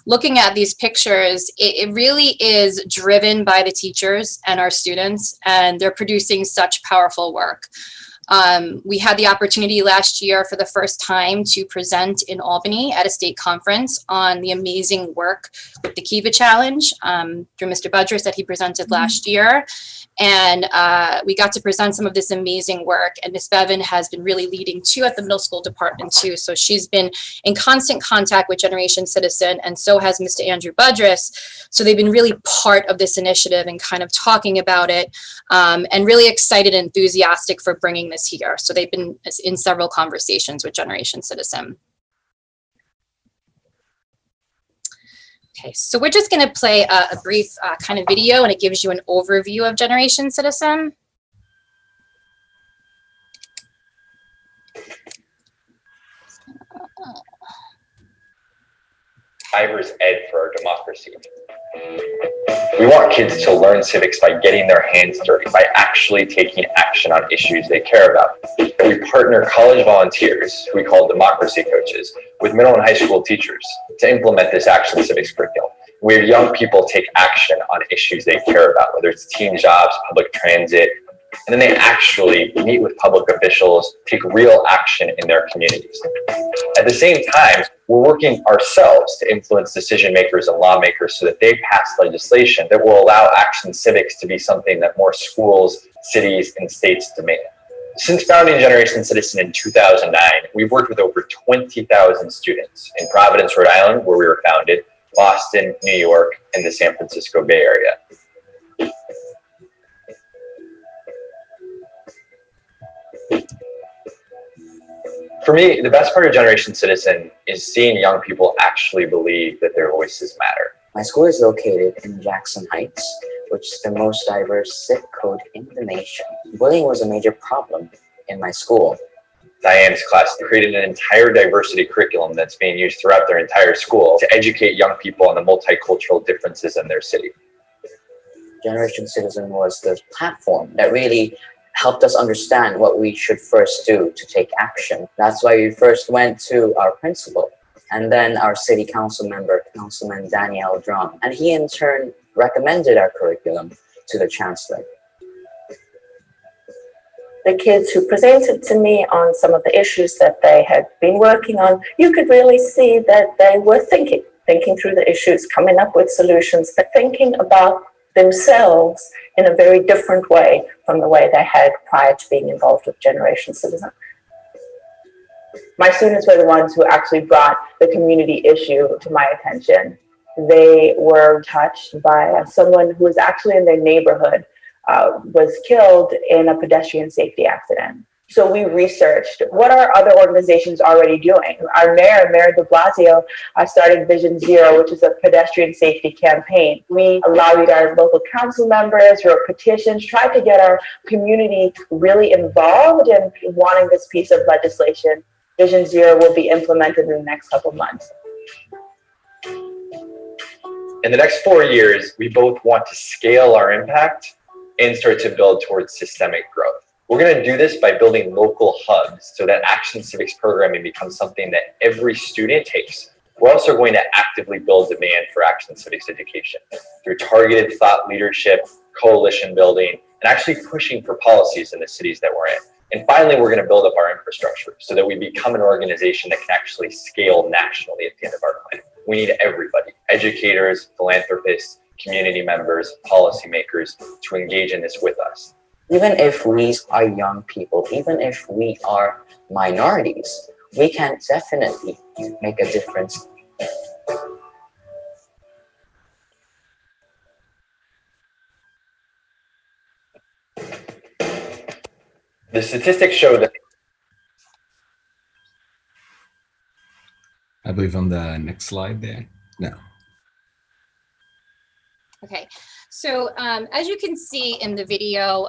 looking at these pictures, it really is driven by the teachers and our students, and they're producing such powerful work. We had the opportunity last year for the first time to present in Albany at a state conference on the amazing work with the Kiva Challenge through Mr. Budris that he presented last year. And we got to present some of this amazing work, and Ms. Bevan has been really leading too at the middle school department too. So she's been in constant contact with Generation Citizen, and so has Mr. Andrew Budris. So they've been really part of this initiative and kind of talking about it, and really excited and enthusiastic for bringing this here. So they've been in several conversations with Generation Citizen. Okay, so we're just going to play a brief kind of video, and it gives you an overview of Generation Citizen. Ivers Ed for our democracy. We want kids to learn civics by getting their hands dirty, by actually taking action on issues they care about. We partner college volunteers, who we call democracy coaches, with middle and high school teachers to implement this action civics curriculum, where young people take action on issues they care about, whether it's teen jobs, public transit, and then they actually meet with public officials, take real action in their communities. At the same time, we're working ourselves to influence decision makers and lawmakers so that they pass legislation that will allow action civics to be something that more schools, cities, and states demand. Since founding Generation Citizen in 2009, we've worked with over 20,000 students in Providence, Rhode Island, where we were founded, Boston, New York, and the San Francisco Bay Area. For me, the best part of Generation Citizen is seeing young people actually believe that their voices matter. My school is located in Jackson Heights, which is the most diverse zip code in the nation. Bullying was a major problem in my school. Diane's class created an entire diversity curriculum that's being used throughout their entire school to educate young people on the multicultural differences in their city. Generation Citizen was the platform that really helped us understand what we should first do to take action. That's why we first went to our principal and then our city council member, Councilman Danielle Drum, and he in turn recommended our curriculum to the chancellor. The kids who presented to me on some of the issues that they had been working on, you could really see that they were thinking through the issues, coming up with solutions, but thinking about themselves in a very different way from the way they had prior to being involved with Generation Citizen. My students were the ones who actually brought the community issue to my attention. They were touched by someone who was actually in their neighborhood, was killed in a pedestrian safety accident. So we researched, what are other organizations already doing? Our mayor, Mayor de Blasio, started Vision Zero, which is a pedestrian safety campaign. We lobbied our local council members, wrote petitions, tried to get our community really involved in wanting this piece of legislation. Vision Zero will be implemented in the next couple months. In the next 4 years, we both want to scale our impact and start to build towards systemic growth. We're going to do this by building local hubs so that Action Civics programming becomes something that every student takes. We're also going to actively build demand for Action Civics education through targeted thought leadership, coalition building, and actually pushing for policies in the cities that we're in. And finally, we're going to build up our infrastructure so that we become an organization that can actually scale nationally at the end of our plan. We need everybody, educators, philanthropists, community members, policymakers, to engage in this with us. Even if we are young people, even if we are minorities, we can definitely make a difference. The statistics show that I believe on the next slide there. No. Okay, so as you can see in the video,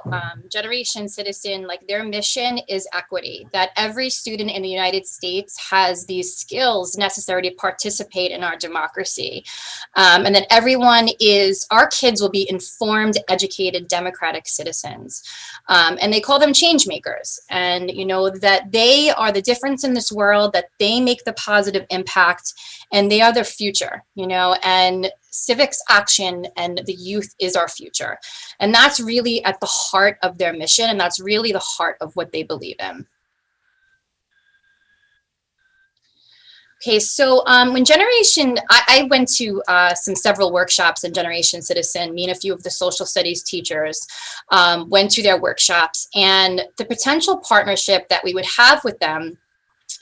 Generation Citizen, like their mission is equity, that every student in the United States has these skills necessary to participate in our democracy. And that our kids will be informed, educated, democratic citizens. And they call them change makers. And you know that they are the difference in this world, that they make the positive impact, and they are their future, you know, and civics action and the youth is our future. And that's really at the heart of their mission. And that's really the heart of what they believe in. Okay, so when I went to several workshops in Generation Citizen, me and a few of the social studies teachers went to their workshops, and the potential partnership that we would have with them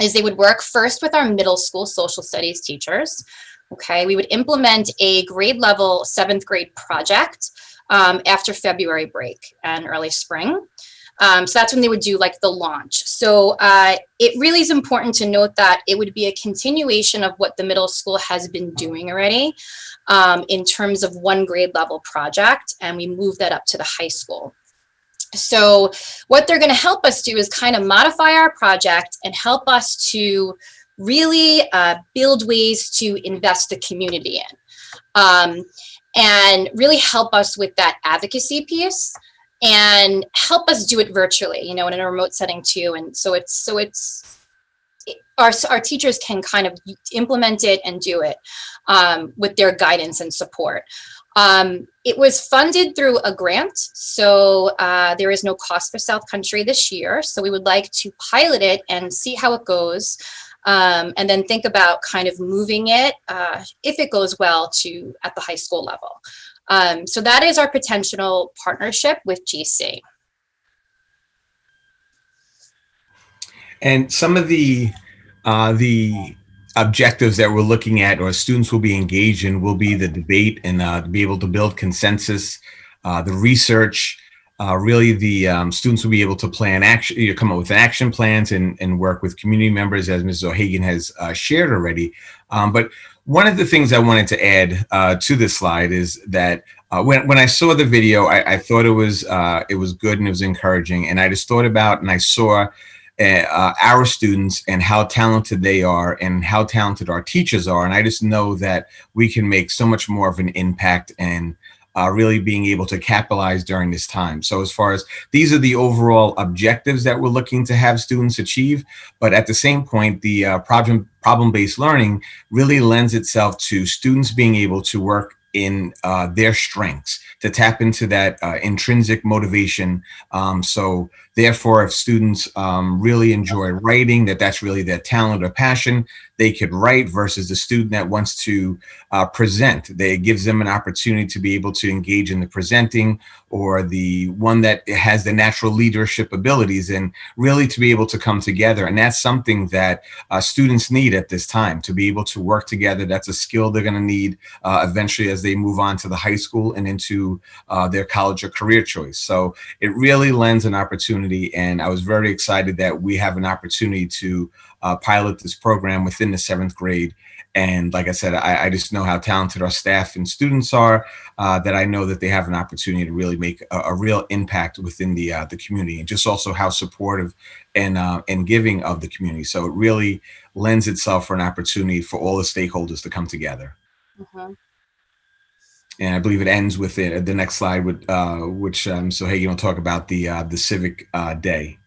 is they would work first with our middle school social studies teachers. Okay, we would implement a grade level 7th grade project after February break and early spring. So that's when they would do like the launch. So it really is important to note that it would be a continuation of what the middle school has been doing already in terms of 1 grade level project, and we move that up to the high school. So what they're going to help us do is kind of modify our project and help us to really build ways to invest the community in and really help us with that advocacy piece and help us do it virtually, you know, in a remote setting too. And so our teachers can kind of implement it and do it with their guidance and support. It was funded through a grant, so there is no cost for South Country this year. So we would like to pilot it and see how it goes, and then think about kind of moving it, if it goes well, to at the high school level. So that is our potential partnership with GC. And some of the objectives that we're looking at, or students will be engaged in, will be the debate and to be able to build consensus, the research. Really, the students will be able to plan action, come up with action plans, and work with community members, as Mrs. O'Hagan has shared already. But one of the things I wanted to add to this slide is that when I saw the video, I thought it was good and it was encouraging, and I just thought about and I saw our students and how talented they are and how talented our teachers are, and I just know that we can make so much more of an impact and really being able to capitalize during this time. So as far as these are the overall objectives that we're looking to have students achieve, but at the same point, the problem-based learning really lends itself to students being able to work in their strengths, to tap into that intrinsic motivation. So therefore, if students really enjoy writing, that's really their talent or passion, they could write versus the student that wants to present. It gives them an opportunity to be able to engage in the presenting, or the one that has the natural leadership abilities, and really to be able to come together. And that's something that students need at this time, to be able to work together. That's a skill they're going to need eventually as they move on to the high school and into their college or career choice. So it really lends an opportunity, and I was very excited that we have an opportunity to pilot this program within the 7th grade. And like I said, I just know how talented our staff and students are, that I know that they have an opportunity to really make a real impact within the community, and just also how supportive and giving of the community. So it really lends itself for an opportunity for all the stakeholders to come together. Mm-hmm. And I believe it ends with the next slide, with which so Hagen will talk about the civic day.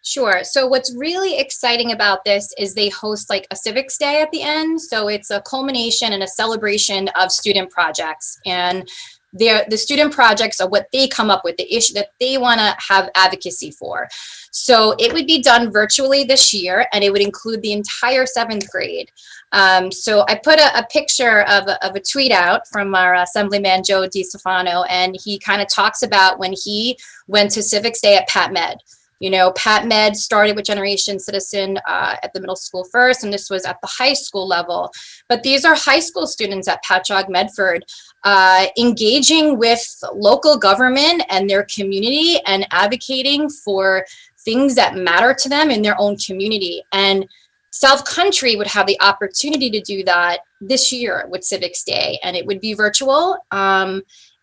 Sure. So what's really exciting about this is they host like a civics day at the end. So it's a culmination and a celebration of student projects. And the student projects are what they come up with, the issue that they want to have advocacy for. So it would be done virtually this year, and it would include the entire 7th grade. So I put a picture of a tweet out from our Assemblyman Joe DiStefano, and he kind of talks about when he went to civics day at Pat Med. You know, Pat Med started with Generation Citizen at the middle school first, and this was at the high school level. But these are high school students at Patchogue Medford engaging with local government and their community and advocating for things that matter to them in their own community. And South Country would have the opportunity to do that this year with Civics Day, and it would be virtual.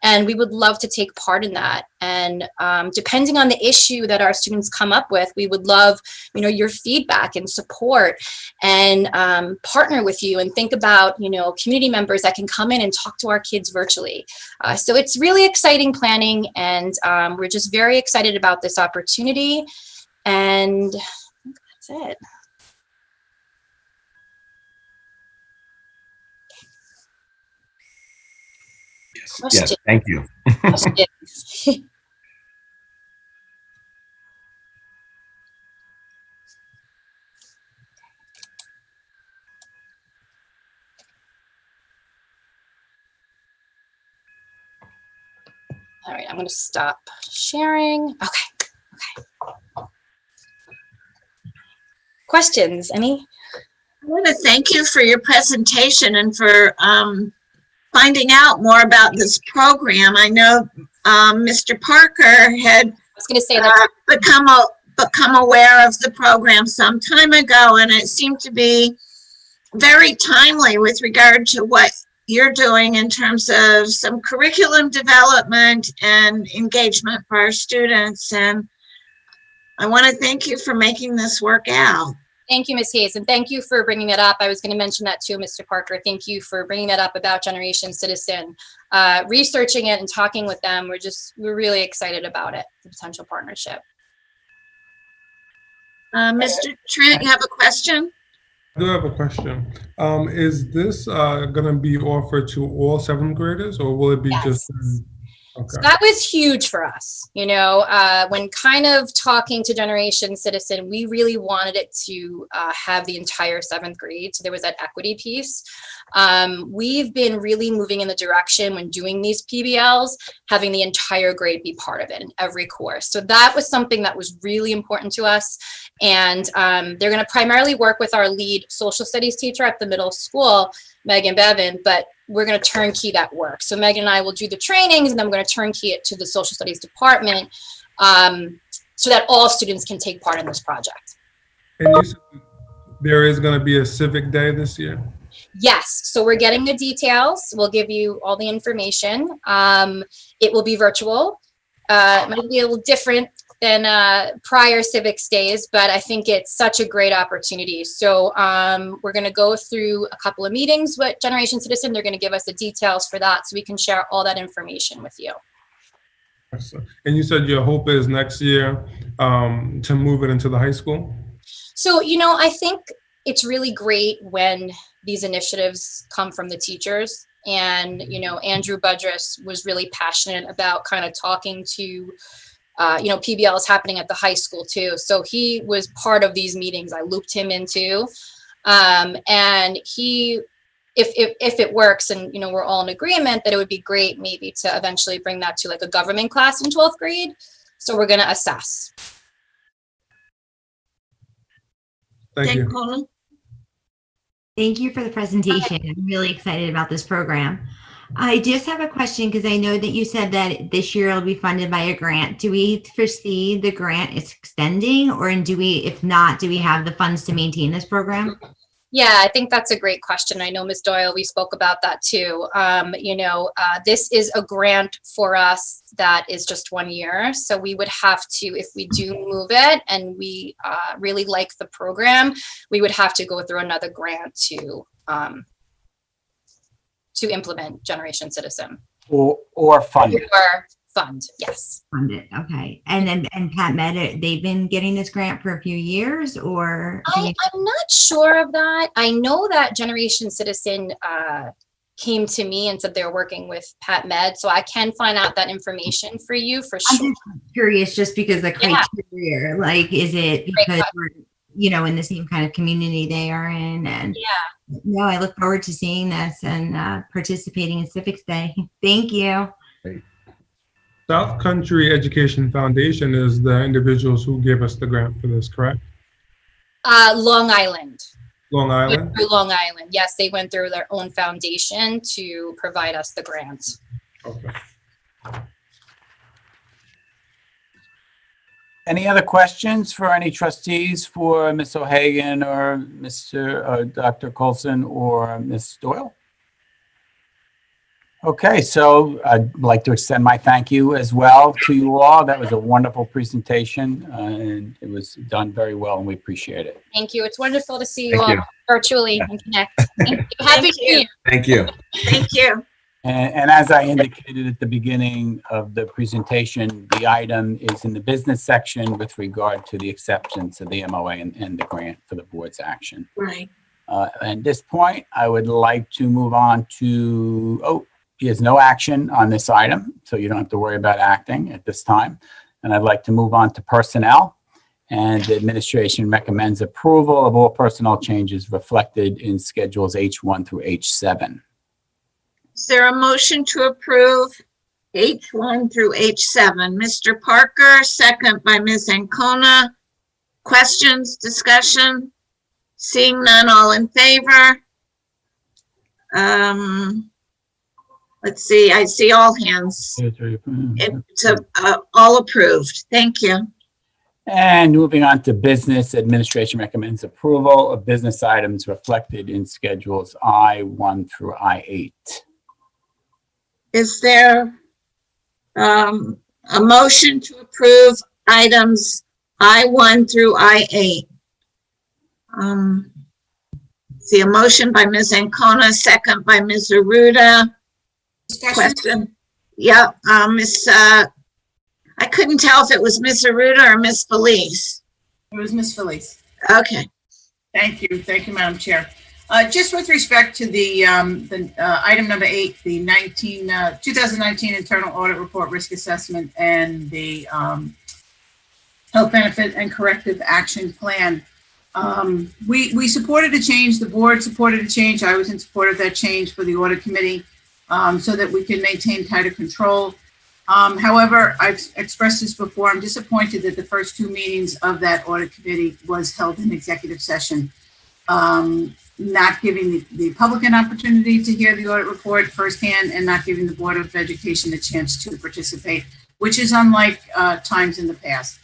And we would love to take part in that. And depending on the issue that our students come up with, we would love, you know, your feedback and support, and partner with you and think about, you know, community members that can come in and talk to our kids virtually. So it's really exciting planning, and we're just very excited about this opportunity. And I think that's it. Yes, thank you. All right, I'm going to stop sharing. Okay. Questions, any? I want to thank you for your presentation and for finding out more about this program. I know Mr. Parker had become aware of the program some time ago, and it seemed to be very timely with regard to what you're doing in terms of some curriculum development and engagement for our students. And I want to thank you for making this work out. Thank you, Ms. Hayes, and thank you for bringing it up. I was going to mention that too, Mr. Parker. Thank you for bringing that up about Generation Citizen. Researching it and talking with them, we're really excited about it, the potential partnership. Mr. Trent, you have a question? I do have a question. Is this going to be offered to all 7th graders, or will it be just? Okay. So that was huge for us. You know, when kind of talking to Generation Citizen, we really wanted it to have the entire 7th grade. So there was that equity piece. We've been really moving in the direction when doing these PBLs, having the entire grade be part of it in every course. So that was something that was really important to us. And they're going to primarily work with our lead social studies teacher at the middle school, Megan Bevan, but we're going to turnkey that work. So Megan and I will do the trainings, and then we're going to turnkey it to the social studies department so that all students can take part in this project. And you said there is going to be a civic day this year? Yes. So we're getting the details. We'll give you all the information. It will be virtual. It might be a little different than prior civics days, but I think it's such a great opportunity. So we're going to go through a couple of meetings with Generation Citizen. They're going to give us the details for that, so we can share all that information with you. And you said your hope is next year to move it into the high school? So, you know, I think it's really great when these initiatives come from the teachers. And, you know, Andrew Budress was really passionate about kind of talking to you know, PBL is happening at the high school too. So he was part of these meetings. I looped him into. And he, if it works and, you know, we're all in agreement that it would be great maybe to eventually bring that to like a government class in 12th grade. So we're going to assess. Thank you. Thank you for the presentation. I'm really excited about this program. I just have a question because I know that you said that this year it'll be funded by a grant. Do we foresee the grant is extending, or do we, if not, do we have the funds to maintain this program? Yeah, I think that's a great question. I know, Ms. Doyle, we spoke about that too. This is a grant for us that is just 1 year. So we would have to, if we do move it and we really like the program, we would have to go through another grant to implement Generation Citizen. Or fund it. Or fund, yes. Fund it, okay. And Pat Med, they've been getting this grant for a few years, or? I'm not sure of that. I know that Generation Citizen came to me and said they're working with Pat Med, so I can find out that information for you for sure. I'm just curious, just because the criteria, like, is it because we're, you know, in the same kind of community they are in? And yeah. No, I look forward to seeing this and participating in Civics Day. Thank you. South Country Education Foundation is the individuals who give us the grant for this, correct? Long Island. Long Island? Through Long Island. Yes, they went through their own foundation to provide us the grant. Okay. Any other questions for any trustees for Ms. O'Hagan or Dr. Colson or Ms. Doyle? Okay, so I'd like to extend my thank you as well to you all. That was a wonderful presentation, and it was done very well, and we appreciate it. Thank you. It's wonderful to see you all virtually and connect. Thank you. Happy New Year. Thank you. Thank you. And as I indicated at the beginning of the presentation, the item is in the business section with regard to the acceptance of the MOA and the grant for the board's action. Right. At this point, I would like to move on to, there's no action on this item, so you don't have to worry about acting at this time. And I'd like to move on to personnel. And the administration recommends approval of all personnel changes reflected in schedules H1 through H7. Is there a motion to approve H1 through H7? Mr. Parker, second by Ms. Ancona. Questions, discussion? Seeing none, all in favor? Let's see, I see all hands. It's all approved. Thank you. And moving on to business, administration recommends approval of business items reflected in schedules I1 through I8. Is there a motion to approve items I1 through I8? See a motion by Ms. Ancona, second by Ms. Aruda. Question? Yeah, I couldn't tell if it was Ms. Aruda or Ms. Felice. It was Ms. Felice. Okay. Thank you, Madam Chair. Just with respect to the item number 8, the 2019 Internal Audit Report Risk Assessment and the Health Benefit and Corrective Action Plan. We supported a change, the board supported a change. I was in support of that change for the Audit Committee so that we can maintain tighter control. However, I've expressed this before, I'm disappointed that the first 2 meetings of that Audit Committee was held in executive session. Not giving the public an opportunity to hear the audit report firsthand and not giving the Board of Education a chance to participate, which is unlike times in the past.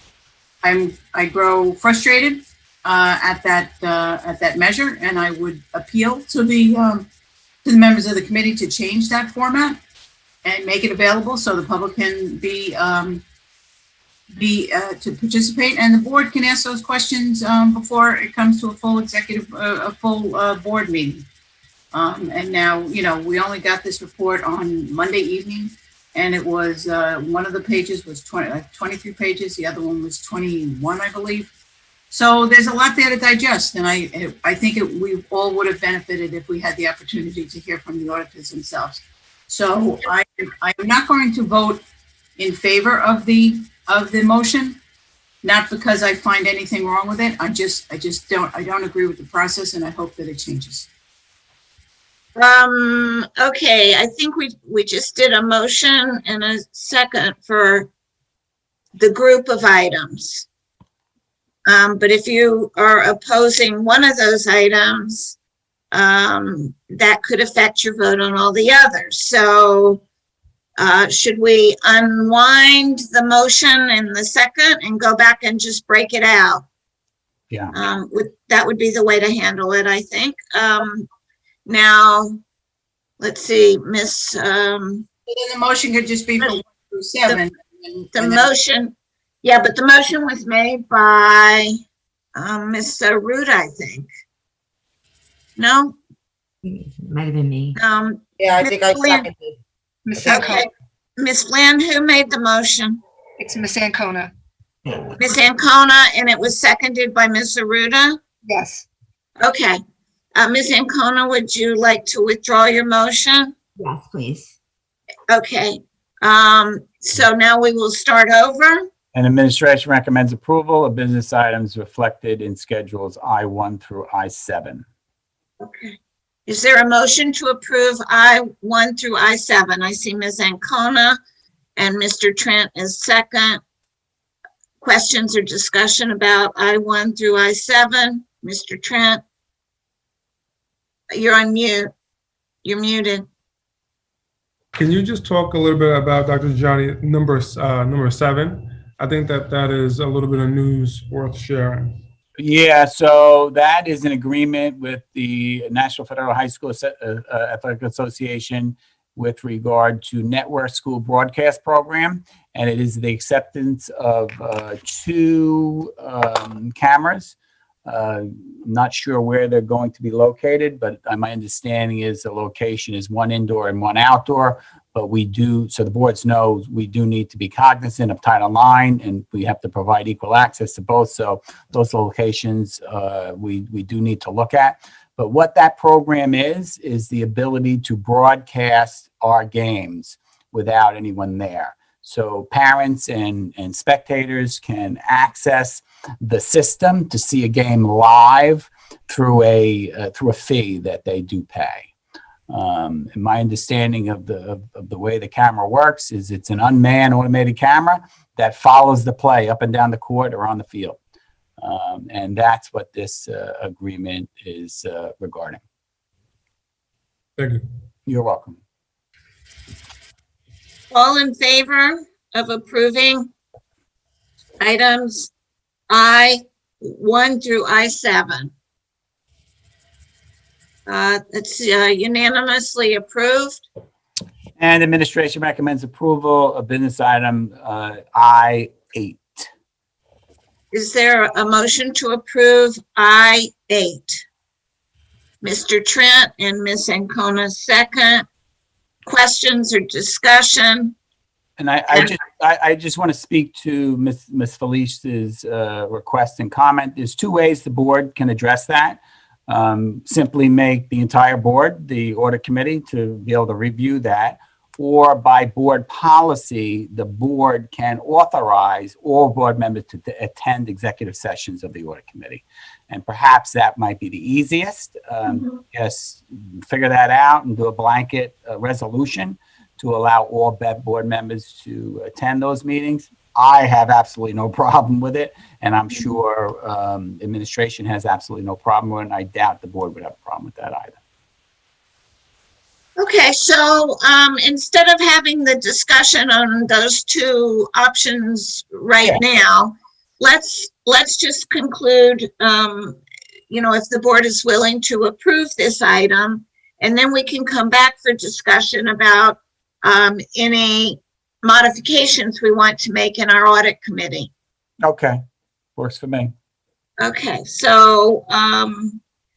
I grow frustrated at that measure, and I would appeal to the members of the committee to change that format and make it available so the public can to participate, and the board can ask those questions before it comes to a full board meeting. And now, we only got this report on Monday evening, and it was one of the pages was 23 pages, the other one was 21, I believe. So there's a lot there to digest, and I think we all would have benefited if we had the opportunity to hear from the auditors themselves. So I'm not going to vote in favor of the motion, not because I find anything wrong with it. I don't agree with the process, and I hope that it changes. Okay, I think we just did a motion and a second for the group of items. But if you are opposing one of those items, that could affect your vote on all the others. So should we unwind the motion in the second and go back and just break it out? Yeah. That would be the way to handle it, I think. Now, let's see, Miss. Then the motion could just be for 1 through 7. The motion, yeah, but the motion was made by Ms. Root, I think. No? Might have been me. Yeah, I think I seconded. Ms. Okay. Ancona. Ms. Flynn, who made the motion? It's Ms. Ancona. Ms. Ancona, and it was seconded by Ms. Aruda? Yes. Okay. Ms. Ancona, would you like to withdraw your motion? Yes, please. Okay. So now we will start over. And administration recommends approval of business items reflected in schedules I-1 through I-7. Okay. Is there a motion to approve I-1 through I-7? I see Ms. Ancona and Mr. Trent is second. Questions or discussion about I-1 through I-7? Mr. Trent? You're on mute. You're muted. Can you just talk a little bit about Dr. Gianni, number 7? I think that is a little bit of news worth sharing. Yeah, so that is an agreement with the National Federal High School Athletic Association with regard to Network School Broadcast Program. And it is the acceptance of 2 cameras. I'm not sure where they're going to be located, but my understanding is the location is 1 indoor and 1 outdoor. But we do, so the boards know, we do need to be cognizant of Title IX, and we have to provide equal access to both. So those locations we do need to look at. But what that program is the ability to broadcast our games without anyone there. So parents and spectators can access the system to see a game live through a fee that they do pay. And my understanding of the way the camera works is it's an unmanned automated camera that follows the play up and down the court or on the field. And that's what this agreement is regarding. Thank you. You're welcome. All in favor of approving items I-1 through I-7? It's unanimously approved. And administration recommends approval of business item I-8. Is there a motion to approve I-8? Mr. Trent and Ms. Ancona second. Questions or discussion? And I just want to speak to Ms. Felicia's request and comment. There's 2 ways the board can address that. Simply make the entire board the audit committee to be able to review that, or by board policy, the board can authorize all board members to attend executive sessions of the audit committee. And perhaps that might be the easiest. Just figure that out and do a blanket resolution to allow all board members to attend those meetings. I have absolutely no problem with it, and I'm sure administration has absolutely no problem with it, and I doubt the board would have a problem with that either. Okay, so instead of having the discussion on those 2 options right now, let's just conclude, if the board is willing to approve this item, and then we can come back for discussion about any modifications we want to make in our audit committee. Okay, works for me. Okay, so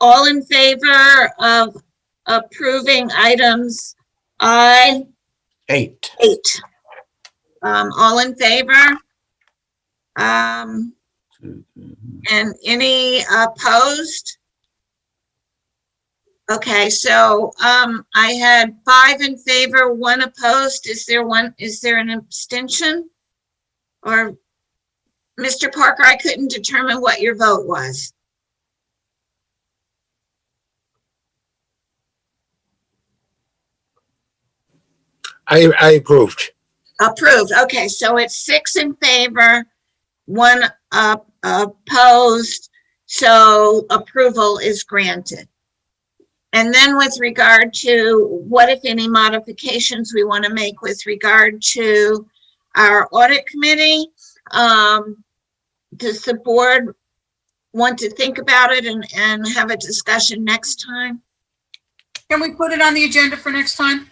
all in favor of approving items I-8? All in favor? And any opposed? Okay, so I had 5 in favor, 1 opposed. Is there an abstention? Or Mr. Parker, I couldn't determine what your vote was. I approved. Approved. Okay, so it's 6 in favor, 1 opposed, so approval is granted. And then with regard to what, if any, modifications we want to make with regard to our audit committee, does the board want to think about it and have a discussion next time? Can we put it on the agenda for next time?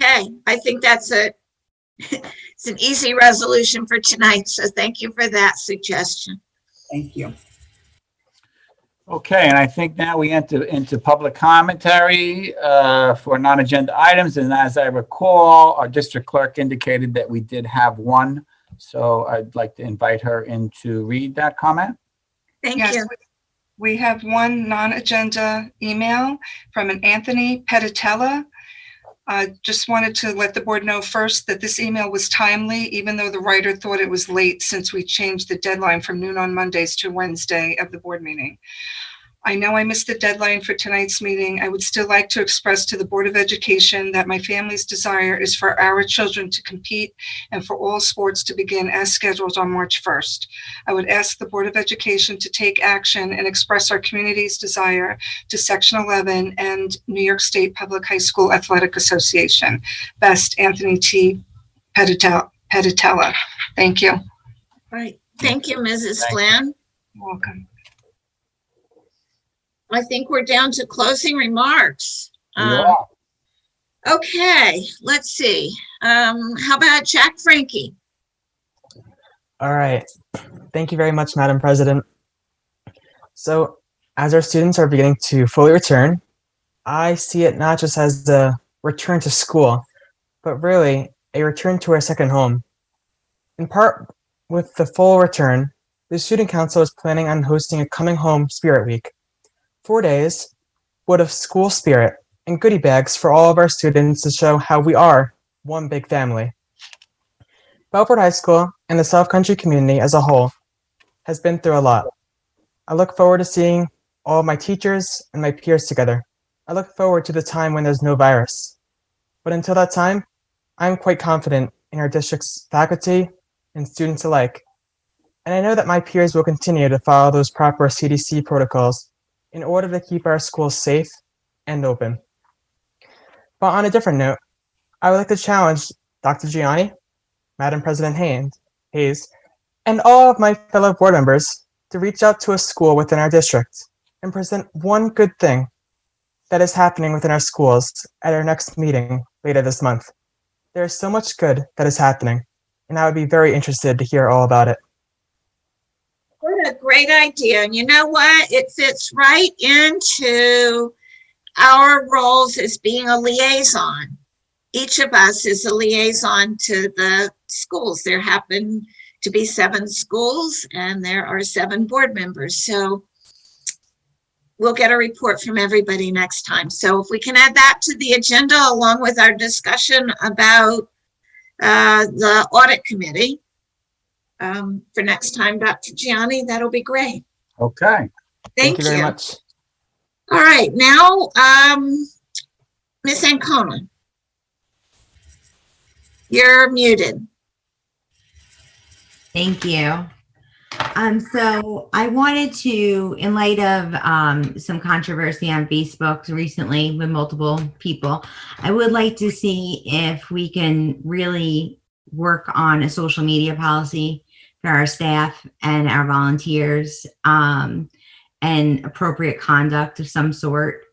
Okay, I think that's it's an easy resolution for tonight, so thank you for that suggestion. Thank you. Okay, and I think now we enter into public commentary for non-agenda items. And as I recall, our district clerk indicated that we did have one. So I'd like to invite her in to read that comment. Thank Yes, you. we have one non-agenda email from an Anthony Peditella. Just wanted to let the board know first that this email was timely, even though the writer thought it was late since we changed the deadline from noon on Mondays to Wednesday of the board meeting. I know I missed the deadline for tonight's meeting. I would still like to express to the Board of Education that my family's desire is for our children to compete and for all sports to begin as scheduled on March 1st. I would ask the Board of Education to take action and express our community's desire to Section 11 and New York State Public High School Athletic Association. Best, Anthony T. Peditella. Thank you. Right. Thank you, Mrs. Glenn. You're welcome. I think we're down to closing remarks. Yeah. Okay, let's see. How about Jack Frankie? All right. Thank you very much, Madam President. So, as our students are beginning to fully return, I see it not just as a return to school, but really a return to our second home. In part, with the full return, the Student Council is planning on hosting a Coming Home Spirit Week. 4 days, full of school spirit and goodie bags for all of our students to show how we are one big family. Belford High School and the South Country community as a whole has been through a lot. I look forward to seeing all of my teachers and my peers together. I look forward to the time when there's no virus. But until that time, I'm quite confident in our district's faculty and students alike. And I know that my peers will continue to follow those proper CDC protocols in order to keep our schools safe and open. But on a different note, I would like to challenge Dr. Gianni, Madam President Hayes, and all of my fellow board members to reach out to a school within our district and present one good thing that is happening within our schools at our next meeting later this month. There is so much good that is happening, and I would be very interested to hear all about it. What a great idea. And you know what? It fits right into our roles as being a liaison. Each of us is a liaison to the schools. There happen to be 7 schools and there are 7 board members. So we'll get a report from everybody next time. So if we can add that to the agenda along with our discussion about the audit committee, for next time, Dr. Gianni, that'll be great. Okay. Thank you very much. All right, now, Ms. Ancona, you're muted. Thank you. So I wanted to, in light of some controversy on Facebook recently with multiple people, I would like to see if we can really work on a social media policy for our staff and our volunteers, and appropriate conduct of some sort,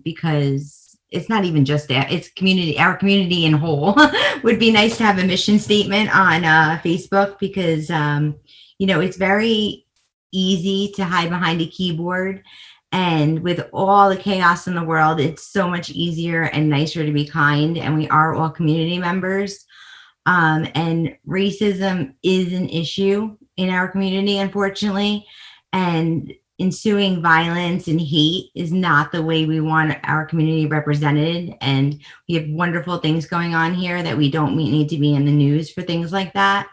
because it's not even just that, it's community, our community in whole. Would be nice to have a mission statement on Facebook, because it's very easy to hide behind a keyboard, and with all the chaos in the world, it's so much easier and nicer to be kind, and we are all community members. And racism is an issue in our community, unfortunately, and ensuing violence and hate is not the way we want our community represented. And we have wonderful things going on here that we don't need to be in the news for things like that.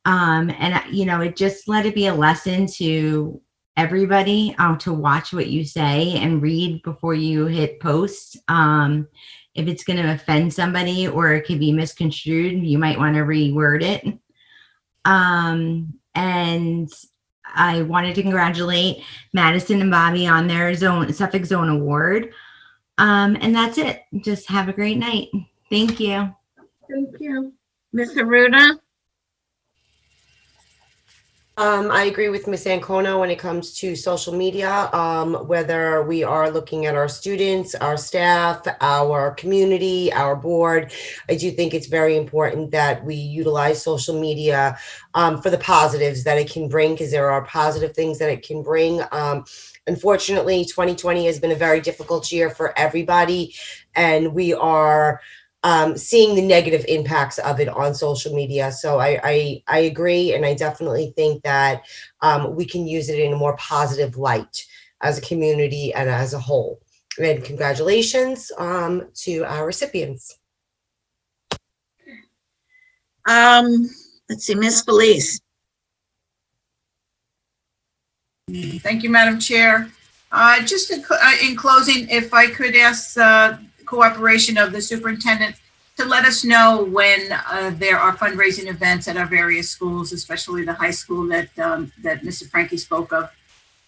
And just let it be a lesson to everybody to watch what you say and read before you hit post. If it's going to offend somebody or it could be misconstrued, you might want to reword it. And I wanted to congratulate Madison and Bobby on their Suffolk Zone Award. And that's it. Just have a great night. Thank you. Thank you. Ms. Aruda? I agree with Ms. Ancona when it comes to social media, whether we are looking at our students, our staff, our community, our board. I do think it's very important that we utilize social media for the positives that it can bring, because there are positive things that it can bring. Unfortunately, 2020 has been a very difficult year for everybody, and we are seeing the negative impacts of it on social media. So I agree, and I definitely think that we can use it in a more positive light as a community and as a whole. And congratulations to our recipients. Let's see, Ms. Felice. Thank you, Madam Chair. Just in closing, if I could ask cooperation of the superintendent to let us know when there are fundraising events at our various schools, especially the high school that Mr. Frankie spoke of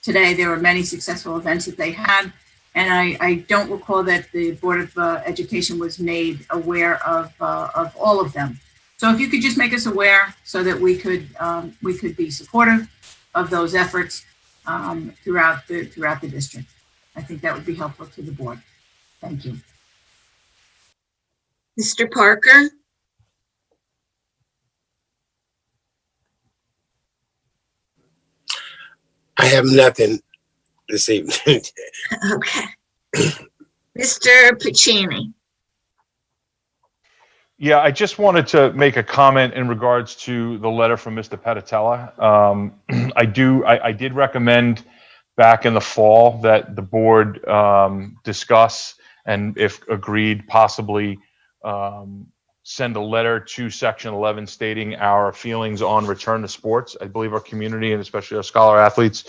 today. There were many successful events that they had, and I don't recall that the Board of Education was made aware of all of them. So if you could just make us aware so that we could be supportive of those efforts throughout the district. I think that would be helpful to the board. Thank you. Mr. Parker? I have nothing this evening. Okay. Mr. Puccini? Yeah, I just wanted to make a comment in regards to the letter from Mr. Petitella. I did recommend back in the fall that the board discuss, and if agreed, possibly send a letter to Section 11 stating our feelings on return to sports. I believe our community, and especially our scholar athletes,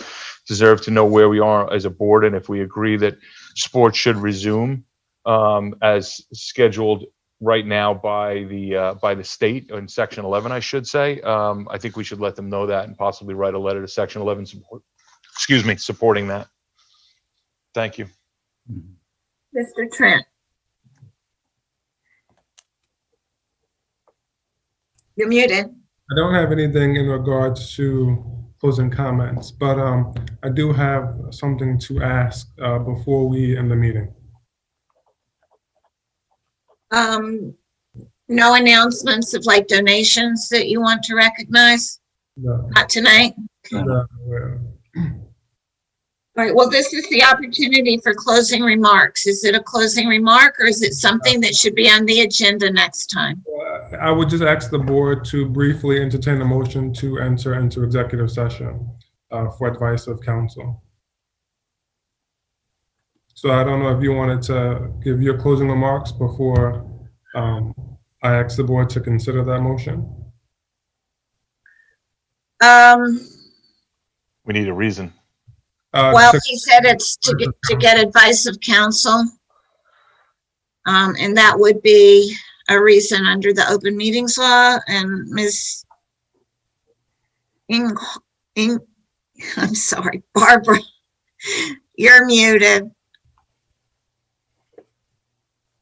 deserve to know where we are as a board, and if we agree that sports should resume as scheduled right now by the state in Section 11, I should say. I think we should let them know that and possibly write a letter to Section 11 supporting that. Thank you. Mr. Trent? You're muted. I don't have anything in regards to closing comments, but I do have something to ask before we end the meeting. No announcements of like donations that you want to recognize? No. Not tonight? Okay. No. All right, well, this is the opportunity for closing remarks. Is it a closing remark or is it something that should be on the agenda next time? I would just ask the board to briefly entertain a motion to enter into executive session for advice of counsel. So I don't know if you wanted to give your closing remarks before I ask the board to consider that motion. We need a reason. Well, he said it's to get advice of counsel. And that would be a reason under the open meetings law. And Ms. I'm sorry, Barbara, you're muted.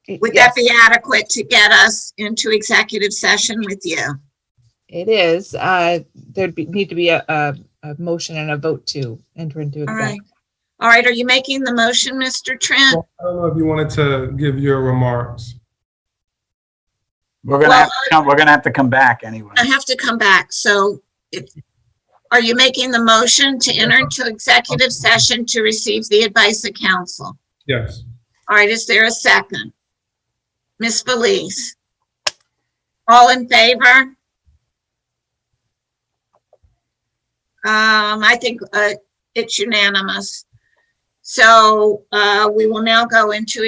Would that be adequate to get us into executive session with you? It is. There'd need to be a motion and a vote to enter into exec. All right. All right. Are you making the motion, Mr. Trent? Well, I don't know if you wanted to give your remarks. We're gonna have to come back anyway. I have to come back. So are you making the motion to enter into executive session to receive the advice of counsel? Yes. All right. Is there a second? Ms. Felice? All in favor? I think it's unanimous. So we will now go into